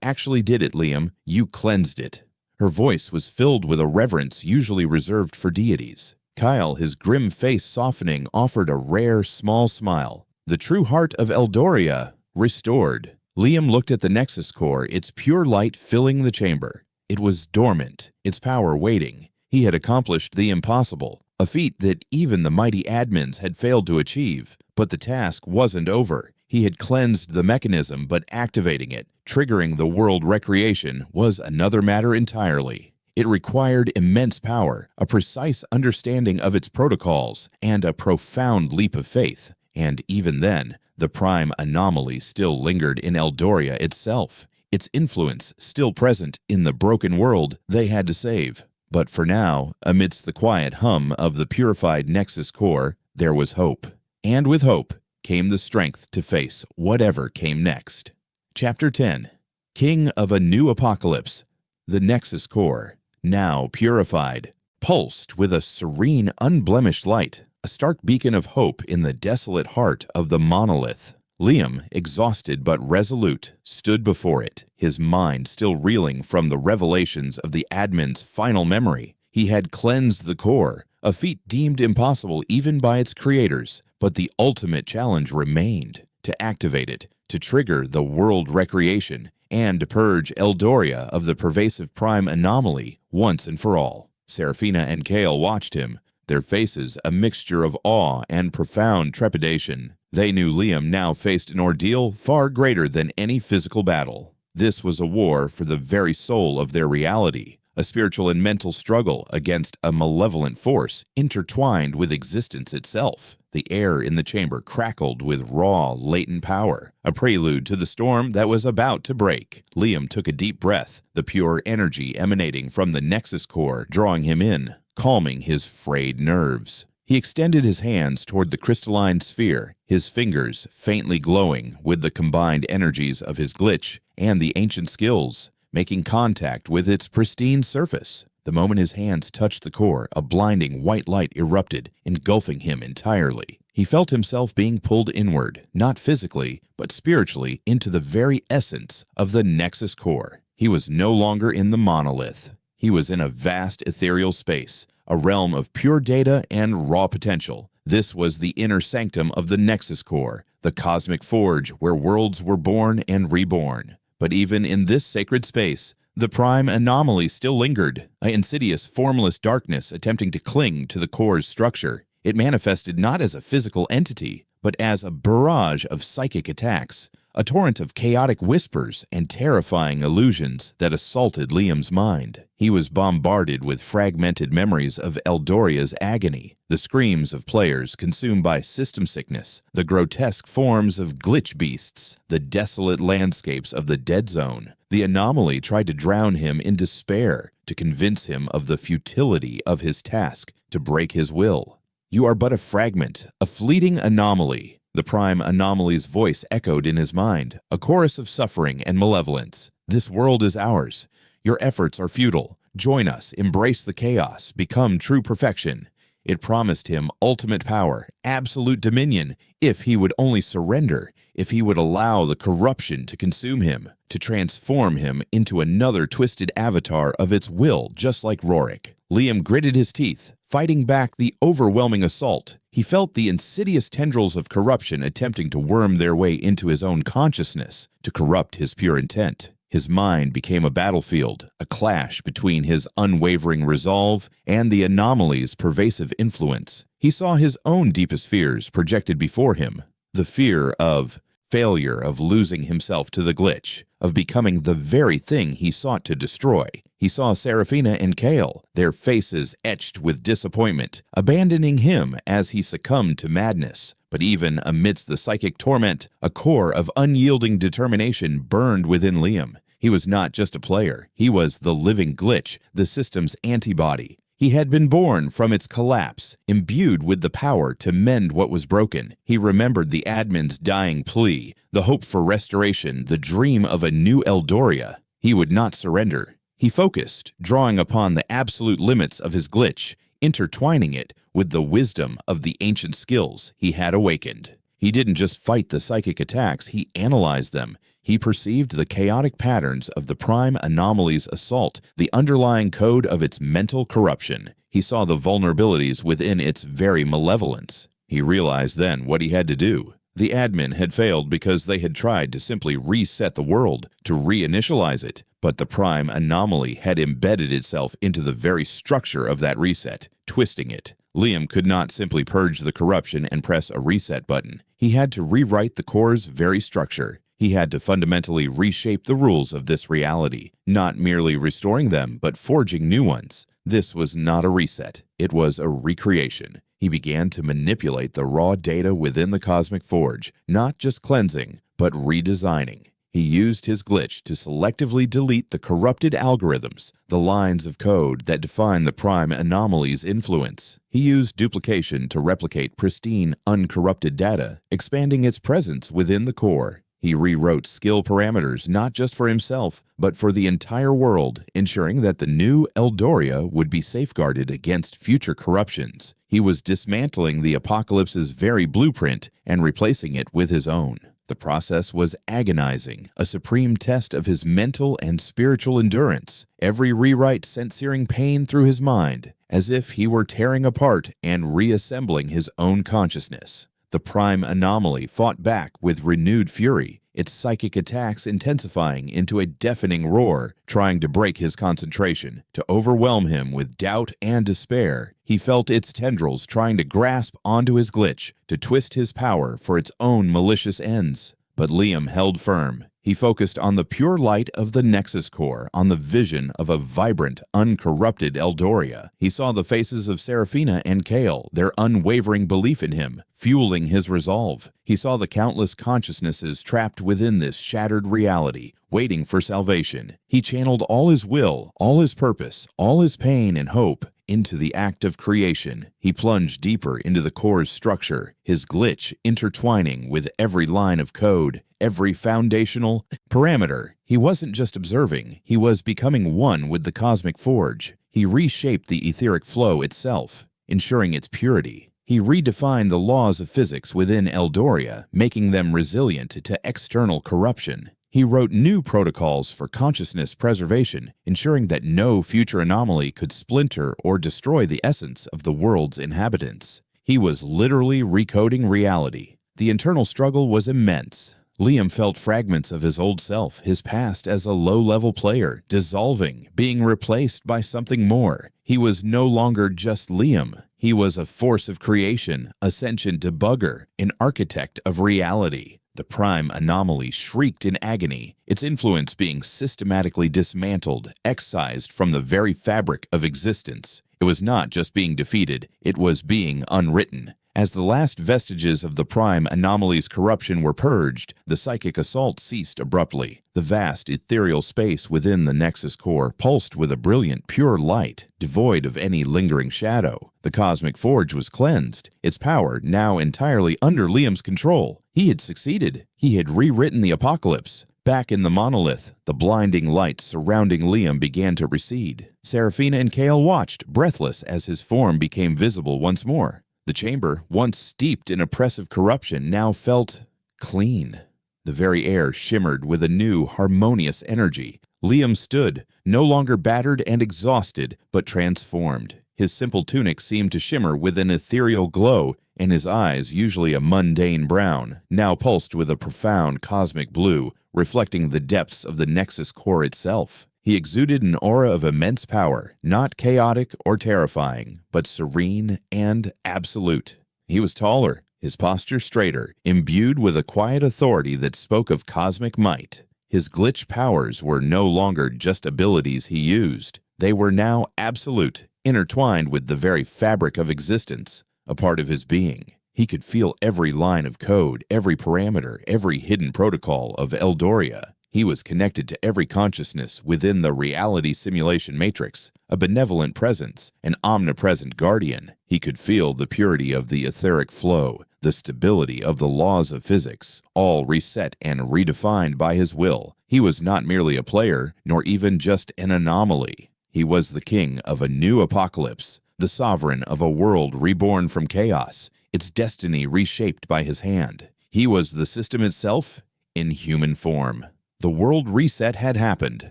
actually did it, Liam. You cleansed it." Her voice was filled with a reverence usually reserved for deities. Kyle, his grim face softening, offered a rare, small smile. The true heart of Eldoria, restored. Liam looked at the Nexus core, its pure light filling the chamber. It was dormant, its power waiting. He had accomplished the impossible, a feat that even the mighty admins had failed to achieve. But the task wasn't over. He had cleansed the mechanism, but activating it, triggering the world recreation, was another matter entirely. It required immense power, a precise understanding of its protocols, and a profound leap of faith. And even then, the prime anomaly still lingered in Eldoria itself, its influence still present in the broken world they had to save. But for now, amidst the quiet hum of the purified Nexus core, there was hope. And with hope came the strength to face whatever came next. Chapter 10. King of a New Apocalypse. The Nexus core, now purified, pulsed with a serene, unblemished light, a stark beacon of hope in the desolate heart of the monolith. Liam, exhausted but resolute, stood before it, his mind still reeling from the revelations of the admin's final memory. He had cleansed the core, a feat deemed impossible even by its creators, but the ultimate challenge remained: to activate it, to trigger the world recreation, and to purge Eldoria of the pervasive prime anomaly once and for all. Seraphina and Kale watched him, their faces a mixture of awe and profound trepidation. They knew Liam now faced an ordeal far greater than any physical battle. This was a war for the very soul of their reality, a spiritual and mental struggle against a malevolent force intertwined with existence itself. The air in the chamber crackled with raw, latent power, a prelude to the storm that was about to break. Liam took a deep breath, the pure energy emanating from the Nexus core drawing him in, calming his frayed nerves. He extended his hands toward the crystalline sphere, his fingers faintly glowing with the combined energies of his glitch and the ancient skills, making contact with its pristine surface. The moment his hands touched the core, a blinding white light erupted, engulfing him entirely. He felt himself being pulled inward, not physically, but spiritually, into the very essence of the Nexus core. He was no longer in the monolith. He was in a vast ethereal space, a realm of pure data and raw potential. This was the inner sanctum of the Nexus core, the cosmic forge where worlds were born and reborn. But even in this sacred space, the prime anomaly still lingered, an insidious, formless darkness attempting to cling to the core's structure. It manifested not as a physical entity, but as a barrage of psychic attacks, a torrent of chaotic whispers and terrifying illusions that assaulted Liam's mind. He was bombarded with fragmented memories of Eldoria's agony, the screams of players consumed by system sickness, the grotesque forms of glitch beasts, the desolate landscapes of the Dead Zone. The anomaly tried to drown him in despair, to convince him of the futility of his task, to break his will. "You are but a fragment, a fleeting anomaly." The prime anomaly's voice echoed in his mind, a chorus of suffering and malevolence. "This world is ours. Your efforts are futile. Join us, embrace the chaos, become true perfection." It promised him ultimate power, absolute dominion, if he would only surrender, if he would allow the corruption to consume him, to transform him into another twisted avatar of its will, just like Rorik. Liam gritted his teeth, fighting back the overwhelming assault. He felt the insidious tendrils of corruption attempting to worm their way into his own consciousness, to corrupt his pure intent. His mind became a battlefield, a clash between his unwavering resolve and the anomaly's pervasive influence. He saw his own deepest fears projected before him, the fear of failure, of losing himself to the glitch, of becoming the very thing he sought to destroy. He saw Seraphina and Kale, their faces etched with disappointment, abandoning him as he succumbed to madness. But even amidst the psychic torment, a core of unyielding determination burned within Liam. He was not just a player. He was the living glitch, the system's antibody. He had been born from its collapse, imbued with the power to mend what was broken. He remembered the admin's dying plea, the hope for restoration, the dream of a new Eldoria. He would not surrender. He focused, drawing upon the absolute limits of his glitch, intertwining it with the wisdom of the ancient skills he had awakened. He didn't just fight the psychic attacks, he analyzed them. He perceived the chaotic patterns of the prime anomaly's assault, the underlying code of its mental corruption. He saw the vulnerabilities within its very malevolence. He realized then what he had to do. The admin had failed because they had tried to simply reset the world, to reinitialize it, but the prime anomaly had embedded itself into the very structure of that reset, twisting it. Liam could not simply purge the corruption and press a reset button. He had to rewrite the core's very structure. He had to fundamentally reshape the rules of this reality, not merely restoring them, but forging new ones. This was not a reset. It was a recreation. He began to manipulate the raw data within the Cosmic Forge, not just cleansing, but redesigning. He used his glitch to selectively delete the corrupted algorithms, the lines of code that define the prime anomaly's influence. He used duplication to replicate pristine, uncorrupted data, expanding its presence within the core. He rewrote skill parameters not just for himself, but for the entire world, ensuring that the new Eldoria would be safeguarded against future corruptions. He was dismantling the apocalypse's very blueprint and replacing it with his own. The process was agonizing, a supreme test of his mental and spiritual endurance. Every rewrite sent searing pain through his mind, as if he were tearing apart and reassembling his own consciousness. The prime anomaly fought back with renewed fury, its psychic attacks intensifying into a deafening roar, trying to break his concentration, to overwhelm him with doubt and despair. He felt its tendrils trying to grasp onto his glitch, to twist his power for its own malicious ends. But Liam held firm. He focused on the pure light of the Nexus Core, on the vision of a vibrant, uncorrupted Eldoria. He saw the faces of Seraphina and Kale, their unwavering belief in him, fueling his resolve. He saw the countless consciousnesses trapped within this shattered reality, waiting for salvation. He channeled all his will, all his purpose, all his pain and hope into the act of creation. He plunged deeper into the core's structure, his glitch intertwining with every line of code, every foundational parameter. He wasn't just observing, he was becoming one with the cosmic forge. He reshaped the etheric flow itself, ensuring its purity. He redefined the laws of physics within Eldoria, making them resilient to external corruption. He wrote new protocols for consciousness preservation, ensuring that no future anomaly could splinter or destroy the essence of the world's inhabitants. He was literally recoding reality. The internal struggle was immense. Liam felt fragments of his old self, his past as a low-level player, dissolving, being replaced by something more. He was no longer just Liam. He was a force of creation, a sentient debugger, an architect of reality. The prime anomaly shrieked in agony, its influence being systematically dismantled, excised from the very fabric of existence. It was not just being defeated, it was being unwritten. As the last vestiges of the prime anomaly's corruption were purged, the psychic assault ceased abruptly. The vast ethereal space within the Nexus Core pulsed with a brilliant, pure light, devoid of any lingering shadow. The cosmic forge was cleansed, its power now entirely under Liam's control. He had succeeded. He had rewritten the apocalypse. Back in the monolith, the blinding light surrounding Liam began to recede. Seraphina and Kale watched, breathless, as his form became visible once more. The chamber, once steeped in oppressive corruption, now felt clean. The very air shimmered with a new, harmonious energy. Liam stood, no longer battered and exhausted, but transformed. His simple tunic seemed to shimmer with an ethereal glow, and his eyes, usually a mundane brown, now pulsed with a profound cosmic blue, reflecting the depths of the Nexus Core itself. He exuded an aura of immense power, not chaotic or terrifying, but serene and absolute. He was taller, his posture straighter, imbued with a quiet authority that spoke of cosmic might. His glitch powers were no longer just abilities he used. They were now absolute, intertwined with the very fabric of existence, a part of his being. He could feel every line of code, every parameter, every hidden protocol of Eldoria. He was connected to every consciousness within the reality simulation matrix, a benevolent presence, an omnipresent guardian. He could feel the purity of the etheric flow, the stability of the laws of physics, all reset and redefined by his will. He was not merely a player, nor even just an anomaly. He was the king of a new apocalypse, the sovereign of a world reborn from chaos, its destiny reshaped by his hand. He was the system itself in human form. The world reset had happened,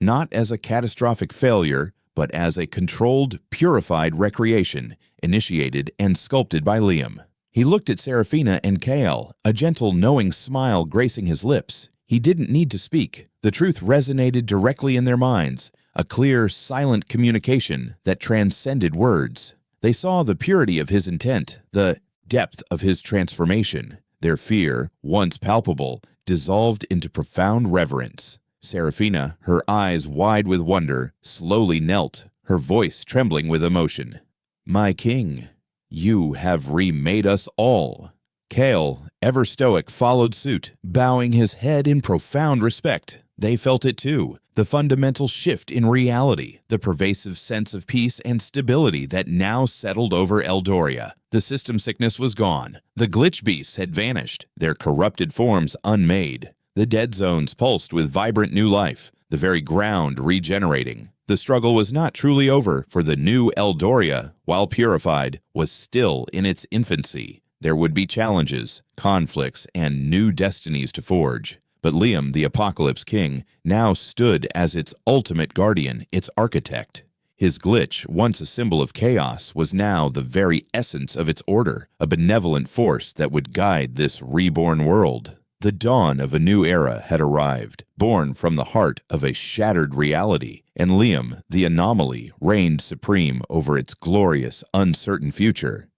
not as a catastrophic failure, but as a controlled, purified recreation, initiated and sculpted by Liam. He looked at Seraphina and Kale, a gentle, knowing smile gracing his lips. He didn't need to speak. The truth resonated directly in their minds, a clear, silent communication that transcended words. They saw the purity of his intent, the depth of his transformation. Their fear, once palpable, dissolved into profound reverence. Seraphina, her eyes wide with wonder, slowly knelt, her voice trembling with emotion. "My king, you have remade us all." Kale, ever stoic, followed suit, bowing his head in profound respect. They felt it too, the fundamental shift in reality, the pervasive sense of peace and stability that now settled over Eldoria. The system sickness was gone. The glitch beasts had vanished, their corrupted forms unmade. The dead zones pulsed with vibrant new life, the very ground regenerating. The struggle was not truly over, for the new Eldoria, while purified, was still in its infancy. There would be challenges, conflicts, and new destinies to forge. But Liam, the Apocalypse King, now stood as its ultimate guardian, its architect. His glitch, once a symbol of chaos, was now the very essence of its order, a benevolent force that would guide this reborn world. The dawn of a new era had arrived, born from the heart of a shattered reality, and Liam, the anomaly, reigned supreme over its glorious, uncertain future.